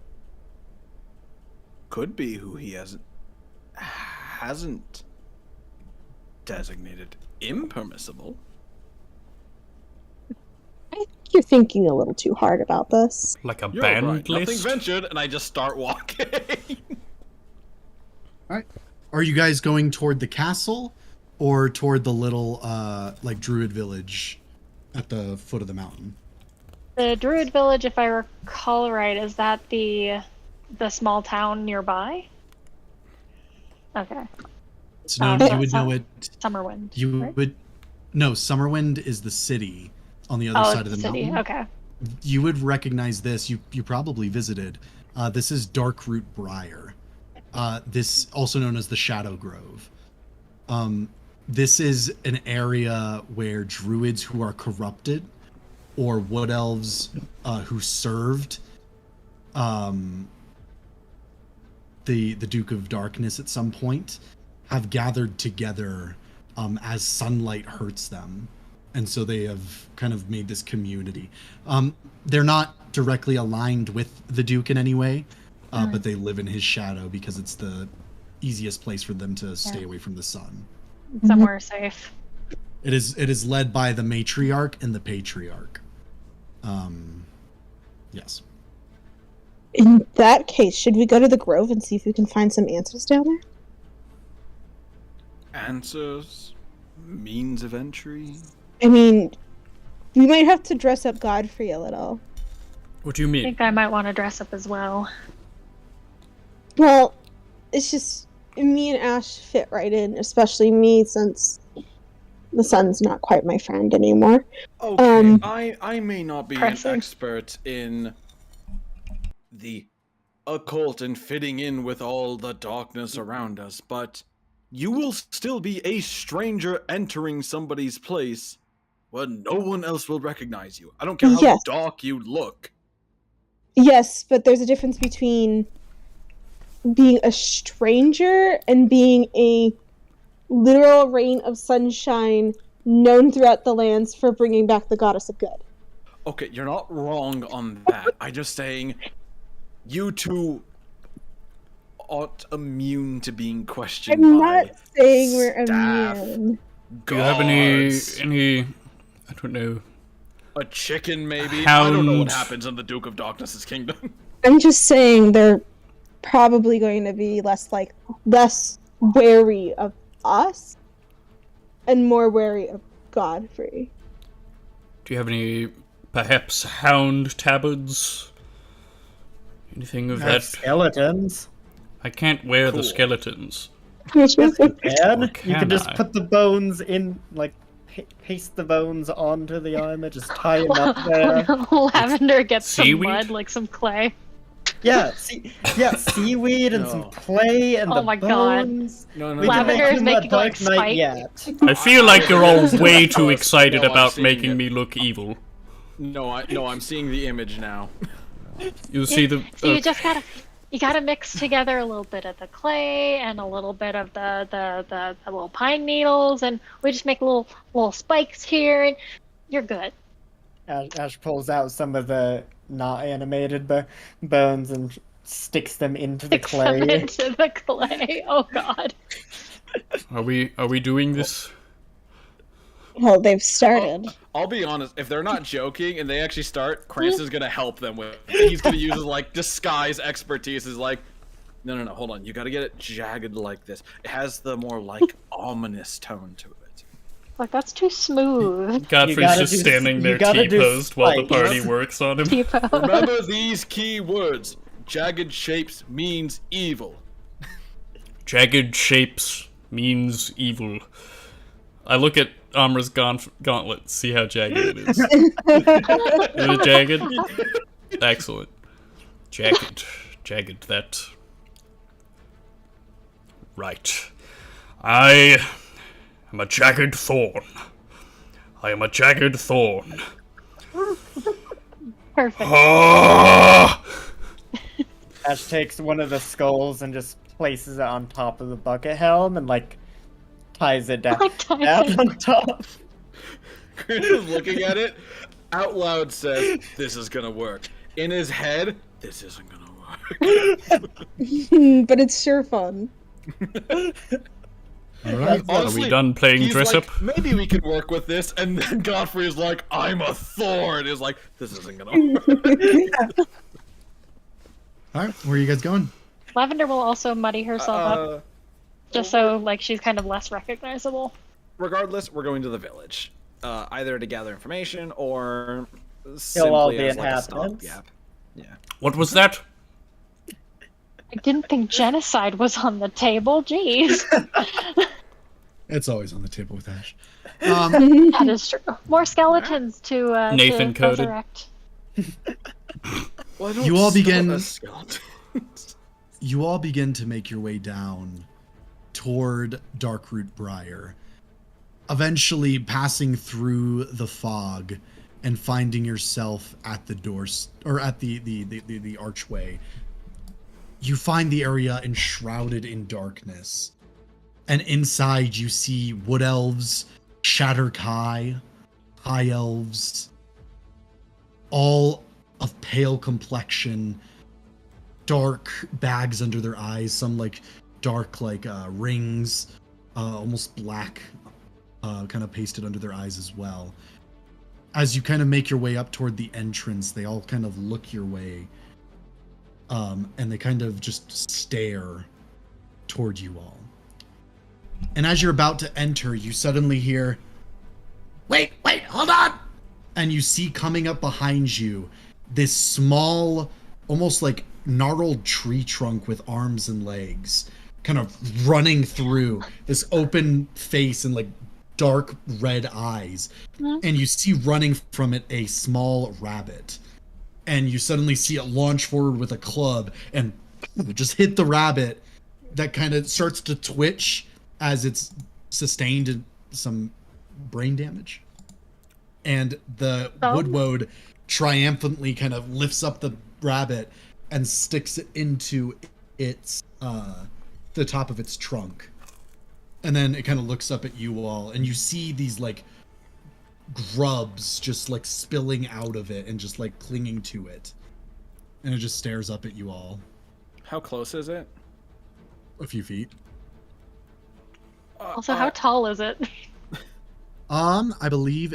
Could be who he hasn't designated impermissible. I think you're thinking a little too hard about this. Like a You're band right. Nothing list? ventured, and I just start walking. Alright. Are you guys going toward the castle or toward the little like druid village at the foot of the mountain? The Druid Village, if I recall right, is that the small town nearby? Okay. It's known, so you would it's know not- it. Summerwind. You right? would. No, Summerwind is the city on the other Oh, side it's of the the city. mountain. Okay. You would recognize this. You probably visited. This is Darkroot Briar. This also known as the Shadow Grove. This is an area where druids who are corrupted, or wood elves who served the Duke of Darkness at some point, have gathered together as sunlight hurts them. And so they have kind of made this community. They're not directly aligned with the Duke in any way, but they live in his shadow because it's the easiest place for them to stay away from the sun. Somewhere safe. It is led by the matriarch and the patriarch. Yes. In that case, should we go to the grove and see if we can find some answers down there? Answers, means of entry. I mean, we might have to dress up Godfrey a little. What do you I mean? think I might want to dress up as well. Well, it's just me and Ash fit right in, especially me since the sun's not quite my friend anymore. Okay, I may not be Pressing. an expert in the occult and fitting in with all the darkness around us, but you will still be a stranger entering somebody's place where no one else will recognize you. I don't care how Yes. dark you look. Yes, but there's a difference between being a stranger and being a literal rain of sunshine known throughout the lands for bringing back the goddess of good. Okay, you're not wrong on that. I'm just saying you two aren't immune to being questioned I'm by not saying we're staff, immune. Do you have any guards. I don't know, A chicken, maybe. I don't know what Hound. happens in the Duke of Darkness's kingdom. I'm just saying they're probably going to be less wary of us and more wary of Godfrey. Do you have any, perhaps, hound tabards? Anything of that? Skeletons. I can't wear the Cool. skeletons. Yes, you Or can. You can can just I? put the bones in, like, paste the bones onto the armor, just tie them up there. Lavender gets some Seaweed? mud, like some clay. Yeah, seaweed and some No. clay and Oh the my God. bones. No, We can make Lavender is him a making, like, Dark Knight spike. yet. I feel like you're all way too Oh, excited no, I'm about seeing making it. me look evil. No, I'm seeing the image now. You see the... So you just gotta mix together a little bit of the clay and a little bit of the little pine needles, and we just make little spikes here, and you're good. Ash pulls out some of the not animated bones and sticks them into the Mix them clay. into the clay. Oh God. Are we doing this? Well, they've started. I'll be honest, if they're not joking and they actually start, Cranston's gonna help them with it. He's gonna use his, like, disguise expertise. Is like, no, hold on. You gotta get it jagged like this. It has the more, like, ominous tone to it. Like, that's too smooth. Godfrey's gotta just do- standing you there gotta do T-posed while the spikes. party works on him. Tipo. Remember these key words. Jagged shapes means evil. Jagged shapes means evil. I look at Amra's gauntlet, see how jagged it is. Is it jagged? Excellent. Jagged, that... Right. I am a jagged thorn. I am a jagged thorn. Perfect. Ah! Ash takes one of the skulls and just places it on top of the bucket helm and, like, ties it down, Like ties down it. on top. Cranston's looking at it, out loud says, "This is gonna work." In his head, this isn't gonna work. But it's sure fun. All right. Are we done playing he's dress like, up? Maybe we could work with this, and then Godfrey is like, "I'm a thorn." Is like, this isn't gonna work. All right. Where are you guys going? Lavender will also muddy herself up, just so like she's kind of less recognizable. Regardless, we're going to the village, either to gather information or all simply the as like a inhabitants. stopgap. Yeah. What was that? I didn't think genocide was on the table. Jeez. It's always on the table with Ash. That is true. More skeletons to Nathan to coded. resurrect. Well, I don't You all start begin- as skeletons. You all begin to make your way down toward Darkroot Briar, eventually passing through the fog and finding yourself at the doors or at the archway. You find the area enshrouded in darkness, and inside you see wood elves, Shatterkai, high elves, all of pale complexion, dark bags under their eyes, some like dark like rings, almost black, kind of pasted under their eyes as well. As you kind of make your way up toward the entrance, they all kind of look your way, and they kind of just stare toward you all. And as you're about to enter, you suddenly hear, wait, hold on! And you see coming up behind you this small, almost like gnarled tree trunk with arms and legs, kind of running through this open face and like dark red eyes. And you see running from it a small rabbit. And you suddenly see it launch forward with a club and just hit the rabbit, that kind of starts to twitch as it's sustained some brain damage. And the woodwode triumphantly kind of lifts up the rabbit and sticks it into its the top of its trunk. And then it kind of looks up at you all, and you see these like grubs just like spilling out of it and just like clinging to it. And it just stares up at you all. How close is it? A few feet. Also, how tall is it? I believe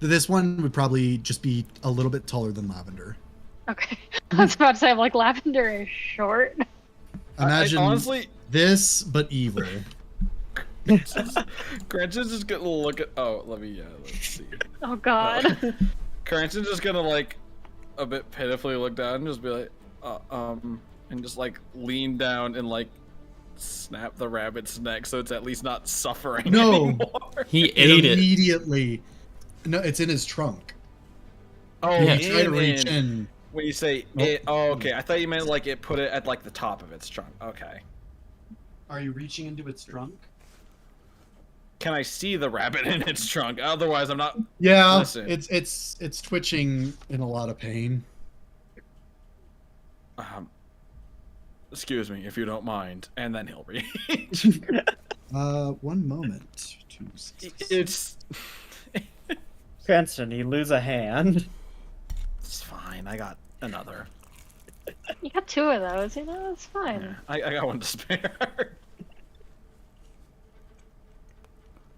this one would probably just be a little bit taller than Lavender. Okay. I was about to say, I'm like, Lavender is short. Imagine honestly, this, but evil. Cranston's just gonna look at. Oh, let's see. Oh god. Cranston's just gonna like a bit pitifully look down and just be like, and just like lean down and like snap the rabbit's neck so it's at least not suffering anymore. He ate it. Immediately. No, it's in his trunk. Oh, Yeah. Try to reach in. When you say it, oh, okay. I thought you meant like it put it at like the top of its trunk. Okay. Are you reaching into its trunk? Can I see the rabbit in its trunk? Otherwise, I'm not. Yeah, Listen. it's twitching in a lot of pain. Excuse me, if you don't mind, and then he'll reach. 1 moment. 2, 6. It's Cranston, you lose a hand. it's fine. I got another. You got 2 of those, you know, it's fine. Yeah, I got one to spare.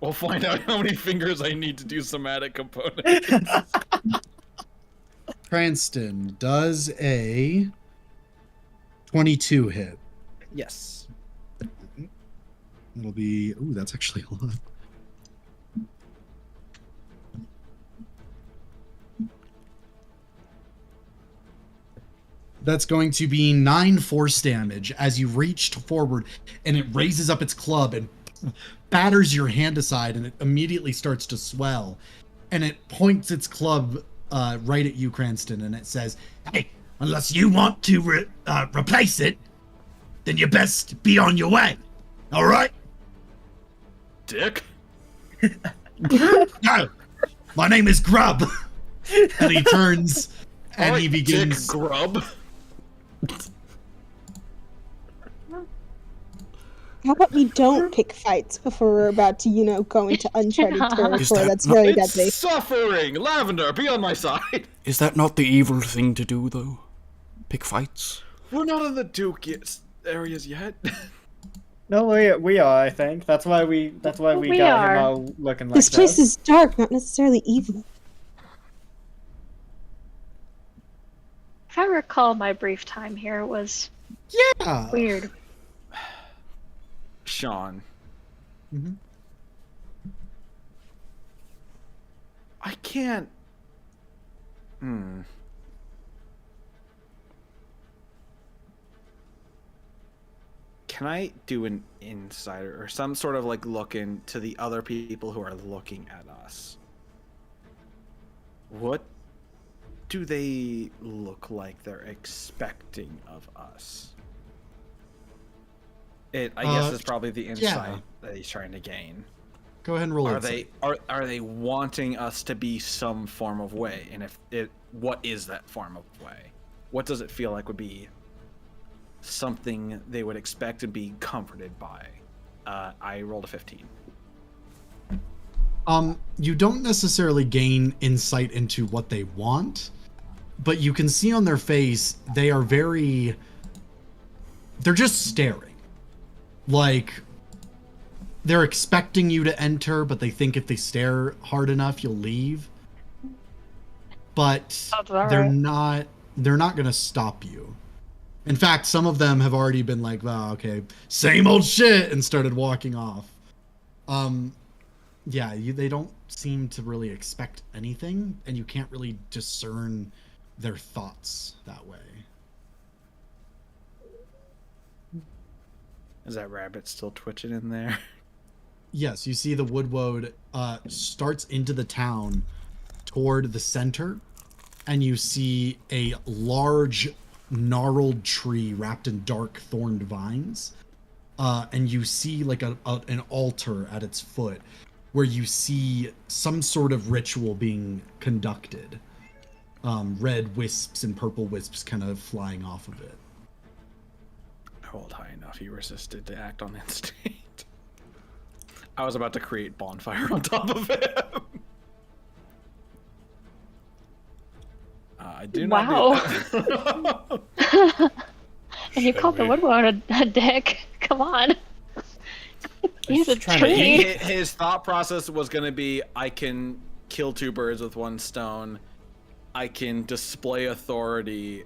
We'll find out how many fingers I need to do somatic components. Cranston does a 22 hit. Yes. It'll be. Ooh, that's actually a lot. That's going to be 9 force damage as you reached forward and it raises up its club and batters your hand aside, and it immediately starts to swell. And it points its club right at you, Cranston, and it says, "Hey, unless you want to replace it, then you best be on your way. All right?" Dick? No, my name is Grub. And he turns and Alright, he begins. Dick Grub. How about we don't pick fights before we're about to, go into uncharted Yeah. territory? Is that That's not- very It's deadly. suffering! Lavender, be on my side! Is that not the evil thing to do, though? Pick fights? We're not in the Duke areas yet. No, we are. I think that's why we got We him are. all looking like This place this. is dark, not necessarily evil. If I recall, my brief time here was Yeah. weird. Sean. Mhm. I can't. Can I do an insider or some sort of like look into the other people who are looking at us? What do they look like they're expecting of us? I guess it's probably the insight that he's trying to gain. Go ahead and roll Are insight. they wanting us to be some form of way? And what is that form of way? What does it feel like would be something they would expect and be comforted by? I rolled a 15. You don't necessarily gain insight into what they want, but you can see on their face they're just staring. Like, they're expecting you to enter, but they think if they stare hard enough, you'll leave. But Sounds all they're right. not gonna stop you. In fact, some of them have already been like, "Wow, okay, same old shit," and started walking off. Yeah, they don't seem to really expect anything, and you can't really discern their thoughts that way. Is that rabbit still twitching in there? Yes, you see the woodwode starts into the town toward the center, and you see a large gnarled tree wrapped in dark thorned vines, and you see like an altar at its foot where you see some sort of ritual being conducted. Red wisps and purple wisps kind of flying off of it. I rolled high enough. He resisted to act on instinct. I was about to create bonfire on top of him. I do not. Wow. And you called the woodward a dick. Come on. He's a Just trying to tree. His thought process was going to be, I can kill 2 birds with 1 stone. I can display authority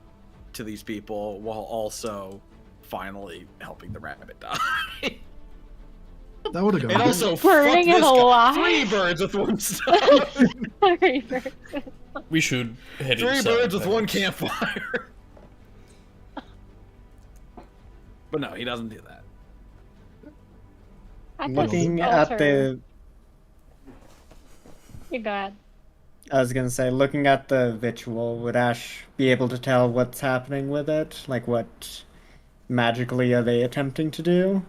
to these people while also finally helping the rabbit die. That would have gone. And good. also, fuck Burning it this guy. alive. 3 birds with 1 stone. We should hit 3 birds with 1 campfire. But no, he doesn't do that. Looking at the, You go ahead. I was gonna say, looking at the ritual, would Ash be able to tell what's happening with it? Like, what magically are they attempting to do?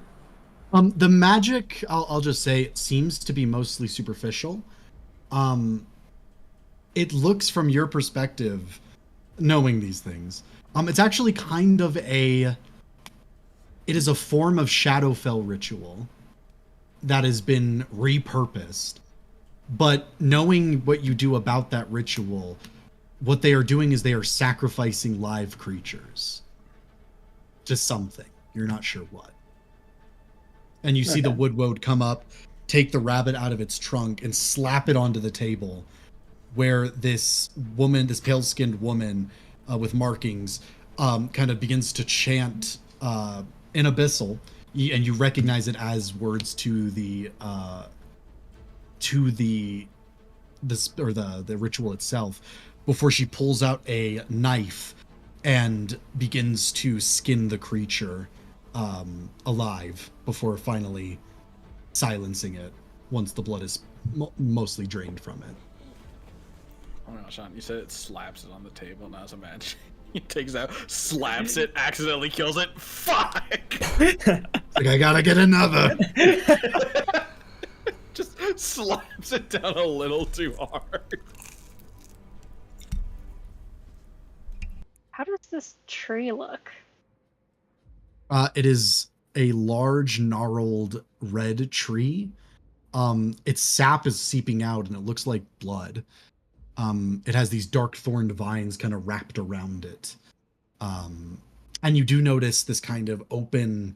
The magic, I'll just say, it seems to be mostly superficial. It looks from your perspective, knowing these things, it's actually kind of it is a form of Shadowfell ritual that has been repurposed. But knowing what you do about that ritual, what they are doing is they are sacrificing live creatures to something. You're not sure what. And you see the woodwode come up, take the rabbit out of its trunk, and slap it onto the table, where this woman, this pale-skinned woman with markings, kind of begins to chant in Abyssal, and you recognize it as words to the ritual itself, before she pulls out a knife and begins to skin the creature alive before finally silencing it once the blood is mostly drained from it. Oh my gosh, Sean, you said it slaps it on the table, and I was imagining he takes out, slaps it, accidentally kills it. Fuck! Like, I gotta get another. Just slaps it down a little too hard. How does this tree look? It is a large, gnarled red tree. Its sap is seeping out, and it looks like blood. It has these dark thorned vines kind of wrapped around it. And you do notice this kind of open,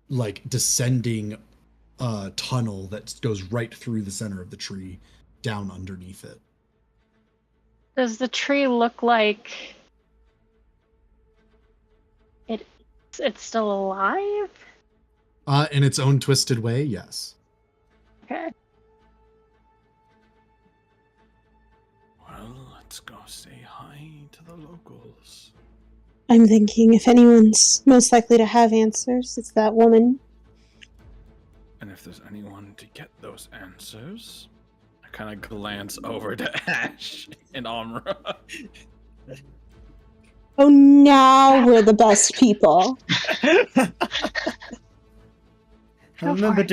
like, descending tunnel that goes right through the center of the tree, down underneath it. Does the tree look like it's still alive? In its own twisted way, yes. Okay. Well, let's go say hi to the locals. I'm thinking if anyone's most likely to have answers, it's that woman. And if there's anyone to get those answers, I kind of glance over to Ash and Amra. Oh, now we're the best people. I remember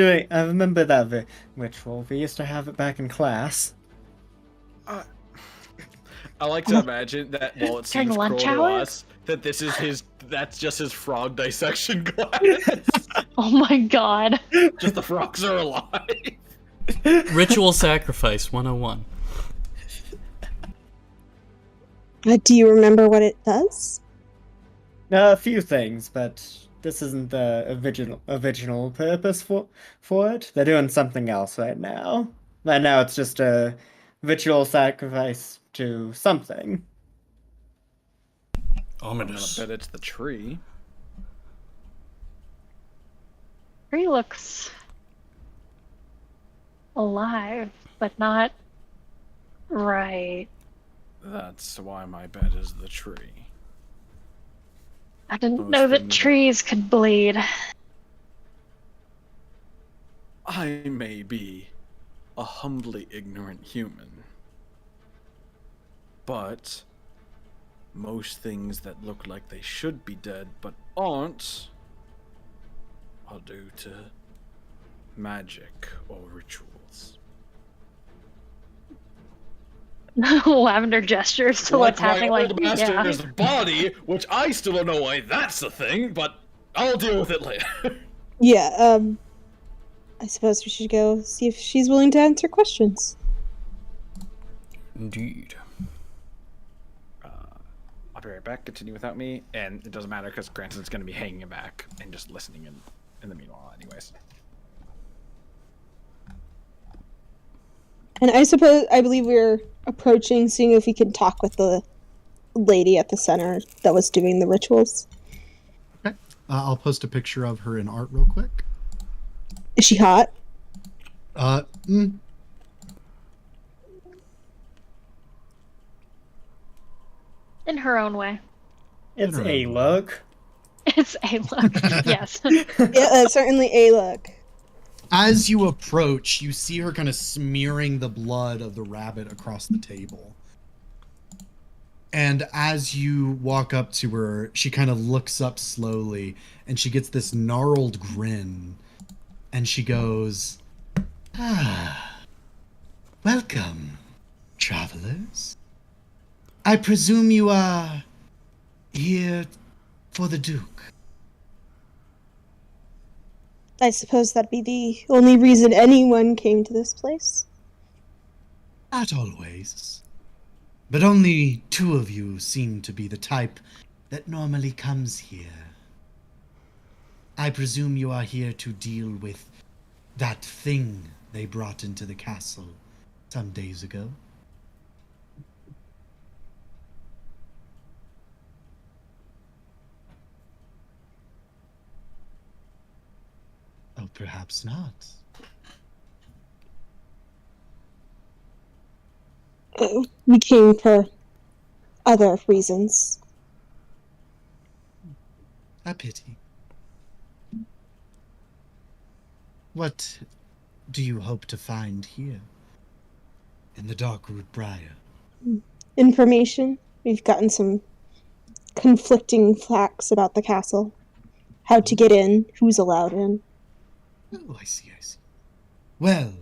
that ritual. We used to have it back in class. I like to imagine that while it During seems cruel lunch to hour? us, that that's just his frog dissection class. Oh my god. Just the frogs are alive. Ritual sacrifice 101. Do you remember what it does? A few things, but this isn't the original purpose for it. They're doing something else right now. Right now it's just a ritual sacrifice to something. I'm gonna Ominous. bet it's the tree. Tree looks alive, but not right. That's why my bet is the tree. I didn't Most know that things- trees could bleed. I may be a humbly ignorant human, but most things that look like they should be dead but aren't are due to magic or rituals. Lavender gestures to what's happening. my Like, old yeah. master's body, which I still don't know why that's a thing, but I'll deal with it later. Yeah, I suppose we should go see if she's willing to answer questions. Indeed. I'll be right back. Continue without me, and it doesn't matter because Granson's going to be hanging back and just listening in the meanwhile, anyways. And I believe we're approaching, seeing if we can talk with the lady at the center that was doing the rituals. Okay. I'll post a picture of her in art real quick. Is she hot? Mm, In her own way. It's I don't a know. look. It's a look. Yes. Yeah, certainly a look. As you approach, you see her kind of smearing the blood of the rabbit across the table. And as you walk up to her, she kind of looks up slowly, and she gets this gnarled grin. And she goes, "Ah, welcome, travelers. I presume you are here for the Duke." I suppose that'd be the only reason anyone came to this place. Not always. But only two of you seem to be the type that normally comes here. I presume you are here to deal with that thing they brought into the castle some days ago. Oh, perhaps not. We came for other reasons. A pity. What do you hope to find here in the Darkroot Briar? Information. We've gotten some conflicting facts about the castle. How to get in, who's allowed in. Oh, I see. Well,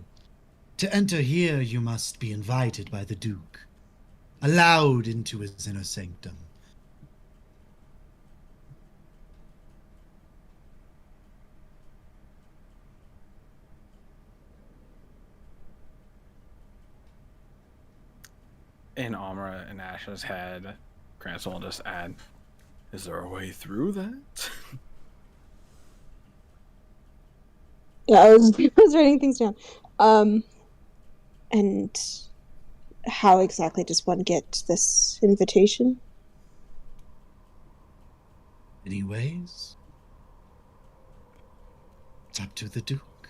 to enter here, you must be invited by the Duke, allowed into his inner sanctum. In Amra and Ash's head, Cranston will just add, "Is there a way through that?" Yeah, I was writing things down. And how exactly does one get this invitation? Anyways, it's up to the Duke.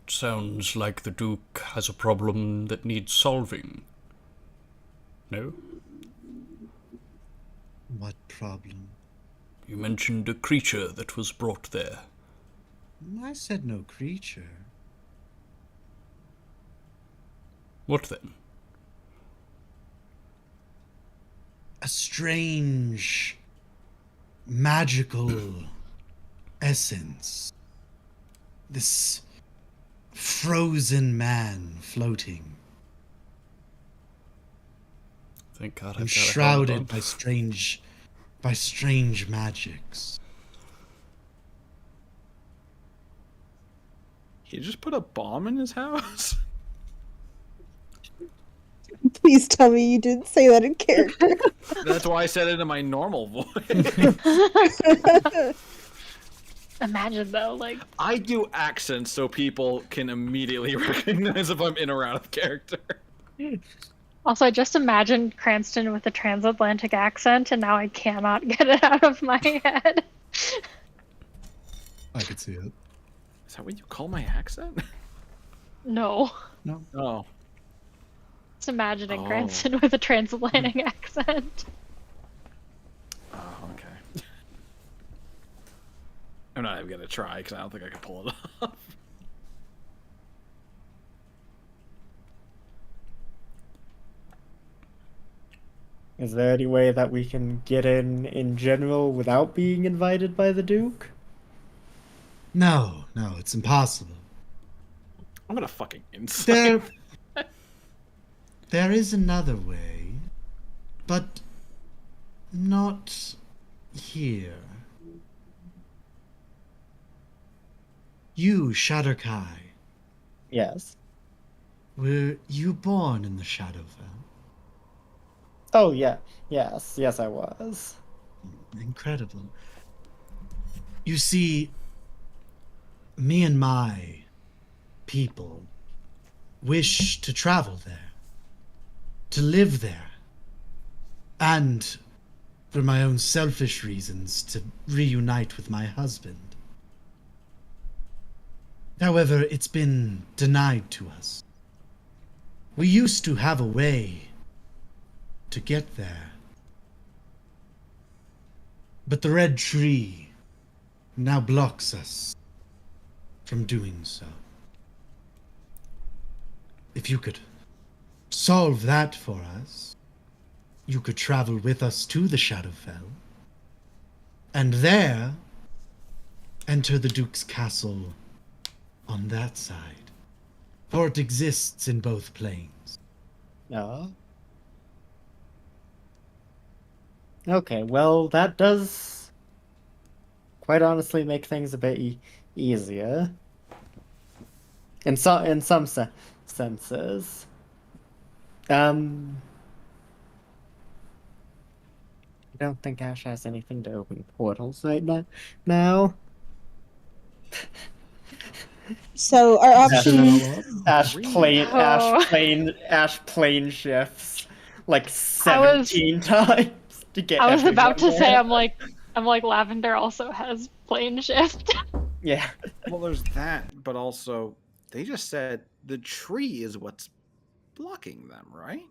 Sounds like the Duke has a problem that needs solving. No? What problem? You mentioned a creature that was brought there. I said no creature. What then? A strange, magical essence. This frozen man floating, Thank God I've and got a helmet shrouded on. by strange magics. He just put a bomb in his house? Please tell me you didn't say that in character. That's why I said it in my normal voice. Imagine though, like I do accents so people can immediately recognize if I'm in or out of character. also I just imagined Cranston with a transatlantic accent and now I cannot get it out of my head. I could see it. Is that what you call my accent? No. No. Oh. Just imagining Oh. Cranston with a transatlantic accent. Oh, okay. I'm not even gonna try because I don't think I can pull it off. Is there any way that we can get in general without being invited by the Duke? No, it's impossible. I'm gonna fucking insult. There is another way, but not here. You, Shadowkai, Yes. were you born in the Shadowfell? Oh, yeah. Yes, I was. Incredible. You see, me and my people wish to travel there, to live there, and, for my own selfish reasons, to reunite with my husband. However, it's been denied to us. We used to have a way to get there, but the red tree now blocks us from doing so. If you could solve that for us, you could travel with us to the Shadowfell, and there enter the Duke's castle on that side, for it exists in both planes. No. Okay, well, that does quite honestly make things a bit easier. In some senses. I don't think Ash has anything to open portals right now. So our options. Ash Oh. plane shifts like 17 times to get. I was about to everyone say, there. I'm like Lavender also has plane shift. Yeah. Well, there's that, but also they just said the tree is what's blocking them, right?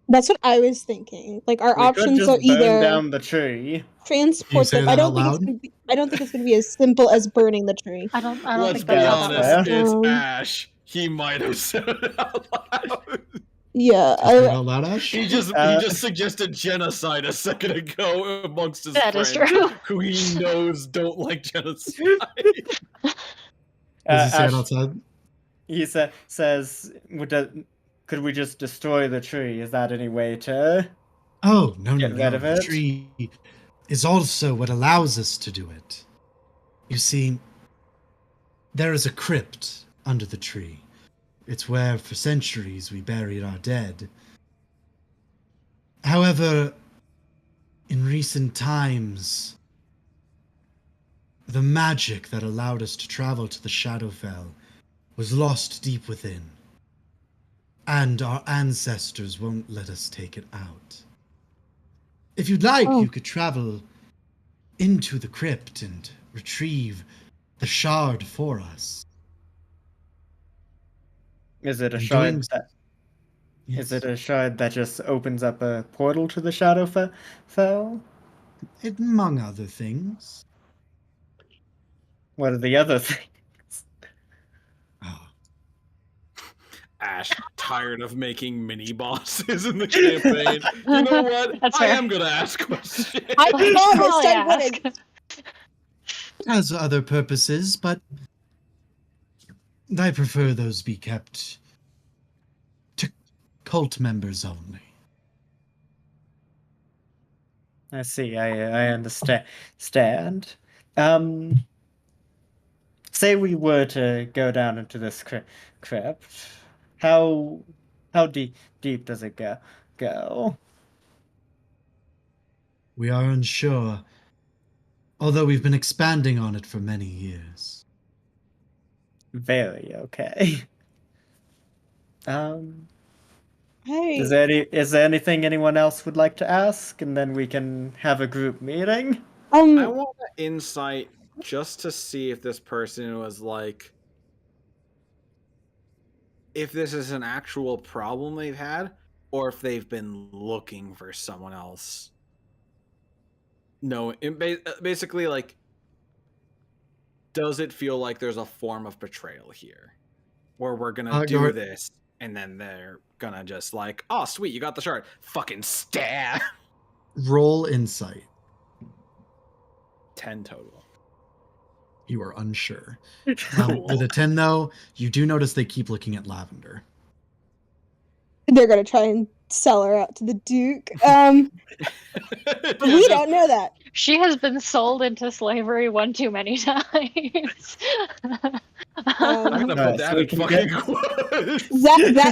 That's what I was thinking. Like our We could options just are burn either down the tree. transport say them. that I don't out think loud? I don't think it's gonna be as simple as burning the tree. I don't Let's think be that's how how honest, that it's works. Ash. He might have said it out loud. Yeah, Say it out loud, Ash? He just suggested genocide a second ago amongst his That is friends true. who he knows don't like genocide. Does he say Ash, it outside? he says, could we just destroy the tree? Is that any way to Oh, no, get rid of The it? tree is also what allows us to do it. You see, there is a crypt under the tree. It's where, for centuries, we buried our dead. However, in recent times, the magic that allowed us to travel to the Shadowfell was lost deep within, and our ancestors won't let us take it out. If you'd like, Oh. you could travel into the crypt and retrieve the shard for us. Is it a In shard doing that Yes. is it a shard that just opens up a portal to the Shadowfell? Among other things. What are the other things? Oh, Ash, tired of making mini bosses in the campaign. You know what? That's I fair. am gonna ask questions. I You should promised probably I wouldn't. ask. has other purposes, but I prefer those be kept to cult members only. I see. I understand. Say we were to go down into this crypt. How deep does it go? We are unsure, although we've been expanding on it for many years. Very okay. Hey, Is there anything anyone else would like to ask, and then we can have a group meeting? I want an insight just to see if this person was like, if this is an actual problem they've had, or if they've been looking for someone else. No, basically, like, does it feel like there's a form of betrayal here, where we're gonna do this, and then they're gonna just like, oh, sweet, you got the shard, fucking stab. Roll insight. 10 total. You are unsure. With a 10, though, you do notice they keep looking at Lavender. they're gonna try and sell her out to the Duke. We don't know that. She has been sold into slavery one too many times. I'm gonna put that so we in can fucking get- quotes.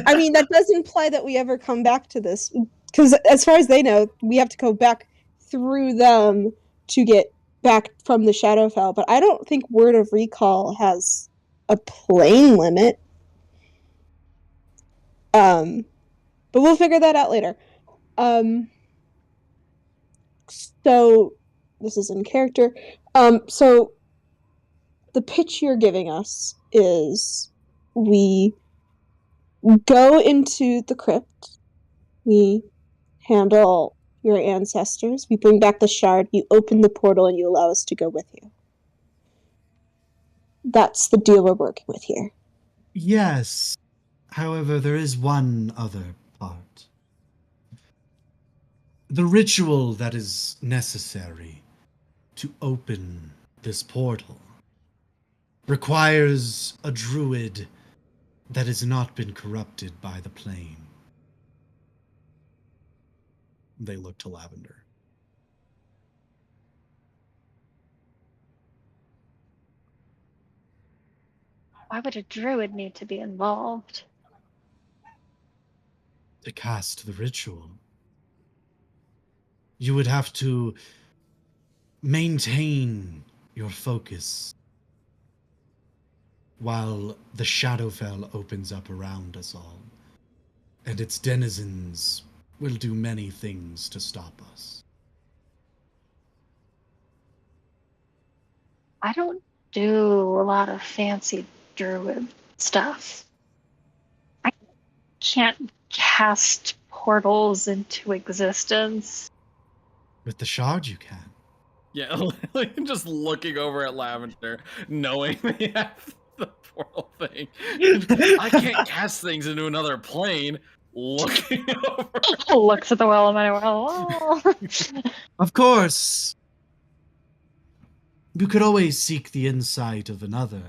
I mean, that does imply that we ever come back to this, because as far as they know, we have to go back through them to get back from the Shadowfell, but I don't think Word of Recall has a plane limit. But we'll figure that out later. So this is in character. So the pitch you're giving us is we go into the crypt, we handle your ancestors, we bring back the shard, you open the portal, and you allow us to go with you. That's the deal we're working with here. Yes. However, there is one other part. The ritual that is necessary to open this portal requires a druid that has not been corrupted by the plane. They look to Lavender. Why would a druid need to be involved? To cast the ritual, you would have to maintain your focus while the Shadowfell opens up around us all, and its denizens will do many things to stop us. I don't do a lot of fancy druid stuff. I can't cast portals into existence. With the shard, you can. Yeah, like, just looking over at Lavender, knowing they have the portal thing. I can't cast things into another plane. Looking over. Looks at the well of my well. Oh. Of course, you could always seek the insight of another.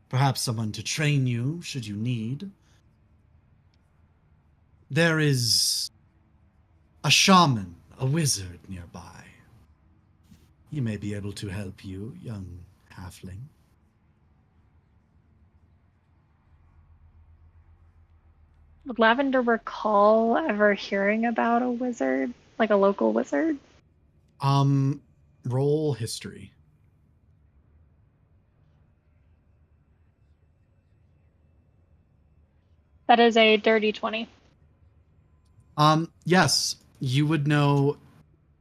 Perhaps someone to train you, should you need. There is a shaman, a wizard nearby. He may be able to help you, young halfling. Would Lavender recall ever hearing about a wizard, like a local wizard? Roll history. That is a dirty 20. Yes, you would know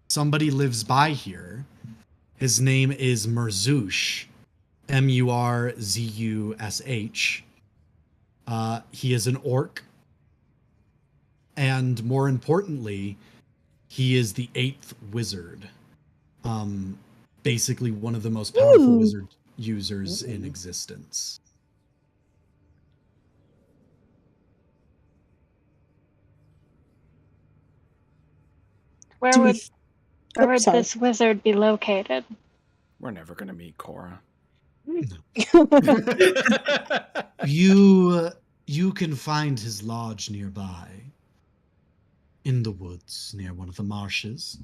somebody lives by here. His name is Murzush. Murzush. He is an orc. And more importantly, he is the 8th wizard. Basically one of the most powerful wizard users in existence. Where would this wizard be located? We're never gonna meet Cora. You can find his lodge nearby. In the woods, near one of the marshes.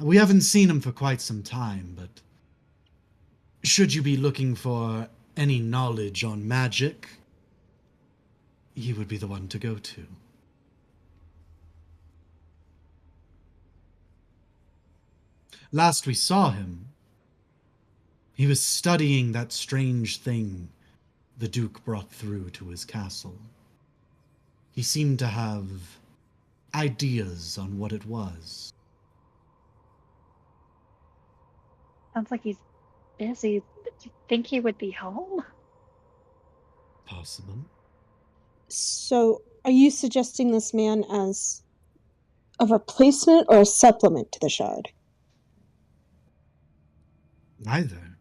We haven't seen him for quite some time, but should you be looking for any knowledge on magic, he would be the one to go to. Last we saw him, he was studying that strange thing the Duke brought through to his castle. He seemed to have ideas on what it was. Sounds like he's busy. Do you think he would be home? Possible. So, are you suggesting this man as a replacement or a supplement to the shard? Neither.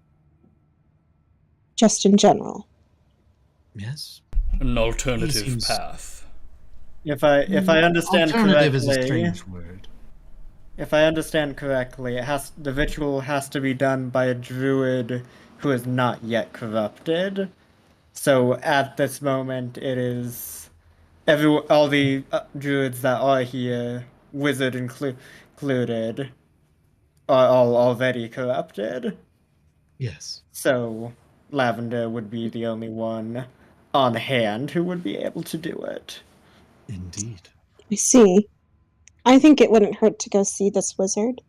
Just in general. Yes. An alternative seems- path. If I understand Alternative correctly, is a strange word. if I understand correctly, the ritual has to be done by a druid who is not yet corrupted. So at this moment, it is all the druids that are here, wizard included, are all already corrupted. Yes. So Lavender would be the only one on hand who would be able to do it. Indeed. I see. I think it wouldn't hurt to go see this wizard.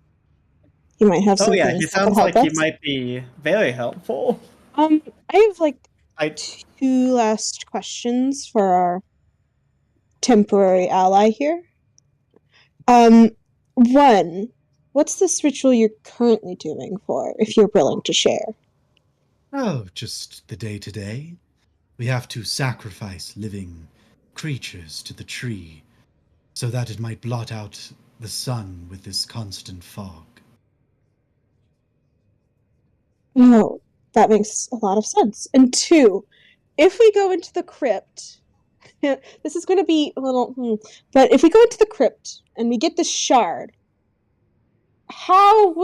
He might have some Oh yeah, things he that could sounds help like he us. might be very helpful. I have like I 2 last questions for our temporary ally here. 1, what's this ritual you're currently doing for, if you're willing to share? Oh, just the day-to-day. We have to sacrifice living creatures to the tree so that it might blot out the sun with this constant fog. Oh, that makes a lot of sense. And 2, if we go into the crypt, this is going to be a little, but if we go into the crypt and we get the shard, how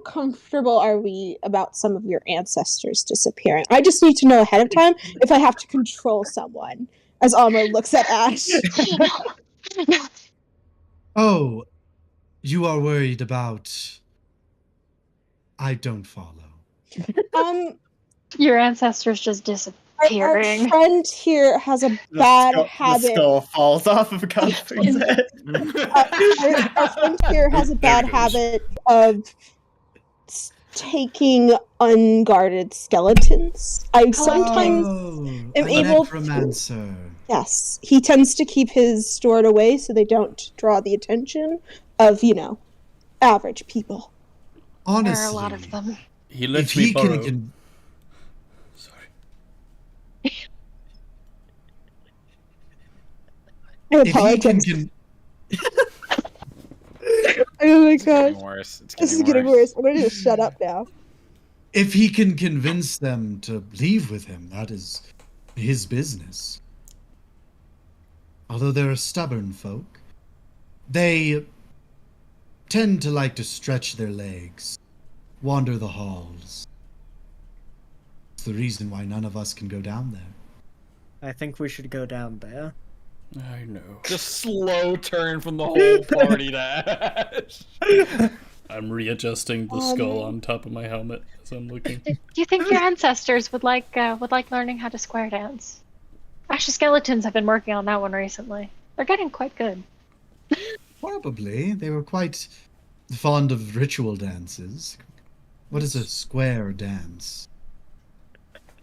comfortable are we about some of your ancestors disappearing? I just need to know ahead of time if I have to control someone. As Alma looks at Ash. Oh, you are worried about... I don't follow. Your ancestors just Our disappearing. friend here has a bad habit. The skull falls off of Godfrey's head. Our friend here has a bad There it goes. habit of taking unguarded skeletons. I sometimes Oh, am a able to- necromancer. Yes, he tends to keep his stored away so they don't draw the attention of, average people. Honestly, There are a lot of them. He if lets me he borrow. can... Sorry. I If he can... apologize. Oh my It's gosh. getting worse. It's This is getting worse. I'm gonna just shut up now. If he can convince them to leave with him, that is his business. Although they're a stubborn folk, they tend to like to stretch their legs, wander the halls. It's the reason why none of us can go down there. I think we should go down there. I know. Just slow turn from the whole party to Ash. I'm readjusting the skull on top of my helmet as I'm looking. Do you think your ancestors would like learning how to square dance? Ash's skeletons have been working on that one recently. They're getting quite good. Probably. They were quite fond of ritual dances. What is a square dance?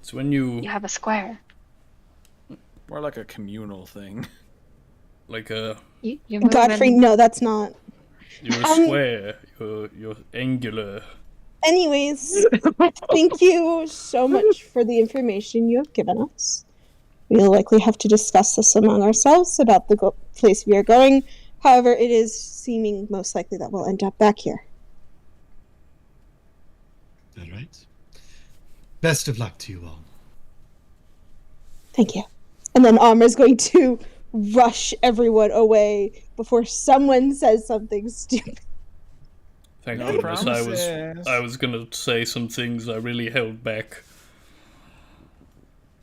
It's when you You have a square. More like a communal thing. like a You move Godfrey, in- no, that's not. you're square, you're angular. Anyways, thank you so much for the information you have given us. We'll likely have to discuss this among ourselves about the place we are going. However, it is seeming most likely that we'll end up back here. All right. Best of luck to you all. Thank you. And then Amra's going to rush everyone away before someone says something stupid. Thank No goodness promises. I was gonna say some things I really held back.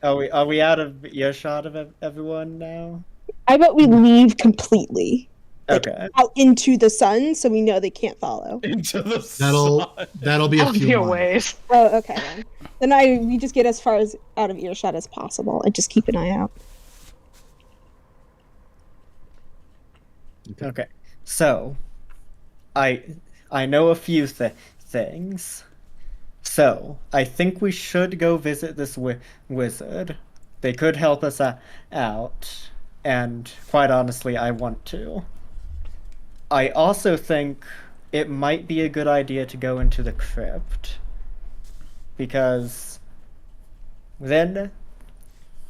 Are we out of earshot of everyone now? I bet we leave completely. Okay. Out into the sun so we know they can't follow. Into the sun. That'll be a I'll few be a miles. ways. Oh, okay then. We just get as far as out of earshot as possible and just keep an eye out. Okay. So, I know a few things. So, I think we should go visit this wizard. They could help us out, and quite honestly, I want to. I also think it might be a good idea to go into the crypt, because then,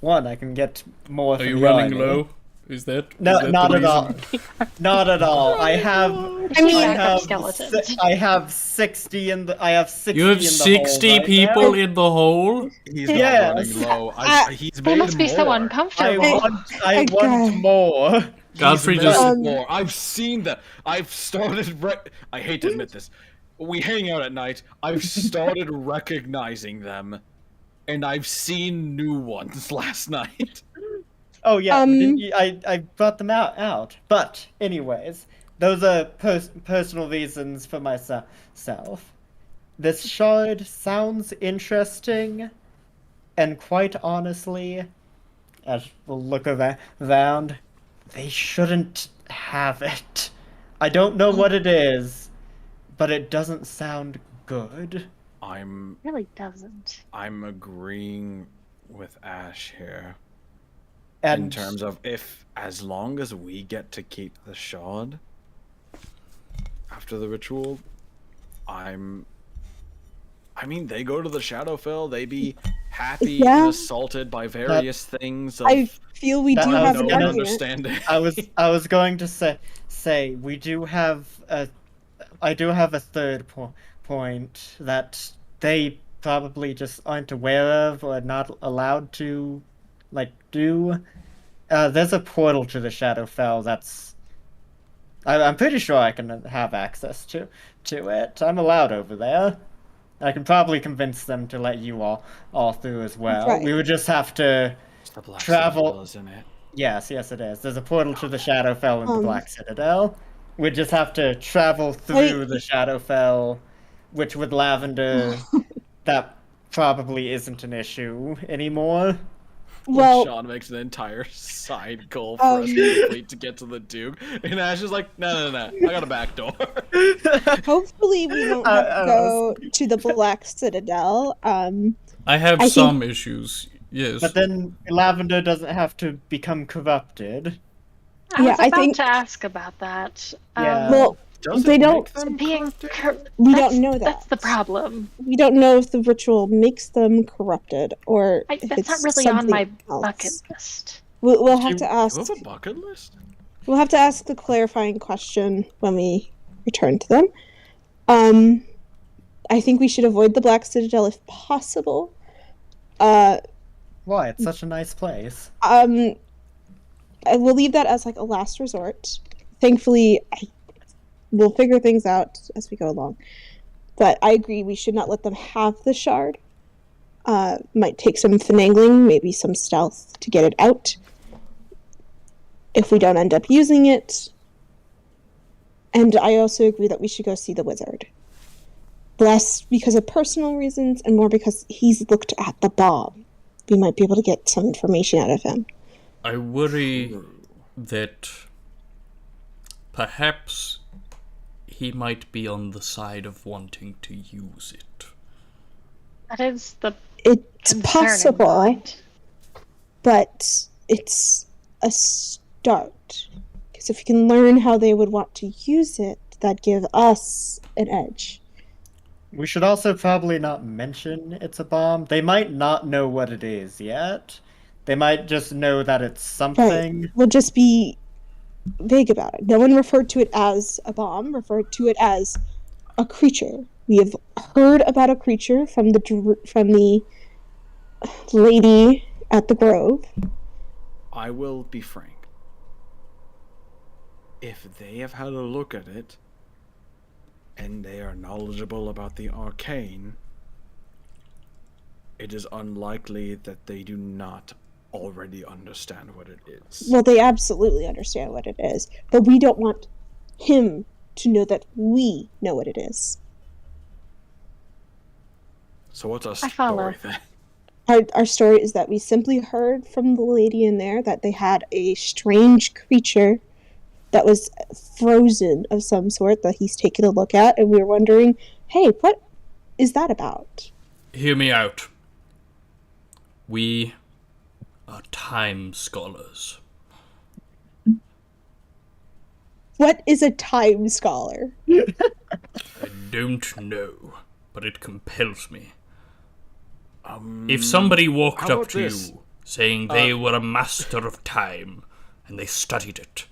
one, I can get more. Are from you the running army. low? Is that No, is that not the at all. reason? Not at all. I have. I mean, I have. skeletons. I have 60 in the. I have 60. You have in the 60 hole right people now. in the hole? He's not Yes. running low. He's They made must be so more. I uncomfortable. want. I Okay. want more. Godfrey He's just made more. I've seen that. I've started. I hate to admit this. We hang out at night. I've started recognizing them, and I've seen new ones last night. Oh yeah, I brought them out. But anyways, those are personal reasons for myself. This shard sounds interesting, and quite honestly, as we'll look around, they shouldn't have it. I don't know what it is, but it doesn't sound good. I'm Really doesn't. agreeing with Ash here. And In terms of as long as we get to keep the shard after the ritual, I mean, they go to the Shadowfell, they be happy Yeah. and assaulted by various things. Of, I feel we That do was have no an one argument. understanding. I was going to say we do have I do have a third point that they probably just aren't aware of or not allowed to do. There's a portal to the Shadowfell that's I'm pretty sure I can have access to it. I'm allowed over there. I can probably convince them to let you all through as well. Right. We would just have to It's the Black travel- Citadel, isn't it? Yes, it is. There's a portal to the Shadowfell and the Black Citadel. We just have to travel through the Shadowfell, which with Lavender, that probably isn't an issue anymore. Well, Sean makes an entire side goal for us to complete to get to the Duke, and Ash is like, no, I got a back door. hopefully we won't have to go to the Black Citadel. I have I some issues. Yes. But then Lavender doesn't have to become corrupted. I Yeah, was I about think- to ask about that. Yeah. Well, Does they it don't. make them being corrupted? We don't know that. That's the problem. We don't know if the ritual makes them corrupted or if That's it's not really on my something else. bucket list. We'll Do have you to ask. have a bucket list? We'll have to ask the clarifying question when we return to them. I think we should avoid the Black Citadel if possible. Why? It's such a nice place. I will leave that as like a last resort. Thankfully, we'll figure things out as we go along. But I agree, we should not let them have the shard. Might take some finagling, maybe some stealth to get it out. If we don't end up using it. And I also agree that we should go see the wizard. Less because of personal reasons and more because he's looked at the bomb. We might be able to get some information out of him. I worry that perhaps he might be on the side of wanting to use it. That is the It's concerning possible, point. but it's a start. Because if we can learn how they would want to use it, that'd give us an edge. We should also probably not mention it's a bomb. They might not know what it is yet. They might just know that it's something. We'll just be vague about it. No one referred to it as a bomb, referred to it as a creature. We have heard about a creature from the lady at the grove. I will be frank. If they have had a look at it, and they are knowledgeable about the arcane, it is unlikely that they do not already understand what it is. Well, they absolutely understand what it is, but we don't want him to know that we know what it is. So what's our I follow. story then? Our story is that we simply heard from the lady in there that they had a strange creature that was frozen of some sort that he's taken a look at, and we were wondering, hey, what is that about? Hear me out. We are time scholars. What is a time scholar? I don't know, but it compels me. If somebody walked how up about to this? you saying they were a master of time and they studied it,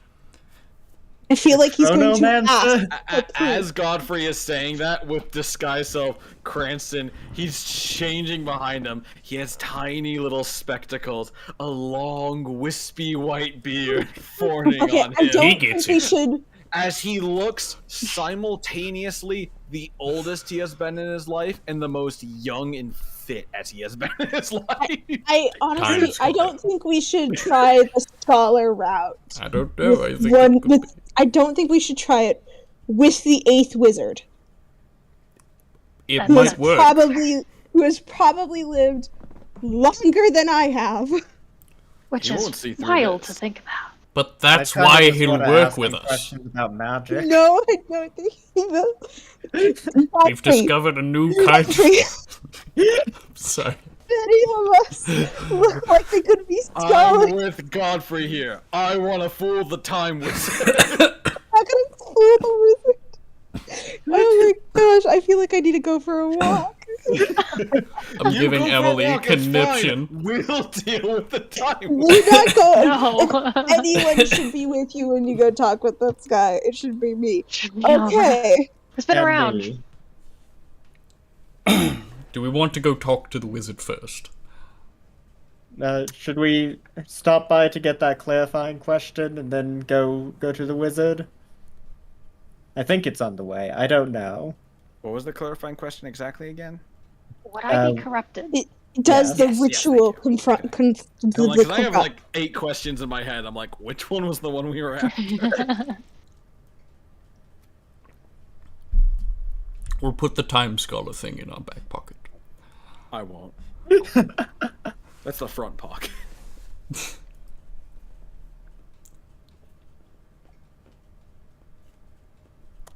I feel like he's going to Chronomancer? ask. As Godfrey is saying that with disguise self, Cranston, he's changing behind him. He has tiny little spectacles, a long wispy white beard forming Okay, on I him. don't He think gets we it. should. As he looks simultaneously the oldest he has been in his life and the most young and fit as he has been in his life. I honestly, Time I don't think we should try the scholar route. I don't know. I With think one, it could with, be. I don't think we should try it with the 8th wizard, It That's who might has work. probably lived longer than I have. Which You is won't see through wild this. to think about. But that's I kinda why just he'll wanna work ask with him us. questions about magic. No, I don't think he will. We've discovered a new kind of... Sorry. Many of us look like they could be I'm scholars. with Godfrey here. I want to fool the time wizard. I'm gonna fool the wizard. Oh my gosh, I feel like I need to go for a walk. I'm giving go for a Emily walk, it's conniption. fine. We'll deal with the time You're wizard. not going. No. If anyone should be with you when you go talk with this guy, it should be me. No. Okay. It's been And around. me. Do we want to go talk to the wizard first? Should we stop by to get that clarifying question and then go to the wizard? I think it's on the way. I don't know. What was the clarifying question exactly again? Would I be Um, corrupted? Does Yes, the yes, ritual thank you. confront? I'm like, 'cause I have like 8 questions in my head. I'm like, which one was the one we were after? We'll put the time scholar thing in our back pocket. I won't. That's the front pocket.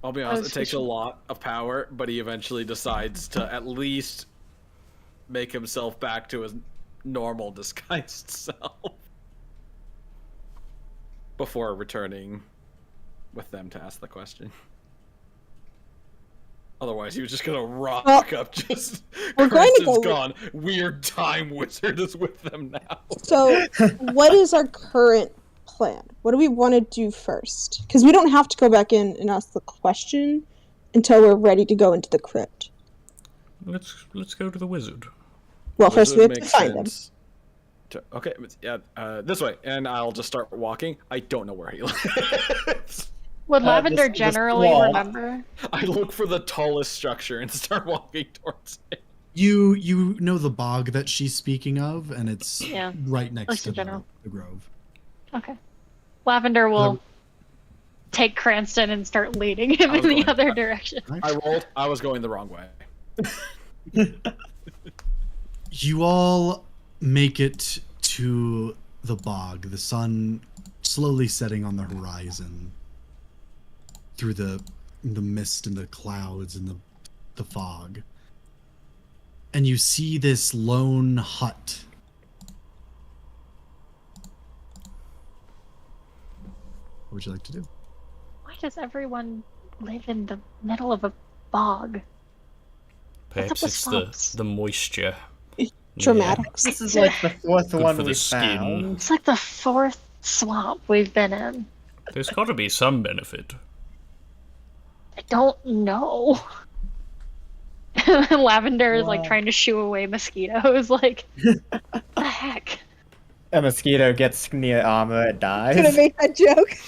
I'll be honest, it takes a lot of power, but he eventually decides to at least make himself back to his normal disguised self before returning with them to ask the question. Otherwise, he was just gonna rock up. Just we're going to Cranston's go- gone. Weird time wizard is with them now. So, what is our current plan? What do we want to do first? Because we don't have to go back in and ask the question until we're ready to go into the crypt. Let's go to the wizard. Well, first we have to Makes find him. sense. Okay, yeah, this way, and I'll just start walking. I don't know where he lives. Would Lavender this generally wall. remember? I look for the tallest structure and start walking towards it. You know the bog that she's speaking of, and it's Yeah. right next Least to in general. the grove. Okay. Lavender will take Cranston and start leading him I was in the going- other direction. I rolled. I was going the wrong way. You all make it to the bog, the sun slowly setting on the horizon through the mist and the clouds and the fog. And you see this lone hut. What would you like to do? Why does everyone live in the middle of a bog? Perhaps with it's swamps? the moisture. Dramatics. This is like the fourth Good one for the we skin. found. It's like the 4th swamp we've been in. There's got to be some benefit. I don't know. Lavender is like Wow. trying to shoo away mosquitoes. Like, what the heck? A mosquito gets near armor, it I was gonna dies. make that joke.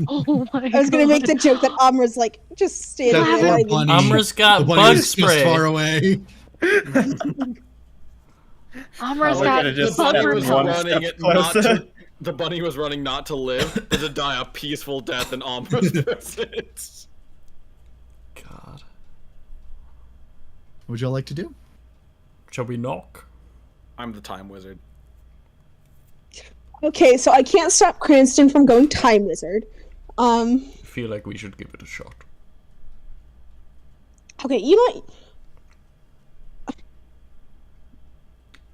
Oh my god. I was gonna make the joke that Amra's like just standing That there. poor Like, bunny- Amra's got the bunny bug is spray. just far away. Amra's We're got gonna just bug step was one repellent. running step not closer. to. The bunny was running not to live, but to die a peaceful death in Amra's presence. God. What would y'all like to do? Shall we knock? I'm the time wizard. okay, so I can't stop Cranston from going time wizard. I feel like we should give it a shot. Okay, you know what?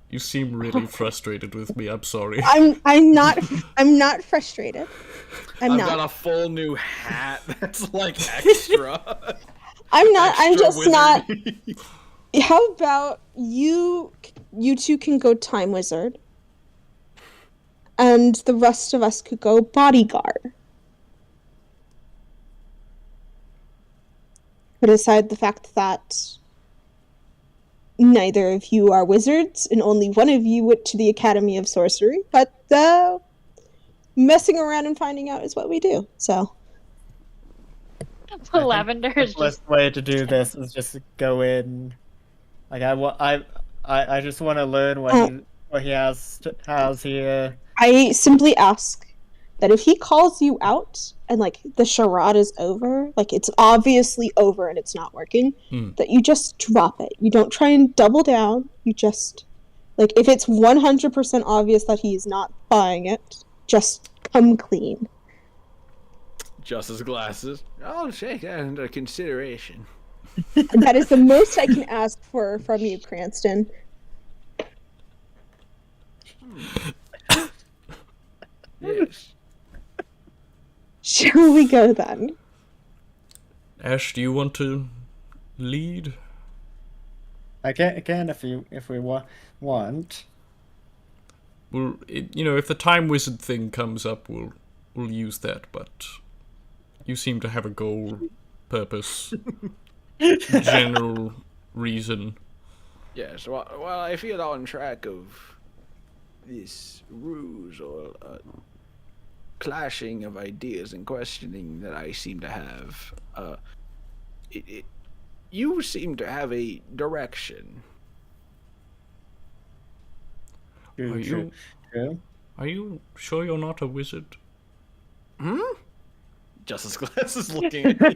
You seem really frustrated with me. I'm sorry. I'm not frustrated. I'm I've not. got a full new hat that's like extra. I'm not. I'm extra just not. wizardy. How about you two can go time wizard, and the rest of us could go bodyguard. Put aside the fact that neither of you are wizards, and only one of you went to the Academy of Sorcery, but messing around and finding out is what we do. So Lavender The is just best way to do this is just go in. Like I just want to learn what he has here. I simply ask that if he calls you out and like the charade is over, like it's obviously over and it's not working, that you just drop it. You don't try and double down. You just like if it's 100% obvious that he is not buying it, just come clean. Just glasses. I'll take that under consideration. That is the most I can ask for from you, Cranston. Yes. Shall we go then? Ash, do you want to lead? I can if we want. Well, if the time wizard thing comes up, we'll use that. But you seem to have a goal, purpose, general reason. Yes. Well, I feel on track of this ruse or clashing of ideas and questioning that I seem to have. You seem to have a direction. Are you sure you're not a wizard? Justice Glass is looking at me.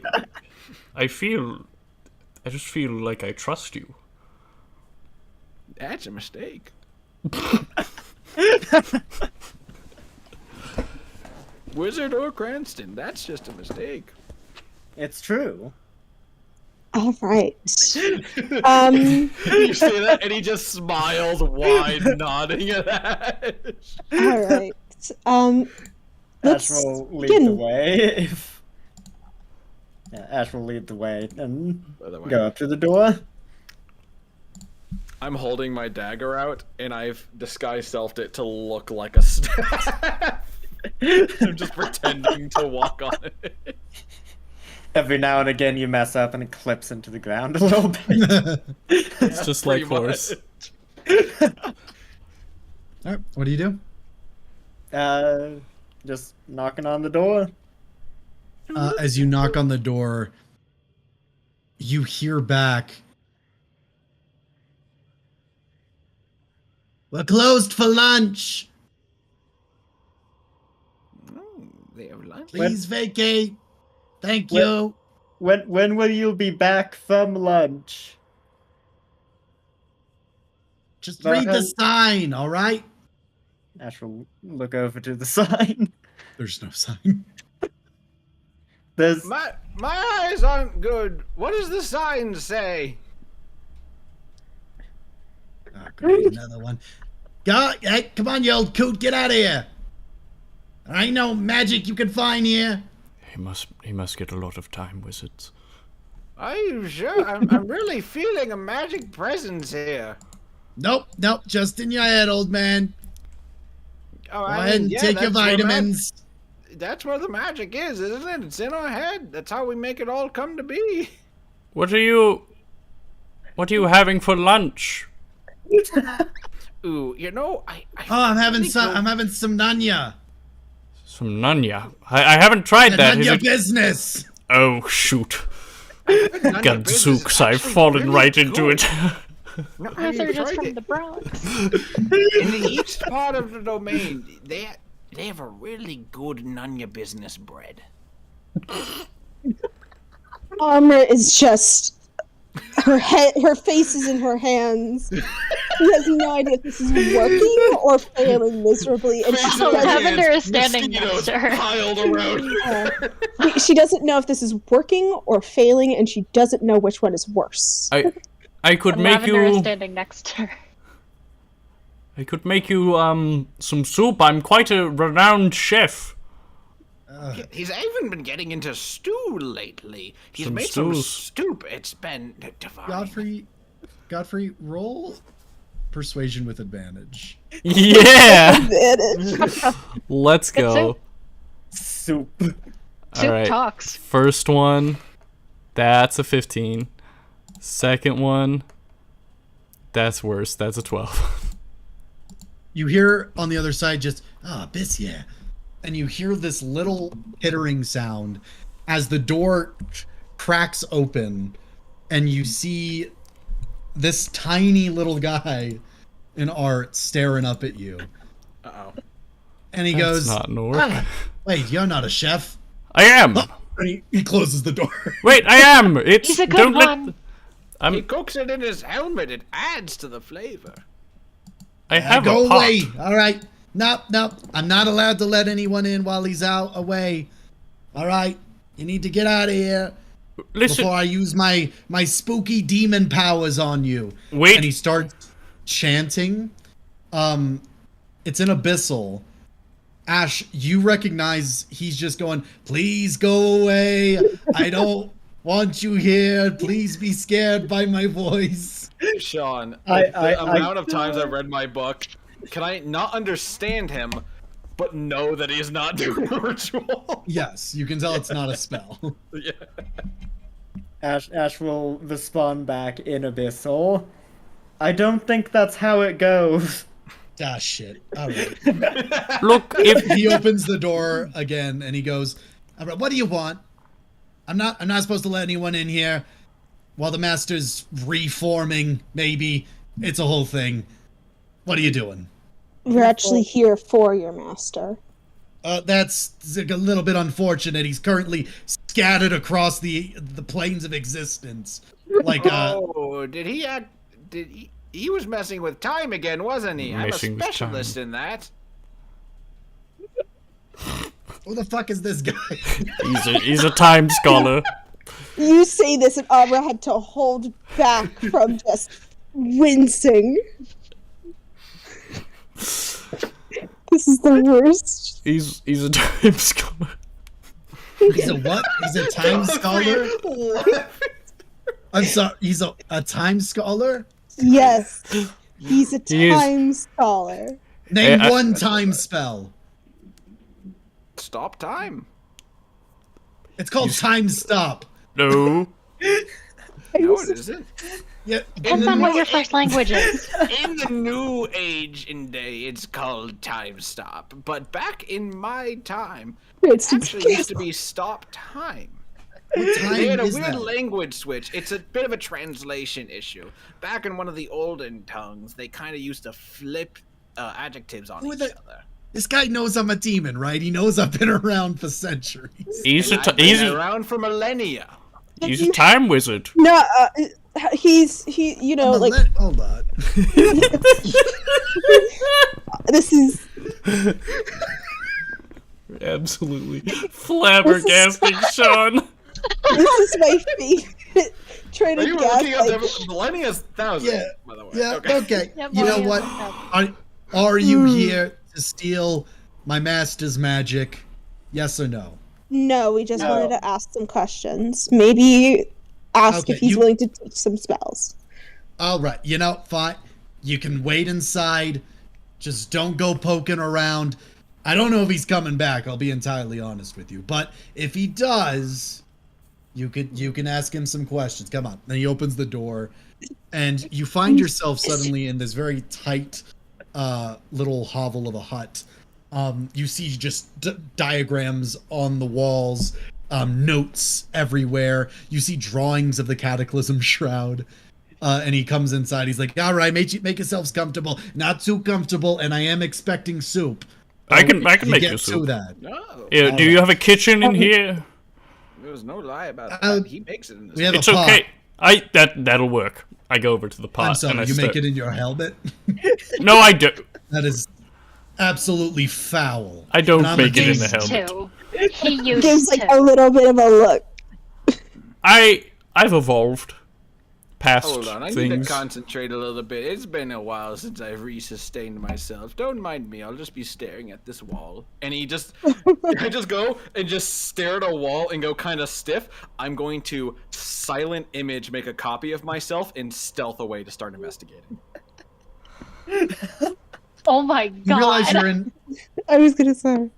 I just feel like I trust you. That's a mistake. Wizard or Cranston, that's just a mistake. It's true. All right. You say that, and he just smiles wide, nodding at Ash. All right. Ash will lead the way. Ash will lead the way and go up to the door. I'm holding my dagger out, and I've disguise selfed it to look like a staff. I'm just pretending to walk on it. Every now and again, you mess up and it clips into the ground a little bit. It's just like horse. Alright, what do you do? Just knocking on the door. As you knock on the door, you hear back, "We're closed for lunch. They have lunch. Please vacate. Thank you." When will you be back from lunch? Just read the sign, all right? Ash will look over to the sign. There's no sign. There's My eyes aren't good. What does the sign say? Oh, great, another one. Hey, come on, you old coot, get out of here. There ain't no magic you can find here. He must get a lot of time, wizards. Are you sure? I'm really feeling a magic presence here. Nope, just in your head, old man. Oh, Go ahead and take your vitamins. That's where the magic is, isn't it? It's in our head. That's how we make it all come to be. What are you having for lunch? Ooh, I'm having some nanya. Some nanya. I haven't tried that. Nanya business. Oh shoot! Gadzooks, I've fallen right into it. No, They're just from the Bronx. in the east part of the domain, they have a really good Nunya business bread. Amra is just her face is in her hands. She has no idea if this is working or failing miserably. And Lavender is standing next to her. Piled around. she doesn't know if this is working or failing, and she doesn't know which one is worse. I could And make Lavender is you. standing next to her. I could make you some soup. I'm quite a renowned chef. He's even been getting into stew lately. He's Some made stews. some soup. It's been divine. Godfrey, roll persuasion with advantage. Yeah. Advantage. Let's go. soup. All right. Talks. First one, that's a 15. Second one, that's worse. That's a 12. You hear on the other side just, bis, yeah. And you hear this little hittering sound as the door cracks open and you see this tiny little guy in art staring up at you. Uh-oh. And he That's goes, not an orc. wait, you're not a chef? I am. And he closes the door. Wait, I am. It's He's a good don't one. let. He cooks it in his helmet. It adds to the flavor. I have Go a pot. away. All right. Nope. I'm not allowed to let anyone in while he's out away. All right, you need to get out of here Listen, before I use my spooky demon powers on you. Wait. And he starts chanting. It's an abyssal. Ash, you recognize he's just going, please go away. I don't want you here. Please be scared by my voice. Sean, the amount of times I've read my book, can I not understand him, but know that he is not doing a ritual? Yes, you can tell it's not a spell. Yeah. Ash will respond back in Abyssal. I don't think that's how it goes. Ah, shit. All right. look, if He opens the door again and he goes, all right, what do you want? I'm not supposed to let anyone in here while the master's reforming, maybe. It's a whole thing. What are you doing? We're actually here for your master. That's a little bit unfortunate. He's currently scattered across the planes of existence. Like, Oh, did he was messing with time again, wasn't he? Messing I'm with a specialist time. in that. who the fuck is this guy? he's a time scholar. You say this, and Abra had to hold back from just wincing. This is the worst. He's a time scholar. He's a what? He's a time scholar? I'm sorry, he's a time scholar? Yes, he's a He is- time scholar. Name I- one time spell. Stop time. It's called time stop. No. No, it isn't. Yeah, Depends on what your first language is. In the new age and day, it's called time stop. But back in my time, It's it actually used to be stop time. what time They had a is weird that? language switch. It's a bit of a translation issue. Back in one of the olden tongues, they kind of used to flip adjectives on Who each the- other. This guy knows I'm a demon, right? He knows I've been around for centuries. He's And a I've been he's a, around for millennia. he's a time wizard. No, you know, like Hold on. this is Absolutely flabbergasting, Sean. this is my favorite. Trying Are to you guess. looking up Like, millennia's thousand? Yeah, By the way. yeah, Okay. okay. Yep, You know well, what? yeah. Are you here to steal my master's magic? Yes or no? no, we just No. wanted to ask some questions. Maybe ask Okay, if he's you- willing to teach some spells. All right. You know, fine. You can wait inside. Just don't go poking around. I don't know if he's coming back. I'll be entirely honest with you. But if he does, you can ask him some questions. Come on. Then he opens the door, and you find yourself suddenly in this very tight little hovel of a hut. You see just diagrams on the walls, notes everywhere. You see drawings of the Cataclysm Shroud. And he comes inside. He's like, "All right, make yourselves comfortable. Not too comfortable, and I am expecting soup." I can make get you to soup. that. No, Yeah, do you have a kitchen in here? there's no lie about Uh, that. He makes it in this. We have It's a pot. okay. That'll work. I go over to the pot I'm sorry, and I you start. make it in your helmet? No, I do. That is absolutely foul. I don't And I'm make a it in the demon. helmet. Used to. He used Gives like to. a little bit of a look. I've evolved past Hold on, I need to things. concentrate a little bit. It's been a while since I've resustained myself. Don't mind me, I'll just be staring at this wall. And I just go and just stare at a wall and go kind of stiff. I'm going to silent image make a copy of myself and stealth away to start investigating. Oh my You realize god. you're in... I was gonna say.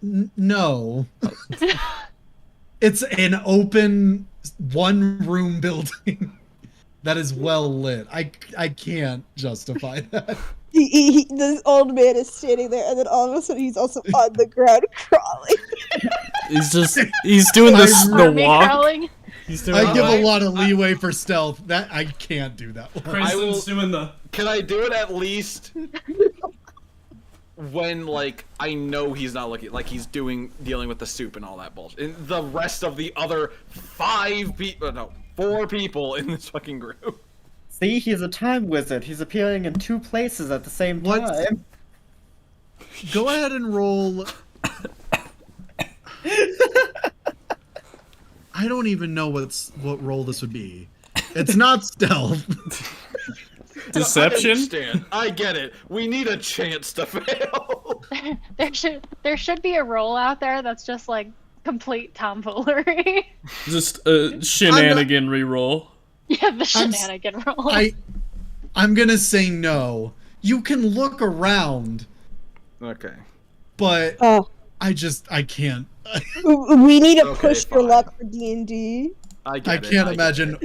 No. It's an open one-room building that is well lit. I can't justify that. This old man is standing there, and then all of a sudden he's also on the ground crawling. He's doing this the Army walk. crawling. He's doing I give a like- lot of leeway for stealth. That I can't do that one. Princeton's doing the. Can I do it at least when, like, I know he's not looking, like he's dealing with the soup and all that bullshit. And the rest of the other 4 people in this fucking group. See, he's a time wizard. He's appearing in 2 places at the same What? time. Go ahead and roll. I don't even know what role this would be. It's not stealth. Deception? I understand. I get it. We need a chance to fail. There should be a roll out there that's just like complete tomfoolery. Just a shenanigan reroll. Yeah, the shenanigan roll. I'm gonna say no. You can look around, Okay. but I can't. We need to Okay, push your fine. luck for D&D. I can't imagine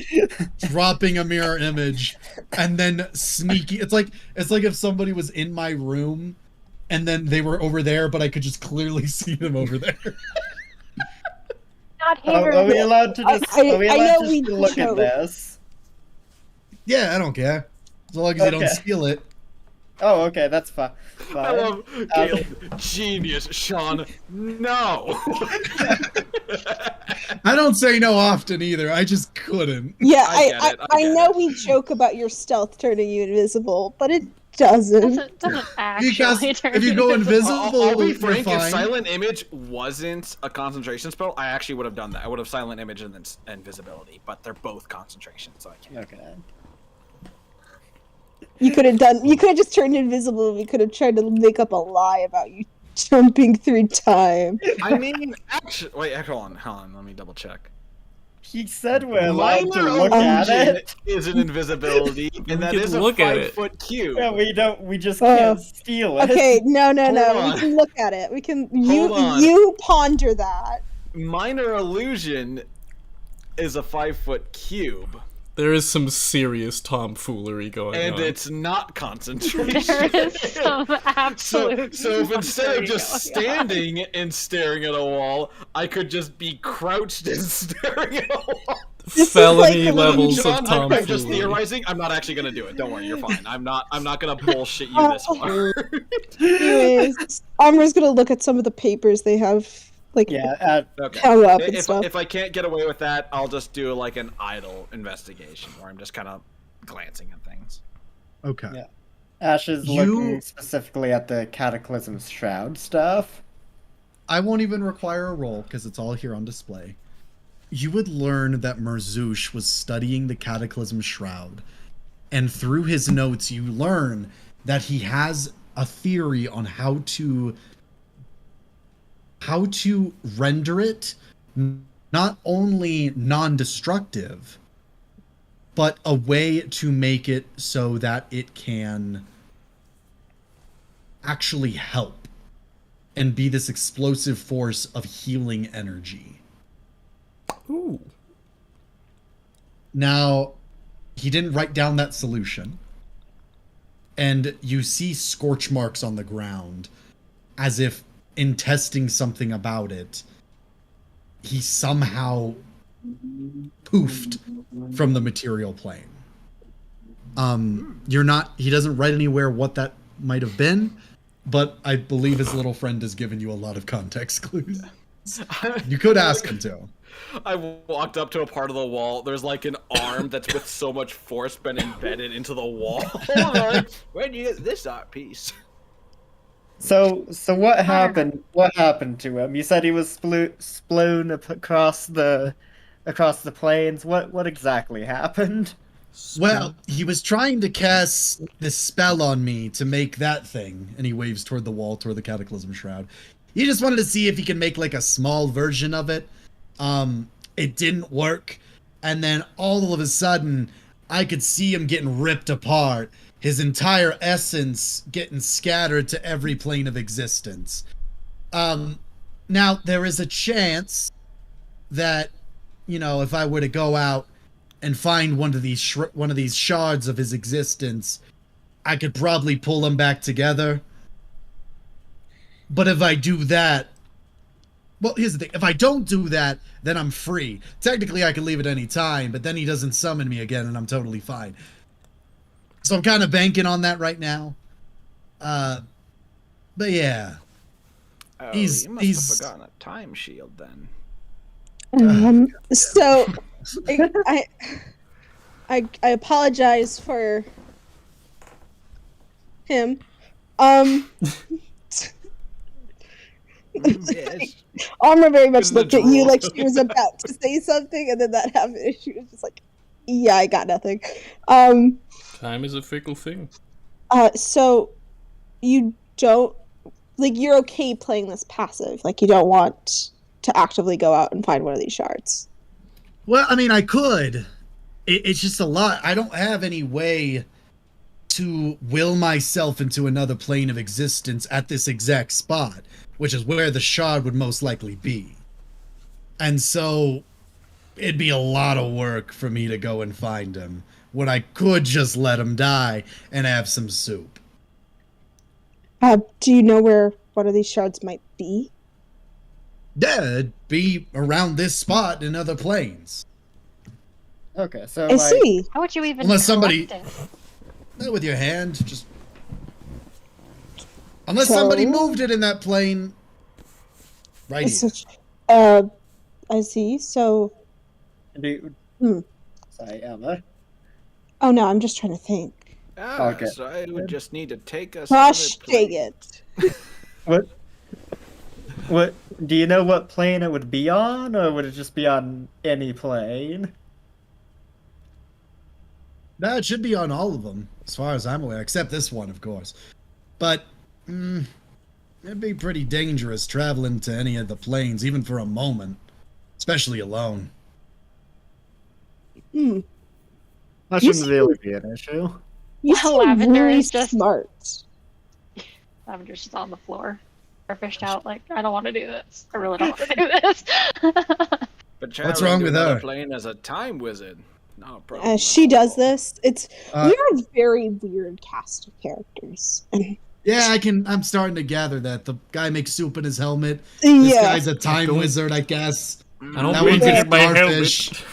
dropping a mirror image and then sneaking. It's like if somebody was in my room and then they were over there, but I could just clearly see them over there. Not here. Are we allowed to just? I Are we know allowed to we just look at chose. this? Yeah, I don't care. As long as you don't Okay. steal it. Oh, okay, that's fine. I love Caleb. Genius, Sean. No. I don't say no often either. I just couldn't. Yeah, I get it, I I get know it. we joke about your stealth turning you invisible, but it doesn't. Doesn't actually Because turn if you go invisible, I'll be you're frank. If fine. Silent Image wasn't a concentration spell, I actually would have done that. I would have Silent Image and then Invisibility, but they're both concentration, so I can't. Okay. You could have just turned invisible. We could have tried to make up a lie about you jumping through time. I mean, actually, wait, hold on. Let me double check. He said we're allowed to Minor look at illusion it. is an invisibility, and that can is a look at it. 5-foot cube. Yeah, we don't. We just can't steal it. Okay, no. Hold We on. can look at it. We can. Hold on. You ponder that. Minor illusion is a 5-foot cube, There is some serious tomfoolery going and on. it's not concentration. There is some absolute. So if instead of just tomfoolery going on. standing and staring at a wall, I could just be crouched and staring at a wall. This is Felony like a levels of John, I'm just tomfoolery. theorizing. I'm not actually gonna do it. Don't worry, you're fine. I'm not gonna bullshit you this far. Anyways, Amra's gonna look at some of the papers they have, like Yeah. Okay. hung up and If, stuff. if I can't get away with that, I'll just do like an idle investigation where I'm just kind of glancing at things. Okay. Yeah. Ash is looking specifically at the Cataclysm's Shroud stuff. I won't even require a roll because it's all here on display. You would learn that Merzush was studying the Cataclysm Shroud, and through his notes, you learn that he has a theory on how to render it not only non-destructive, but a way to make it so that it can actually help and be this explosive force of healing energy. Ooh. Now, he didn't write down that solution, and you see scorch marks on the ground, as if in testing something about it, he somehow poofed from the material plane. He doesn't write anywhere what that might have been, but I believe his little friend has given you a lot of context clues. You could ask him to. I walked up to a part of the wall. There's like an arm that's with so much force been embedded into the wall. Like, where do you get this art piece? So what happened? What happened to him? You said he was splown across the plains. What exactly happened? Well, he was trying to cast this spell on me to make that thing, and he waves toward the wall, toward the Cataclysm Shroud. He just wanted to see if he could make like a small version of it. It didn't work, and then all of a sudden, I could see him getting ripped apart, his entire essence getting scattered to every plane of existence. Now, there is a chance that, if I were to go out and find one of these shards of his existence, I could probably pull them back together. But if I do that, well, here's the thing. If I don't do that, then I'm free. Technically, I can leave at any time, but then he doesn't summon me again, and I'm totally fine. So I'm kind of banking on that right now. But yeah. Oh, He's- you must he's- have forgotten a time shield then. So, I apologize for him. Yes. Alma very much In the looked at you drawer. like she was about to say something, and then that happened, and she was just like, "Yeah, I got nothing." Time is a fickle thing. So you don't you're okay playing this passive, like you don't want to actively go out and find one of these shards. Well, I mean, I could. It's just a lot. I don't have any way to will myself into another plane of existence at this exact spot, which is where the shard would most likely be. And so it'd be a lot of work for me to go and find him, when I could just let him die and have some soup. Do you know where one of these shards might be? Yeah, it'd be around this spot in other planes. Okay, so I like, see. How would you even Unless somebody- collect it? With your hand, just... Unless So- somebody moved it in that plane. Right It's here. such- I see. So, sorry, Emma. oh no, I'm just trying to think. Ah, Okay. so I would just need to take us. Gosh another dang place. it. What? Do you know what plane it would be on, or would it just be on any plane? No, it should be on all of them, as far as I'm aware, except this one, of course. But, it'd be pretty dangerous traveling to any of the planes, even for a moment. Especially alone. That You shouldn't seem- really be an issue. You Well, seem Lavender really is just- smart. Lavender's just on the floor. Or fished out, like, I don't want to do this. I really don't want to do this. But What's traveling wrong to with another her? plane as a time wizard. Not a problem. She does this. It's Uh, you're a very weird cast of characters. Yeah, I'm starting to gather that. The guy makes soup in his helmet. This Yeah, guy's a time wizard, I guess. I don't That make one's a it my helmet. starfish.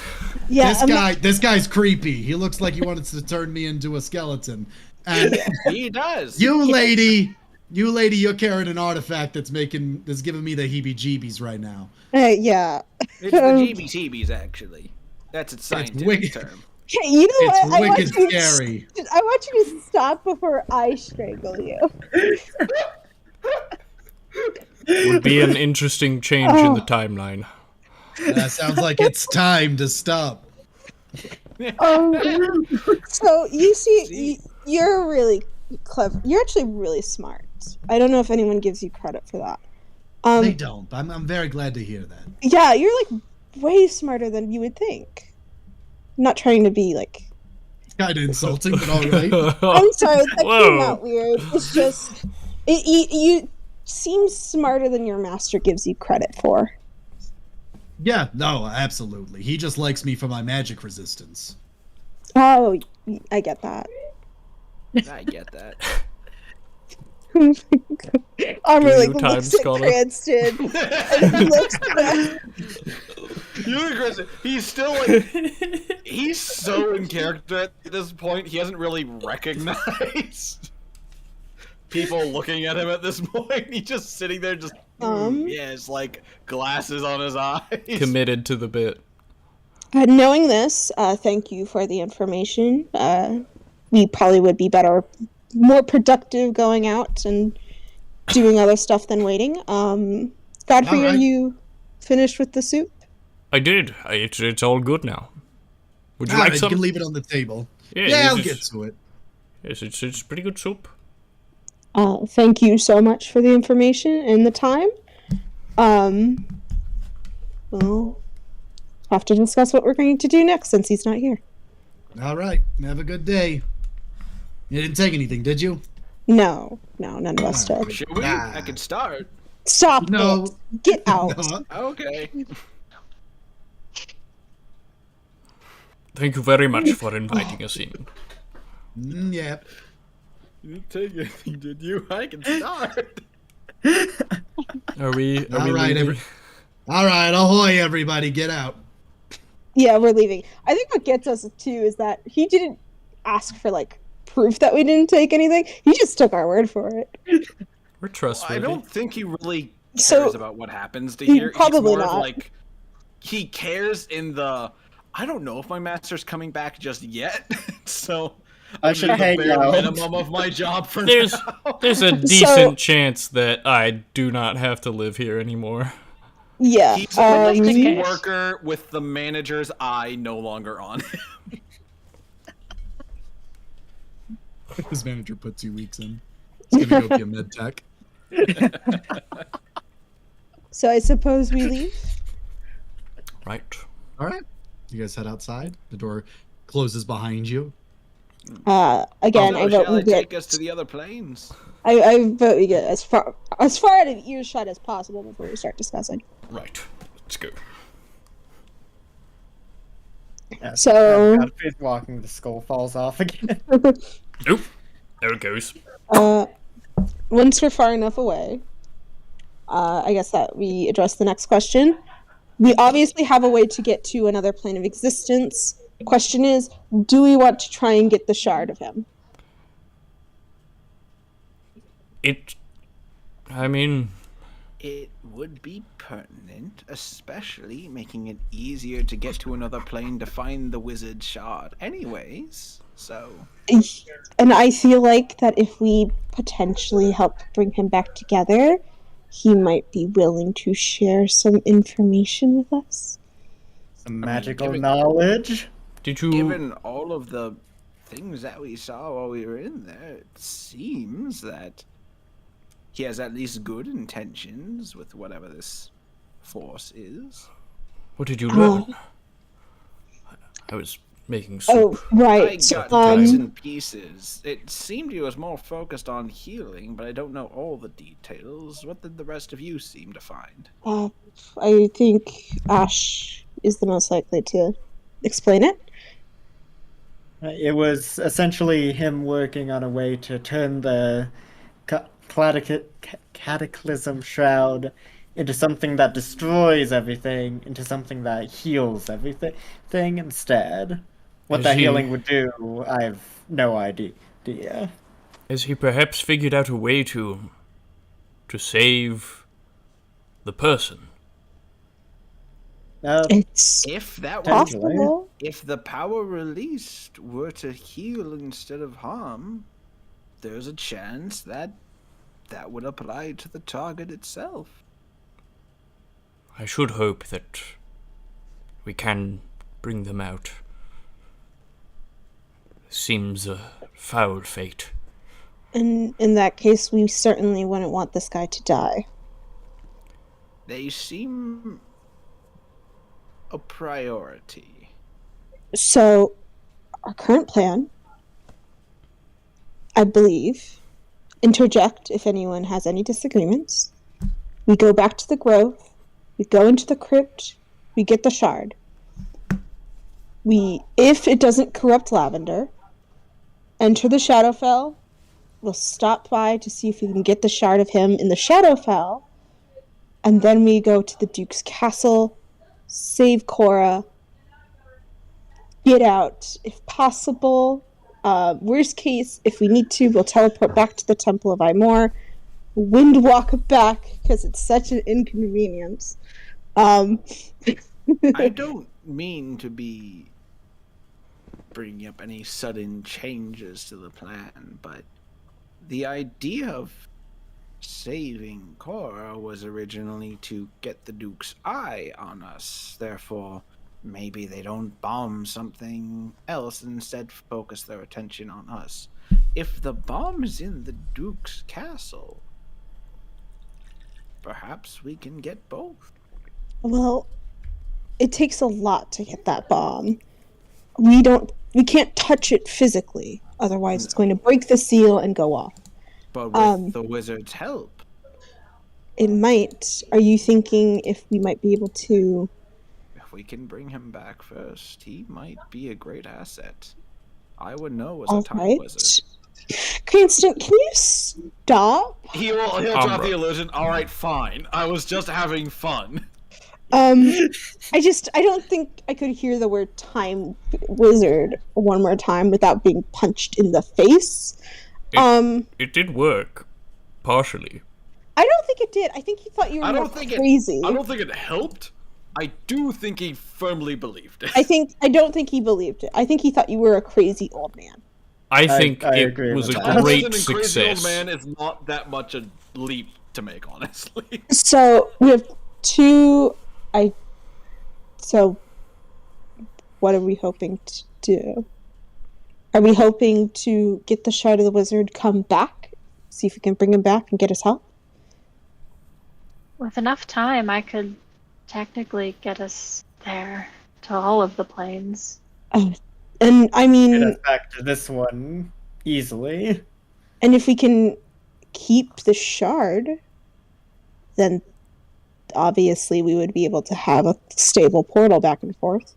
yeah. This guy's creepy. He looks like he wanted to turn me into a skeleton. And He does. you lady, you're carrying an artifact that's giving me the heebie-jeebies right now. Yeah. It's the GBTBs, actually. That's its scientific wicked. term. Hey, you know It's what? wicked scary. I want you to stop before I strangle you. Would be an interesting change in the timeline. That sounds like it's time to stop. So you see, you're really clever. You're actually really smart. I don't know if anyone gives you credit for that. They don't. I'm very glad to hear that. Yeah, you're like way smarter than you would think. I'm not trying to be like. It's kind of insulting, but all right. I'm sorry, that came Whoa. out weird. It's just you seem smarter than your master gives you credit for. Yeah, no, absolutely. He just likes me for my magic resistance. Oh, I get that. I get that. I'm really you time looks at scholar? Cranston and he looks back. You look aggressive. He's still like, he's so in character at this point. He hasn't really recognized people looking at him at this point. He's just sitting there, just yes, like glasses on his eyes. Committed to the bit. Knowing this, thank you for the information. We probably would be more productive going out and doing other stuff than waiting. Godfrey, All right. are you finished with the soup? I did. It's all good now. Would you All like right, you some? can leave it on the table. Yeah, Yeah, I'll it's- get to it. Yes, it's pretty good soup. Thank you so much for the information and the time. We'll have to discuss what we're going to do next since he's not here. All right, have a good day. You didn't take anything, did you? No, none of us did. Should we? Nah. I can start. Stop No. it. Get out. No. Okay. Thank you very much for inviting us in. Yeah. You didn't take anything, did you? I can start. Are we All right, leaving? All right, ahoy, everybody, get out. Yeah, we're leaving. I think what gets us too is that he didn't ask for like proof that we didn't take anything. He just took our word for it. We're trustworthy. I don't think he really cares So- about what happens to He here. probably He's more not. of like, he cares in the, I don't know if my master's coming back just yet. So I should the hang bare out. minimum of my job for There's now. there's a decent chance that I do not have to live here anymore. Yeah. He's a Just in team case. worker with the manager's eye no longer on him. His manager put 2 weeks in. He's gonna go be a med tech. So I suppose we leave. Right. All right. You guys head outside. The door closes behind you. Again, I vote Shall we I get. take us to the other planes? I vote we get as far out of earshot as possible before we start discussing. Right. Let's go. Yeah, So- God, if he's walking, the skull falls off again. Oop. There it goes. Once we're far enough away, I guess that we address the next question. We obviously have a way to get to another plane of existence. Question is, do we want to try and get the shard of him? I mean, It would be pertinent, especially making it easier to get to another plane to find the wizard shard anyways. So, And I feel like that if we potentially help bring him back together, he might be willing to share some information with us. Some magical given- knowledge. did you? given all of the things that we saw while we were in there, it seems that he has at least good intentions with whatever this force is. What did you learn? I was making soup. Oh, I right. got bits and pieces. It seemed he was more focused on healing, but I don't know all the details. What did the rest of you seem to find? I think Ash is the most likely to explain it. It was essentially him working on a way to turn the cataclysm shroud into something that destroys everything, into something that heals everything instead. What Is that he- healing would do, I have no idea. Has he perhaps figured out a way to save the person? It's If that was possible. if the power released were to heal instead of harm, there's a chance that that would apply to the target itself. I should hope that we can bring them out. Seems a foul fate. And in that case, we certainly wouldn't want this guy to die. They seem a priority. So, our current plan, I believe, interject if anyone has any disagreements. We go back to the grove, we go into the crypt, we get the shard. If it doesn't corrupt Lavender, enter the Shadowfell. We'll stop by to see if we can get the shard of him in the Shadowfell, and then we go to the Duke's castle, save Cora, get out if possible. Worst case, if we need to, we'll teleport back to the Temple of Aymor, wind walk back because it's such an inconvenience. I don't mean to be bringing up any sudden changes to the plan, but the idea of saving Cora was originally to get the Duke's eye on us. Therefore, maybe they don't bomb something else and instead focus their attention on us. If the bomb is in the Duke's castle, perhaps we can get both. Well, it takes a lot to get that bomb. We can't touch it physically, otherwise it's going to break the seal and go off. But with the wizard's help, It might. Are you thinking if we might be able to? if we can bring him back first, he might be a great asset. I would know as a All time right. wizard. Cranston, can you stop? He'll drop drop the the illusion. All right, fine. I was just having fun. I don't think I could hear the word time wizard one more time without being punched in the face. It did work, partially. I don't think it did. I think he thought you were I more don't think crazy. I don't think it helped. I do think he firmly believed it. I don't think he believed it. I think he thought you were a crazy old man. I think I it agree was with a that. great As an crazy old success. man is not that much a leap to make, honestly. So we have two. So what are we hoping to do? Are we hoping to get the Shard of the Wizard, come back, see if we can bring him back and get us help? With enough time, I could technically get us there to all of the planes. And I Get mean, us back to this one easily. and if we can keep the shard, then obviously we would be able to have a stable portal back and forth.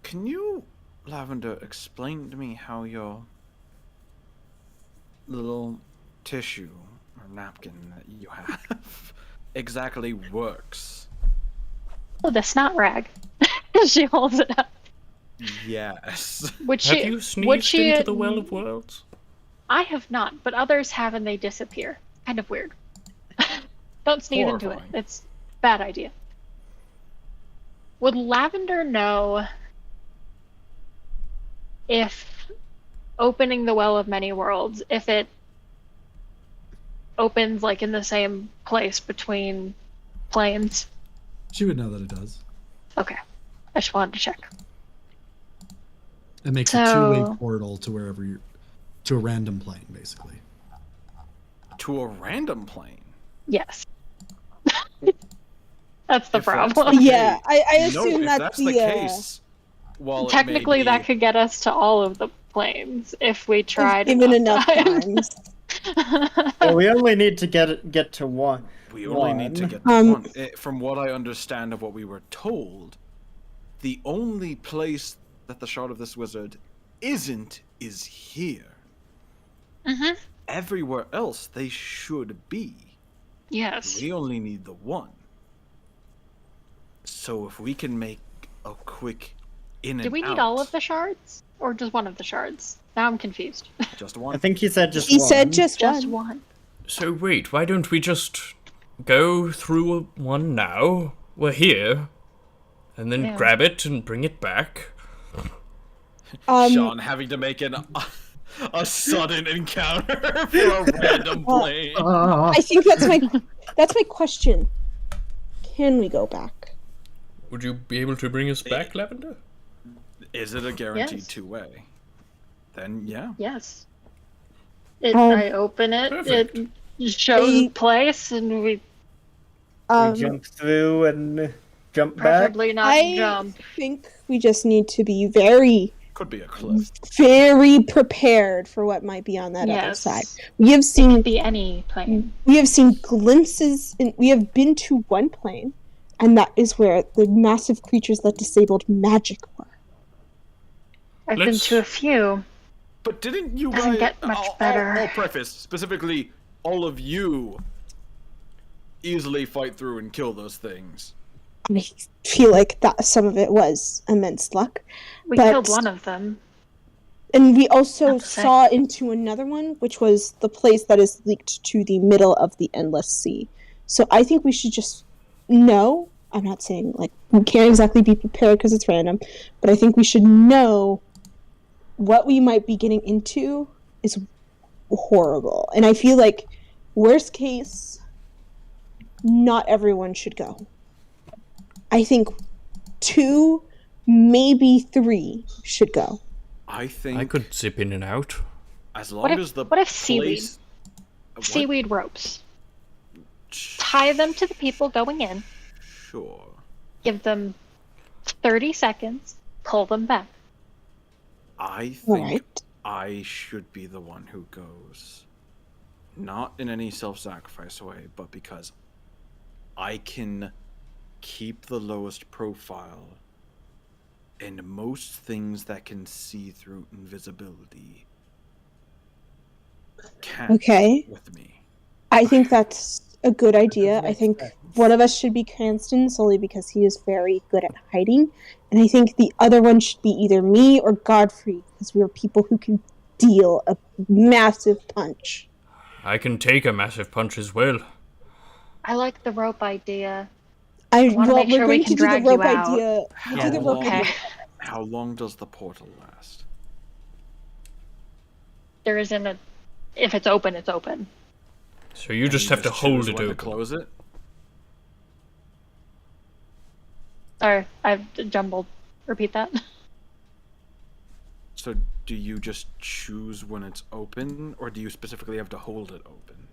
Can you, Lavender, explain to me how your little tissue or napkin that you have exactly works? Oh, the snot rag. She holds it up. Yes. Would Have she? you would sneezed she? into the Well of Worlds? I have not, but others have, and they disappear. Kind of weird. Don't sneeze into it. Horrifying. It's a bad idea. Would Lavender know if opening the Well of Many Worlds, if it opens like in the same place between planes? She would know that it does. Okay. I just wanted to check. It makes So- a two-way portal to wherever you're, to a random plane, basically. To a random plane. Yes. That's the If that's problem. the Yeah, case- I No, assume if that's that's the, the case, while it Technically, may that be- could get us to all of the planes if we tried given enough times. times. Well, we only need to get to one. We only need to One. get the one. From what I understand of what we were told, the only place that the Shard of this Wizard isn't is here. Mhm. Everywhere else they should be. Yes. We only need the one. So if we can make a quick in and Do we need out, all of the shards? Or just one of the shards? Now I'm confused. just I one. think he said just He one. said just Just one. one. So wait, why don't we just go through one now? We're here. And then Yeah. grab it and bring it back. Sean having to make a sudden encounter for a random plane. I think that's my question. Can we go back? Would you be able to bring us back, Lavender? Is it a guaranteed Yes. two-way? Then yeah. Yes. It, Um, I open it, perfect. it shows I- place, and we We jump through and jump back. preferably not I jump. think we just need to be very, Could be a cliff. very prepared for what might be on that other Yes. side. We have seen Be any plane. glimpses, and we have been to one plane, and that is where the massive creatures that disabled magic were. I've been Let's- to a few. But didn't you Doesn't guys? get much better. I'll preface specifically. All of you easily fight through and kill those things. I feel like that some of it was immense luck. We But- killed one of them. And we also Not to say. saw into another one, which was the place that is leaked to the middle of the Endless Sea. So I think we should just know. I'm not saying, like, we can't exactly be prepared because it's random, but I think we should know what we might be getting into is horrible. And I feel like, worst case, not everyone should go. I think 2, maybe 3 should go. I think I could zip in and out. as long What if- as the what if seaweed? place- What? Seaweed ropes. Tie them to the people going in. Sure. Give them 30 seconds. Pull them back. I think Alright. I should be the one who goes. Not in any self-sacrifice way, but because I can keep the lowest profile, and most things that can see through invisibility can't Okay. with me. I think that's a good idea. I makes think sense. one of us should be Cranston solely because he is very good at hiding. And I think the other one should be either me or Godfrey because we are people who can deal a massive punch. I can take a massive punch as well. I like the rope idea. I wanna make we're sure we going can to do the drag you rope out. idea. We'll do the rope long- Okay. idea. How long does the portal last? there isn't a. If it's open, it's open. So you just have to hold it when to open. close it. Sorry, I've jumbled. Repeat that. So do you just choose when it's open, or do you specifically have to hold it open?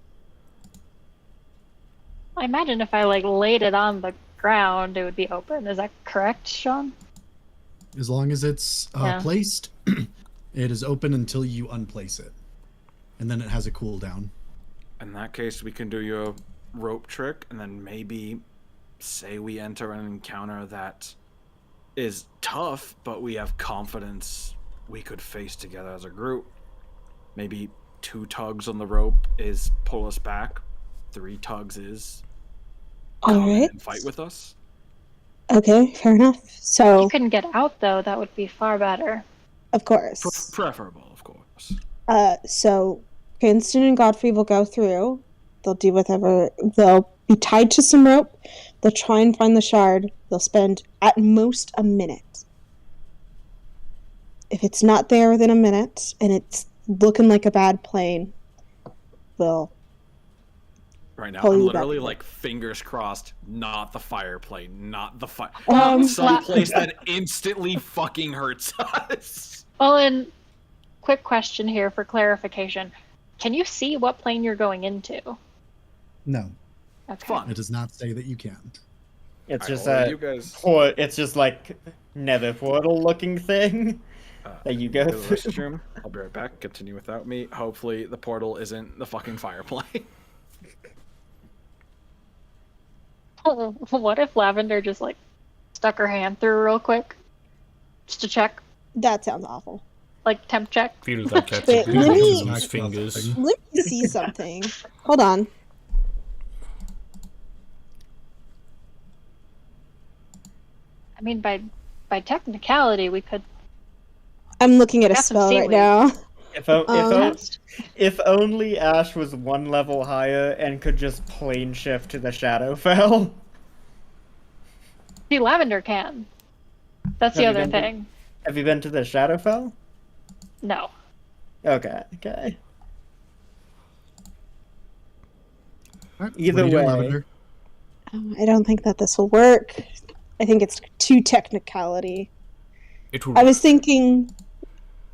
I imagine if I like laid it on the ground, it would be open. Is that correct, Sean? As long as it's Yeah. placed, it is open until you unplace it. And then it has a cooldown. In that case, we can do your rope trick, and then maybe say we enter an encounter that is tough, but we have confidence we could face together as a group. Maybe 2 tugs on the rope is pull us back. 3 tugs is come in Alright. and fight with us. Okay, fair enough. If So, you couldn't get out though, that would be far better. of course. Preferable, of course. So Cranston and Godfrey will go through. They'll do whatever. They'll be tied to some rope. They'll try and find the shard. They'll spend at most a minute. If it's not there within a minute and it's looking like a bad plane, they'll Right now, pull I'm you back literally in. like fingers crossed, not the fire plane, not the fire. Um, Some place that instantly fucking hurts us. Well, and quick question here for clarification: can you see what plane you're going into? No, Okay. Fun. it does not say that you can. It's just Alright, well, a you guys port. It's just like nether portal looking thing that you go go to the through. restroom. I'll be right back. Continue without me. Hopefully, the portal isn't the fucking fire plane. What if Lavender just like stuck her hand through real quick, just to check, that sounds awful. like temp check? Feel like that's Wait, let me- his fingers. Let me see something. Hold on. I mean, by technicality, we could I'm looking at a Got some spell right seaweed. now. test. If only Ash was 1 level higher and could just plane shift to the Shadowfell. See, Lavender can. That's the Have you other been to- thing. Have you been to the Shadowfell? No. Okay. Okay. All right, Either what do you do, way. Lavender? I don't think that this will work. I think it's too technicality. It will. I was thinking.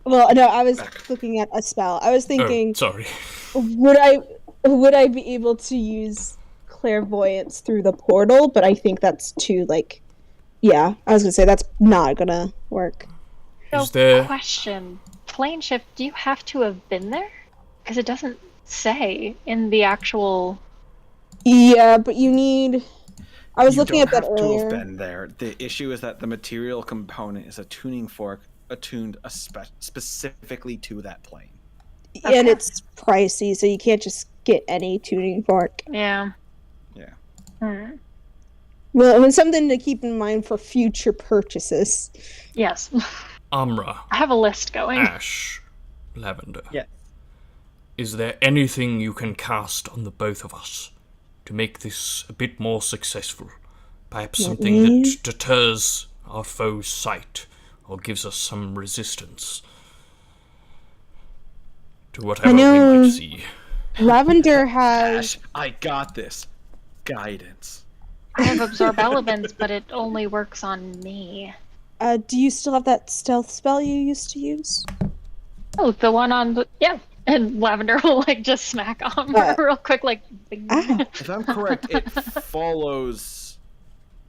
Well, no, I was looking at a spell. I was Oh, thinking, sorry. would I be able to use clairvoyance through the portal? But I think that's too yeah. I was gonna say that's not gonna work. So, Is there? question: plane shift? Do you have to have been there? Because it doesn't say in the actual. Yeah, but you need. I was You looking don't at that have to earlier. have been there. The issue is that the material component is a tuning fork attuned specifically to that plane. And Okay. it's pricey, so you can't just get any tuning fork. Yeah. Yeah. Hmm. Well, it's something to keep in mind for future purchases. Yes. Amra, I have a list going. Ash, Lavender. Yeah. Is there anything you can cast on the both of us to make this a bit more successful? Perhaps something that deters our foe's sight or gives us some resistance to whatever we know- might see. Lavender has. Ash, I got this. Guidance. I have absorb elements, but it only works on me. Do you still have that stealth spell you used to use? Oh, the one on the and Lavender will like just smack on her real quick, like. Bing. Ow. If I'm correct, it follows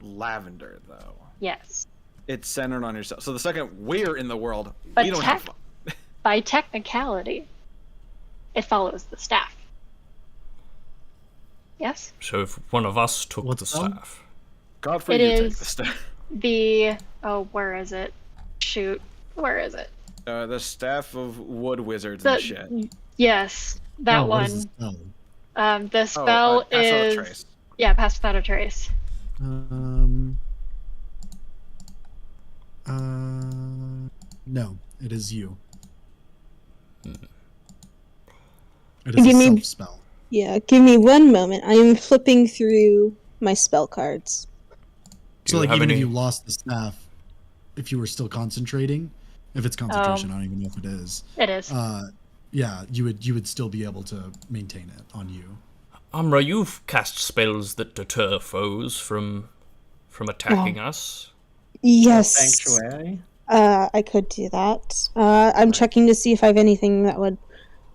Lavender, though. Yes. It's centered on yourself. So the second we're in the world, But we don't have fun. By technicality, it follows the staff. Yes. So if one of us took What's the that? staff, Godfrey, It you is- take the staff. Where is it? Shoot, where is it? The staff of wood wizards The- and shit. Yes, that Oh, what is one. the spell? The spell Pass without a is trace. pass without a trace. No, it is you. It is Give a me- self spell. Yeah, give me one moment. I am flipping through my spell cards. do So you like have even any? if you lost the staff, if you were still concentrating, if it's concentration, I don't even know if it is. It is. yeah, you would still be able to maintain it on you. Amra, you've cast spells that deter foes from attacking us. Yes. Sanctuary. I could do that. I'm checking to see if I have anything that would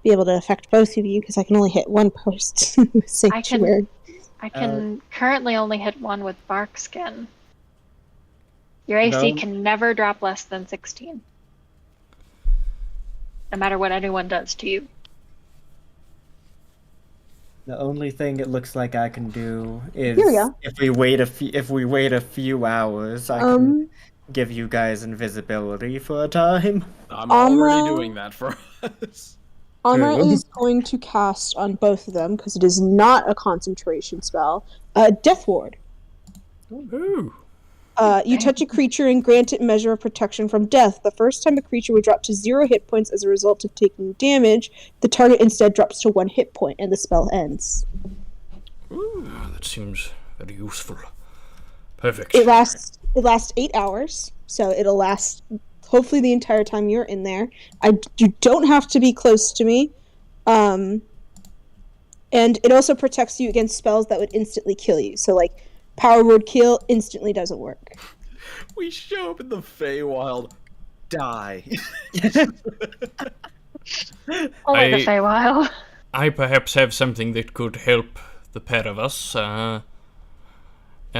be able to affect both of you, because I can only hit one person with Sanctuary. I can currently only hit one with bark skin. Your AC can never drop less than 16. No matter what anyone does to you. The only thing it looks like I can do is Here we go. if we wait a few hours, I can give you guys invisibility for a time. I'm already Amra- doing that for us. Amra Very well. is going to cast on both of them, because it is not a concentration spell, Death Ward. Ooh. You touch a creature and grant it measure of protection from death. The first time a creature would drop to 0 hit points as a result of taking damage, the target instead drops to 1 hit point, and the spell ends. Ooh, that seems very useful. Perfect. It lasts 8 hours, so it'll last hopefully the entire time you're in there. You don't have to be close to me. And it also protects you against spells that would instantly kill you. So, like, Power Word Kill instantly doesn't work. We show up in the Feywild, die. Only the Feywild. I perhaps have something that could help the pair of us. And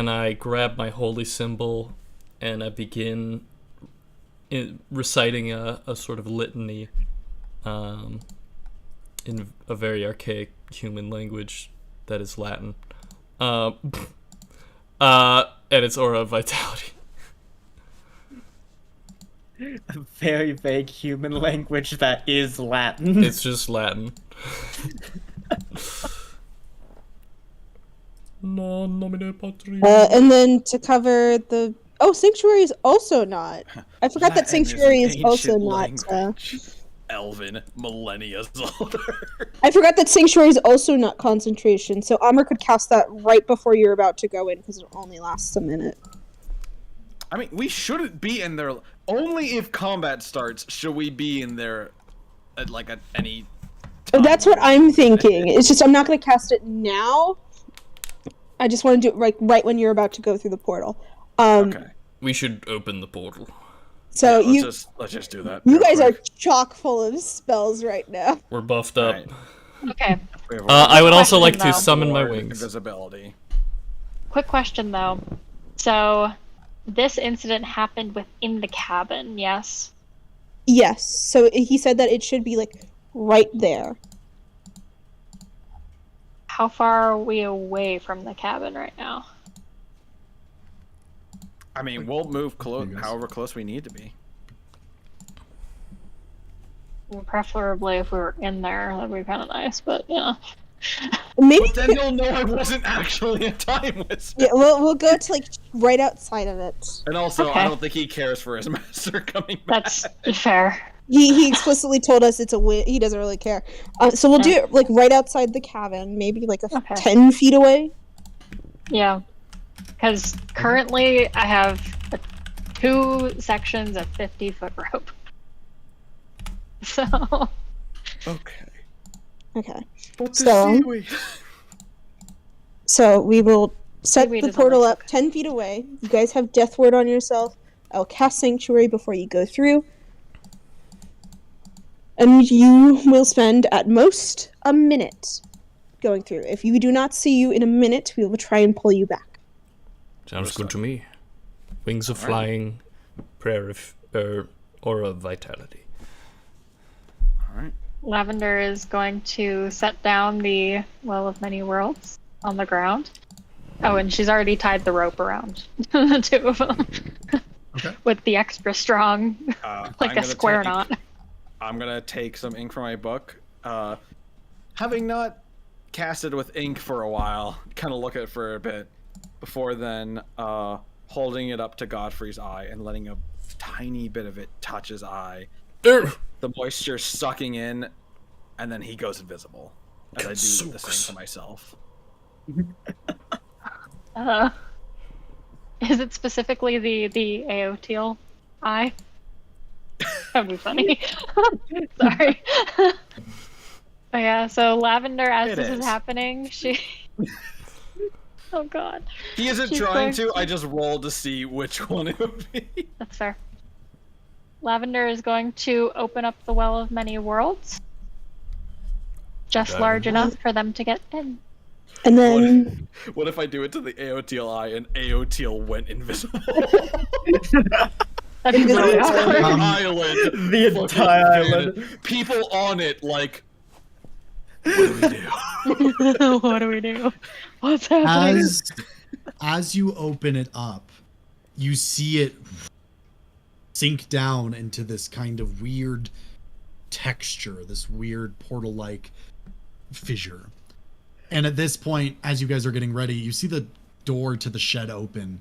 I grab my holy symbol and I begin reciting a sort of litany in a very archaic human language that is Latin. And it's Aura of Vitality. A very vague human language that is Latin. It's just Latin. Non nomine patri. And then to cover the... Oh, Sanctuary is also not. I forgot that Latin Sanctuary an is also ancient not... language. Elven, millennia older. I forgot that Sanctuary is also not concentration, so Amr could cast that right before you're about to go in, because it only lasts a minute. I mean, we shouldn't be in there. Only if combat starts should we be in there at any time. That's what I'm thinking. It's just I'm not going to cast it now. I just want to do it right when you're about to go through the portal. Okay. We should open the portal. So let's just do that. you guys are chock full of spells right now. We're buffed up. Right. Okay. I would also like Question, to though. summon my Lord, wings. Invisibility. Quick question, though. So, this incident happened within the cabin, yes? Yes. So he said that it should be like right there. How far are we away from the cabin right now? I mean, we'll move close, Yes. however close we need to be. Well, preferably if we were in there, that'd be kind of nice, but yeah. Maybe But then you'll know I wasn't actually a time whisper. yeah, we'll go to like right outside of it. And also, Okay. I don't think he cares for his master coming back. That's fair. He explicitly told us it's a win. He doesn't really care. So we'll do it like right outside the cabin, maybe like Okay. 10 feet away. Yeah. Because currently I have 2 sections of 50-foot rope. So, Okay. Okay. But the So- seaweed. So we will set Seaweed the is portal always up 10 feet away. You guys have Death Ward on yourself. I'll cast Sanctuary before you go through. And you will spend at most a minute going through. If we do not see you in a minute, we will try and pull you back. Sounds good to me. Wings of Alright. flying, prayer of Aura of Vitality. Alright. Lavender is going to set down the Well of Many Worlds on the ground. Oh, and she's already tied the rope around the 2 of them. Okay. With the extra strong, I'm like a gonna square take- knot. I'm gonna take some ink from my book. Having not casted with ink for a while, kind of look at it for a bit, before then holding it up to Godfrey's eye and letting a tiny bit of it touch his eye. The moisture sucking in, and then he goes invisible. As I do the same to myself. Is it specifically the AOTL eye? That'd be funny. Sorry. But yeah, so Lavender, as It this is is. happening, she. Oh god. He isn't She's trying going to. I just rolled to see which one it would be. That's fair. Lavender is going to open up the Well of Many Worlds. Just Okay. large enough for them to get in. And then What if I do it to the AOTLI and AOTL went invisible? That'd be really awkward. Island. The Fucking entire island. vanished. People on it, like, what do we do? What do we do? What's happening? As you open it up, you see it sink down into this kind of weird texture, this weird portal-like fissure. And at this point, as you guys are getting ready, you see the door to the shed open,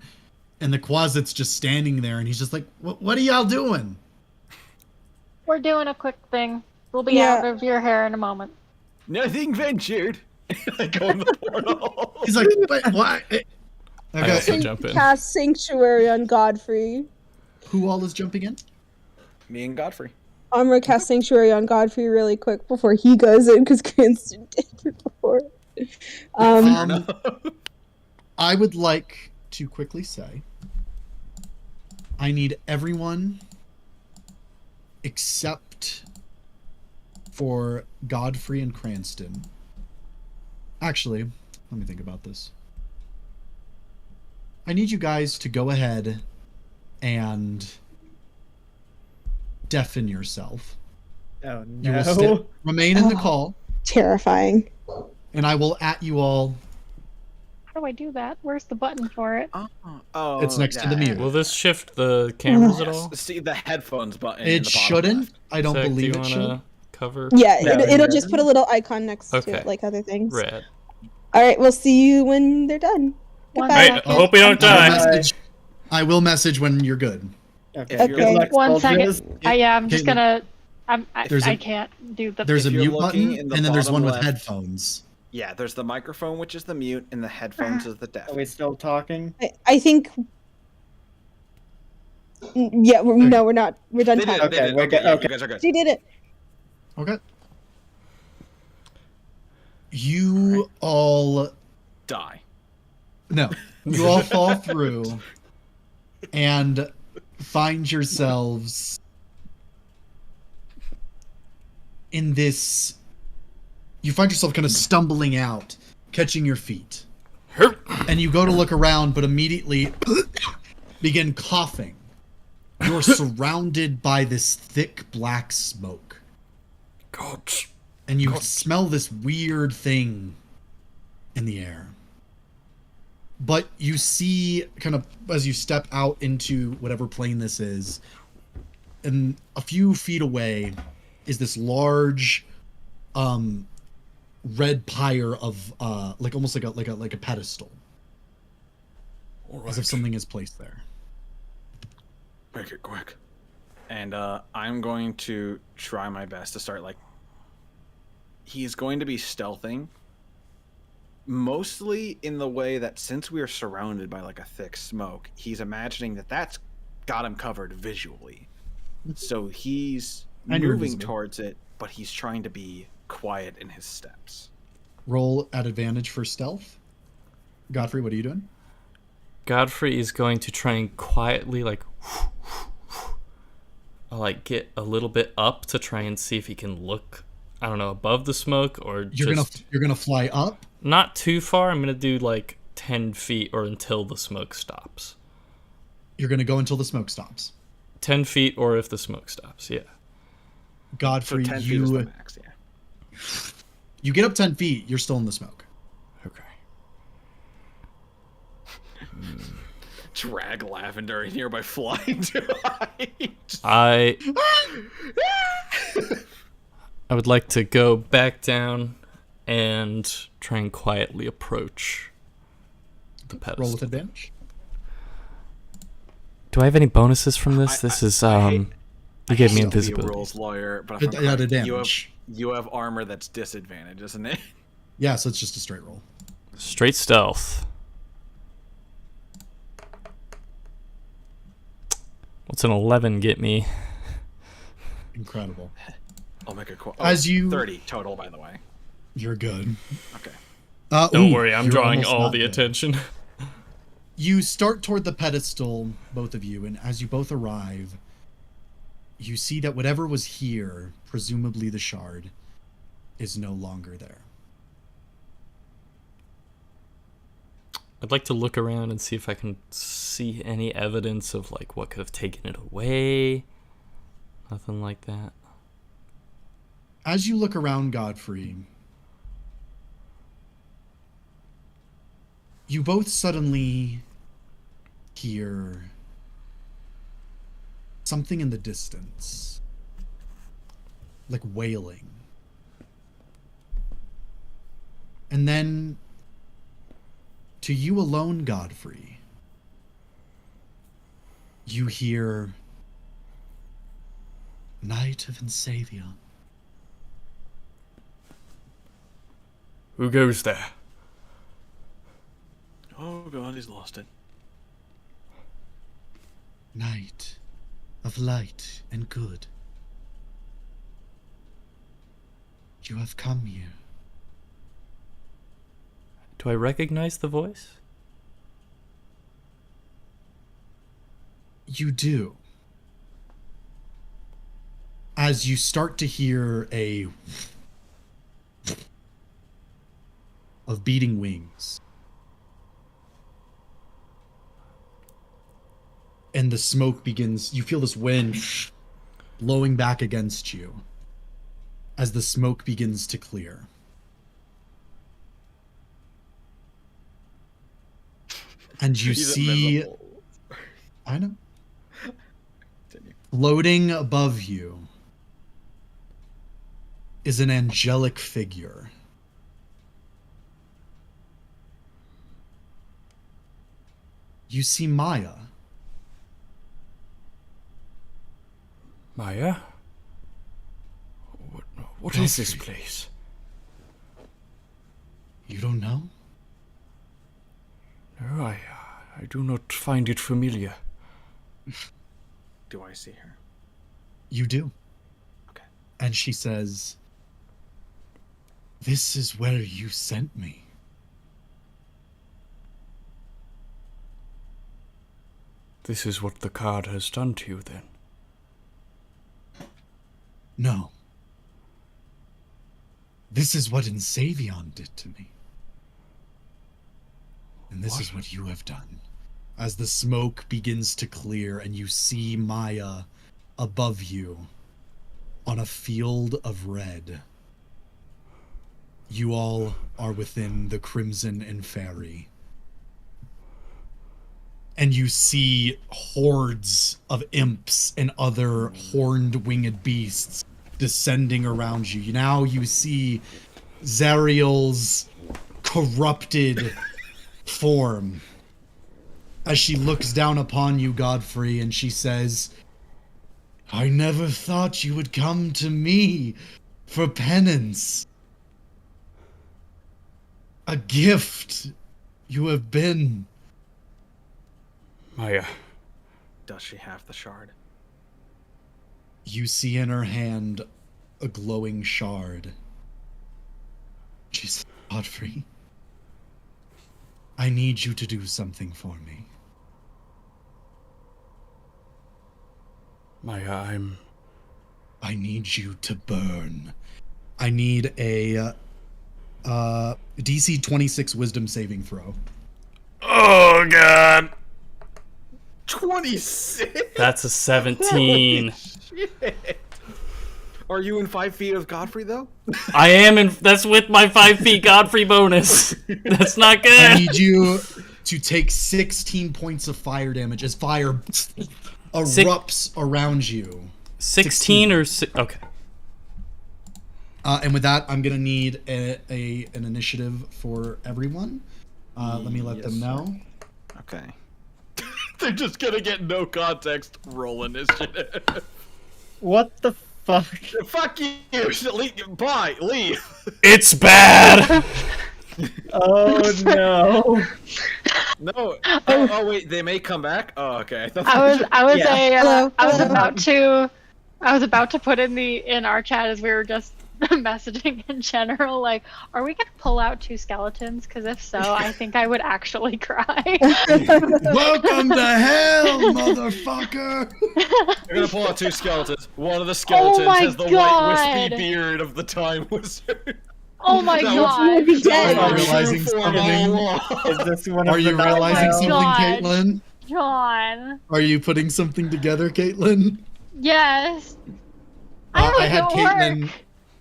and the Quasit's just standing there, and he's just like, what are y'all doing? We're doing a quick thing. We'll be Yeah. out of your hair in a moment. Nothing ventured. I go in the portal. He's like, wait, what? I Okay, also jump in. cast Sanctuary on Godfrey. who all is jumping in? Me and Godfrey. I'm gonna cast Sanctuary on Godfrey really quick before he goes in, because Cranston did before. I would like to quickly say, I need everyone except for Godfrey and Cranston. Actually, let me think about this. I need you guys to go ahead and deafen yourself. Oh You will no. remain in the Oh. call, Terrifying. and I will at you all. How do I do that? Where's the button for it? Oh, It's next to the mute. Will this shift the cameras at all? See the headphones button. in It the bottom shouldn't. left. I don't Zach, believe do it you should. wanna cover? Yeah, No, it'll no. just put a little icon next Okay. to it, like other things. Red. All right, we'll see you when they're done. One Goodbye. second. I hope we don't I will die. message- I will message when you're good. Okay. If Good Okay. luck, One soldiers. second. Yeah, I'm just Caitlin. gonna. There's a- I can't do the. There's a If you're mute looking button, in the and then there's one bottom with left- headphones. Yeah, there's the microphone, which is the mute, and the headphones is the deaf. Are we still talking? I think. Yeah, no, we're not. We're done They did, talking. they did. we're Okay, good, yeah, okay. you guys are good. She did it. Okay. You all Die. no. You all fall through and find yourselves in this. You find yourself kind of stumbling out, catching your feet. And you go to look around, but immediately begin coughing. You're surrounded by this thick black smoke. God. And you smell this weird thing in the air. But you see, kind of, as you step out into whatever plane this is, and a few feet away is this large, red pyre of, like almost like a pedestal, as if something is placed there. Make it quick. And I'm going to try my best to start, like, he's going to be stealthing, mostly in the way that since we are surrounded by like a thick smoke, he's imagining that that's got him covered visually. So he's And you're moving invisible. towards it, but he's trying to be quiet in his steps. Roll at advantage for stealth. Godfrey, what are you doing? Godfrey is going to try and quietly like get a little bit up to try and see if he can look, I don't know, above the smoke or You're just gonna fly up. not too far. I'm gonna do like 10 feet or until the smoke stops. You're gonna go until the smoke stops. 10 feet or if the smoke stops, yeah. So Godfrey, 10 feet is the you max, yeah. you get up 10 feet. You're still in the smoke. Okay. Drag Lavender in here by flying to height. I would like to go back down and try and quietly approach the pedestal. Roll with advantage. Do I have any bonuses from this? This is you gave me I hate to be a invisibility. rules lawyer, but if At I'm correct, advantage. you have armor that's disadvantage, isn't it? Yeah, so it's just a straight roll. Straight stealth. What's an 11 get me? Incredible. I'll make a quote. As you- 30 total, by the way. You're good. Okay. Don't worry, I'm you're drawing almost all not the good. attention. You start toward the pedestal, both of you, and as you both arrive, you see that whatever was here, presumably the shard, is no longer there. I'd like to look around and see if I can see any evidence of like what could have taken it away. Nothing like that. As you look around, Godfrey, you both suddenly hear something in the distance, like wailing. And then, to you alone, Godfrey, you hear Knight of 𝐄𝐈𝐆𝐇. Who goes there? Oh god, he's lost it. Night of light and good. You have come here. Do I recognize the voice? You do. As you start to hear of beating wings. And the smoke begins, you feel this wind blowing back against you as the smoke begins to clear. And you He's see, invisible. I know, Continue. floating above you is an angelic figure. You see Maya. Maya? What is this Godfrey. place? You don't know? No, I do not find it familiar. Do I see her? You do. Okay. And she says, "This is where you sent me." This is what the card has done to you, then. No. This is what 𝐂𝐈𝐿 did to me. And this is what you have done. As the smoke begins to clear and you see Maya above you on a field of red. You all are within the Crimson and Fairy. And you see hordes of imps and other horned winged beasts descending around you. Now you see Zariel's corrupted form as she looks down upon you, Godfrey, and she says, "I never thought you would come to me for penance. A gift you have been." Maya, Does she have the shard? You see in her hand a glowing shard. She says, "Godfrey, I need you to do something for me." Maya, I need you to burn. I need a DC 26 Wisdom saving throw. Oh god! 26? That's a 17. Shit. Are you in 5 feet of Godfrey, though? I am in. That's with my 5 feet Godfrey bonus. That's not I good. need you to take 16 points of fire damage as fire erupts around you. 16 or okay. And with that, I'm gonna need an initiative for everyone. Let me let them know. Okay. They're just gonna get no context roll initiative. What the fuck? Fuck you! Bye! Leave! It's bad! Oh no. No. Oh, wait, they may come back? Oh, okay. I was Yeah. I was Hello. about to I was about to put in our chat as we were just messaging in general, like, are we gonna pull out 2 skeletons? Because if so, I think I would actually cry. Welcome to hell, motherfucker! We're gonna pull out 2 skeletons. One of the skeletons my has the white God. wispy beard of the Time Wizard. Oh my That god! Be dead. Are you realizing True form something? all along. Is this one of Are you the realizing something, God. Caitlin? John, Are you putting something together, Caitlin? yes. I had was at Caitlin. work,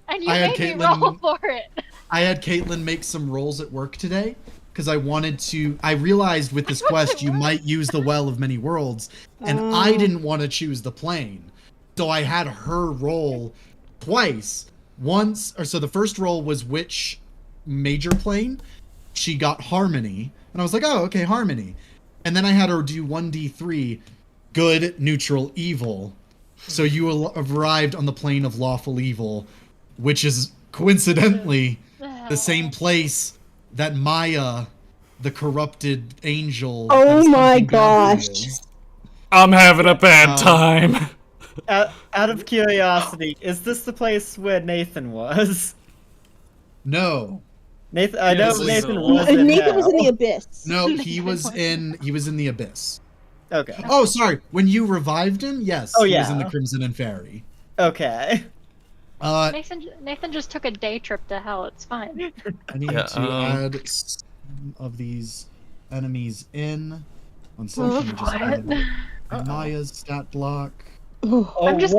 and you I had made me Caitlin- roll for it. I had Caitlin make some rolls at work today because I wanted to. I realized with this quest you might use the Well of Many Worlds, and I didn't want to choose the plane, so I had her roll twice. Once, or so the first roll was which major plane. She got Harmony, and I was like, oh, okay, Harmony. And then I had her do 1d3, good, neutral, evil. So you arrived on the plane of lawful evil, which is coincidentally the same place that Maya, the corrupted angel. Oh that's my hunting Godfrey gosh. is. I'm having a bad time. Out of curiosity, is this the place where Nathan was? No, Nathan, I know this is- Nathan was in Nathan was in the hell. abyss. no, he was in the abyss. Okay. Oh, sorry. When you revived him, yes, Oh, he was yeah. in the Crimson and Fairy. Okay. Nathan just took a day trip to hell. It's fine. I need Yeah, to add some of these enemies in. One second, let me just add Maya's stat block. I'm just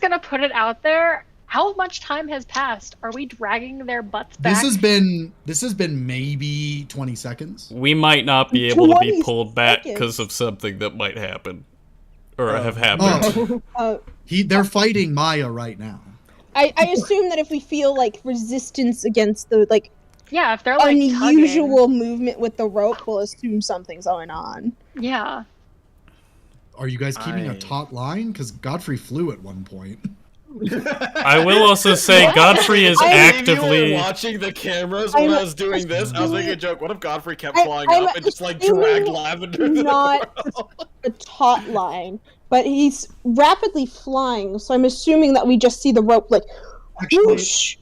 gonna put it out there. How much time has passed? Are we dragging their butts back? This has been maybe 20 seconds. We might not be able to be 20 pulled back seconds. because of something that might happen. Or have happened. They're fighting Maya right now. I assume that if we feel like resistance against the like Yeah, if they're like unusual movement with the rope, we'll assume something's going on. tugging. Yeah. Are you guys keeping a taut line? Because Godfrey flew at one point. I will also say Godfrey is You were actively... watching the cameras when I was doing this. I was making a joke. What if Godfrey kept flying I'm up and just like assuming dragged Lavender? to the not world? a taut line, but he's rapidly flying, so I'm assuming that we just see the rope like Actually, whoosh.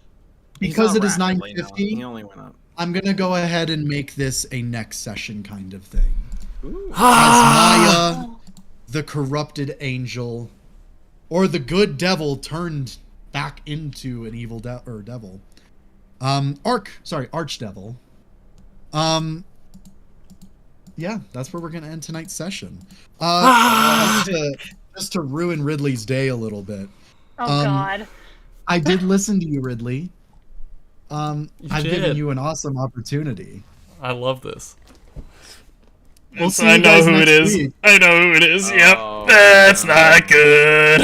because He's it is not rapidly, no. 9:50, He only went up. I'm gonna go ahead and make this a next session kind of thing. As Ah! Maya, the corrupted angel, or the good devil turned back into an evil devil. Archdevil. Yeah, that's where we're gonna end tonight's session. Just to ruin Ridley's day a little bit. Oh God. I did listen to you, Ridley. I've did. given you an awesome opportunity. I love this. We'll see I you know guys who it next is. week. I know who it is. Yep. Oh, That's not good.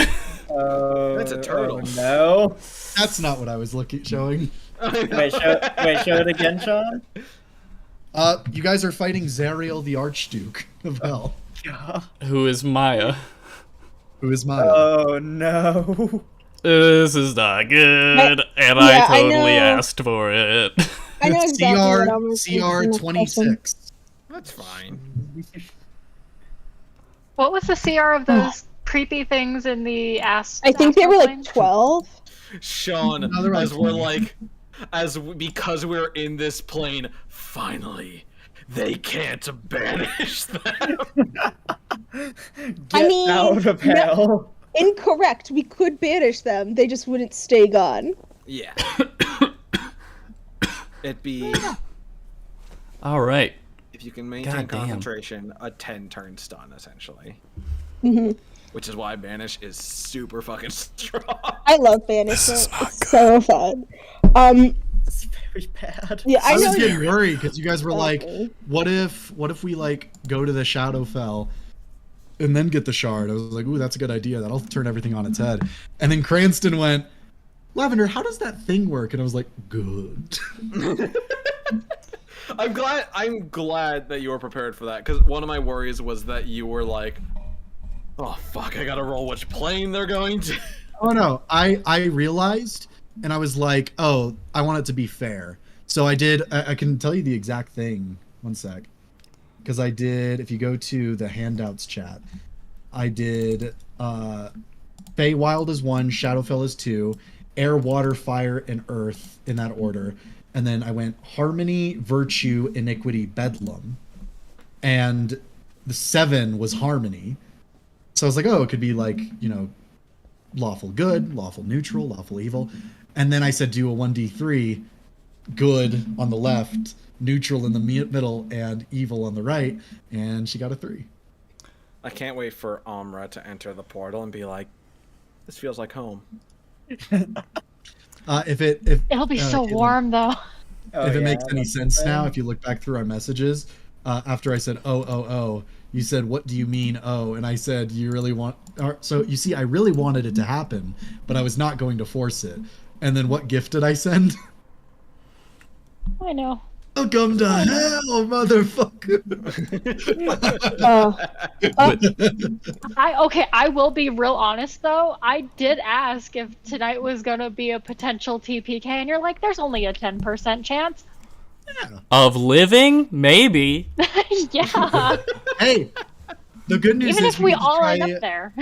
That's a turtle. Oh, no. That's not what I was showing. Wait, show it again, Sean. You guys are fighting Zariel, the Archduke of Hell, Who is Maya? who is mine. Oh no. This is not good, and yeah, I I totally know. asked for it. I know exactly what I'm CR 26. That's fine. What was the CR of those creepy things in the ass? I think they were astral like plane? 12. Sean, No, they're as like we're 20. like, because we're in this plane, finally, they can't banish them. Get mean, out of hell. Incorrect. We could banish them. They just wouldn't stay gone. Yeah. It'd be, All right. if you can maintain God damn. concentration, a 10-turn stun, essentially. hmm Which is why Banish is super fucking strong. I love banishment. It's so fun. It's very bad. Yeah, I I know. was getting worried because you guys were like, Okay. what if we like go to the Shadowfell and then get the shard? I was like, ooh, that's a good idea. That'll turn everything on its head. And then Cranston went, Lavender, how does that thing work? And I was like, good. I'm glad that you were prepared for that, because one of my worries was that you were like, oh fuck, I gotta roll which plane they're going to. Oh no, I realized, and I was like, oh, I want it to be fair. So I did. I can tell you the exact thing. One sec, because I did. If you go to the handouts chat, I did Feywild is 1, Shadowfell is 2, Air, Water, Fire, and Earth in that order. And then I went Harmony, Virtue, Iniquity, Bedlam. And the 7 was Harmony. So I was like, oh, it could be like, lawful good, lawful neutral, lawful evil. And then I said do a 1d3, good on the left, neutral in the middle, and evil on the right. And she got a 3. I can't wait for Amra to enter the portal and be like, "This feels like home." It'll be so warm though. If it makes any sense now, if you look back through our messages, after I said oh, you said, "What do you mean oh?" And I said, "You really want?" So you see, I really wanted it to happen, but I was not going to force it. And then what gift did I send? I know. Welcome to hell, motherfucker. I will be real honest though. I did ask if tonight was gonna be a potential TPK, and you're like, "There's only a 10% chance." Yeah. Of living? Maybe. Yeah. Hey, the good news Even is if we all end up there.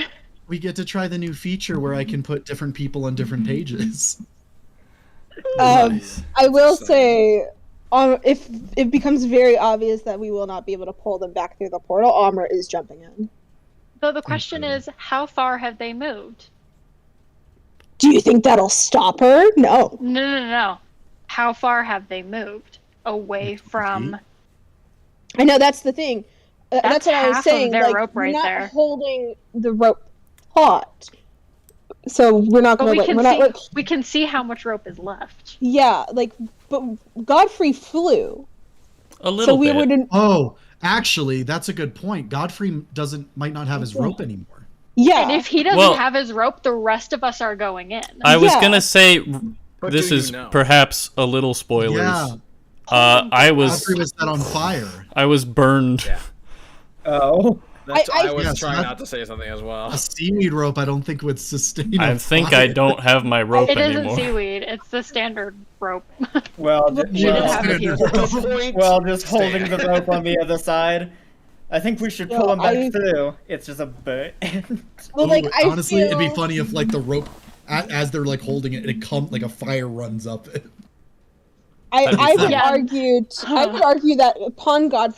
We get to try the new feature where I can put different people on different pages. Nice. I will say, if it becomes very obvious that we will not be able to pull them back through the portal, Amra is jumping in. So the question is, how far have they moved? Do you think that'll stop her? No. No. How far have they moved away from? I know, that's the thing. That's what I was half saying. of their Like, rope right we're not there. holding the rope taut, so we're not But going to. we can see how much rope is left. Yeah, but Godfrey flew, A little so we bit. wouldn't. Oh, actually, that's a good point. Godfrey might not have his rope anymore. Yeah, And if he doesn't have his rope, the rest of us are going in. I was Yeah. gonna say, What this do you is know? perhaps a little spoilers. Yeah. I Godfrey was set on fire. was burned. Yeah. Oh. I was Yes, trying that- not to say something as well. A seaweed rope, I don't think would sustain. I a think fire. I don't have my rope It isn't anymore. seaweed. It's the standard rope. Well, You didn't have it here. just holding the rope on the other side. I think we should pull him back through. It's just a bit. well, Ooh, I honestly, feel, it'd be funny if the rope, as they're holding it, it comes a fire runs up it. I That'd be would fun. argue. I would argue that upon Godfrey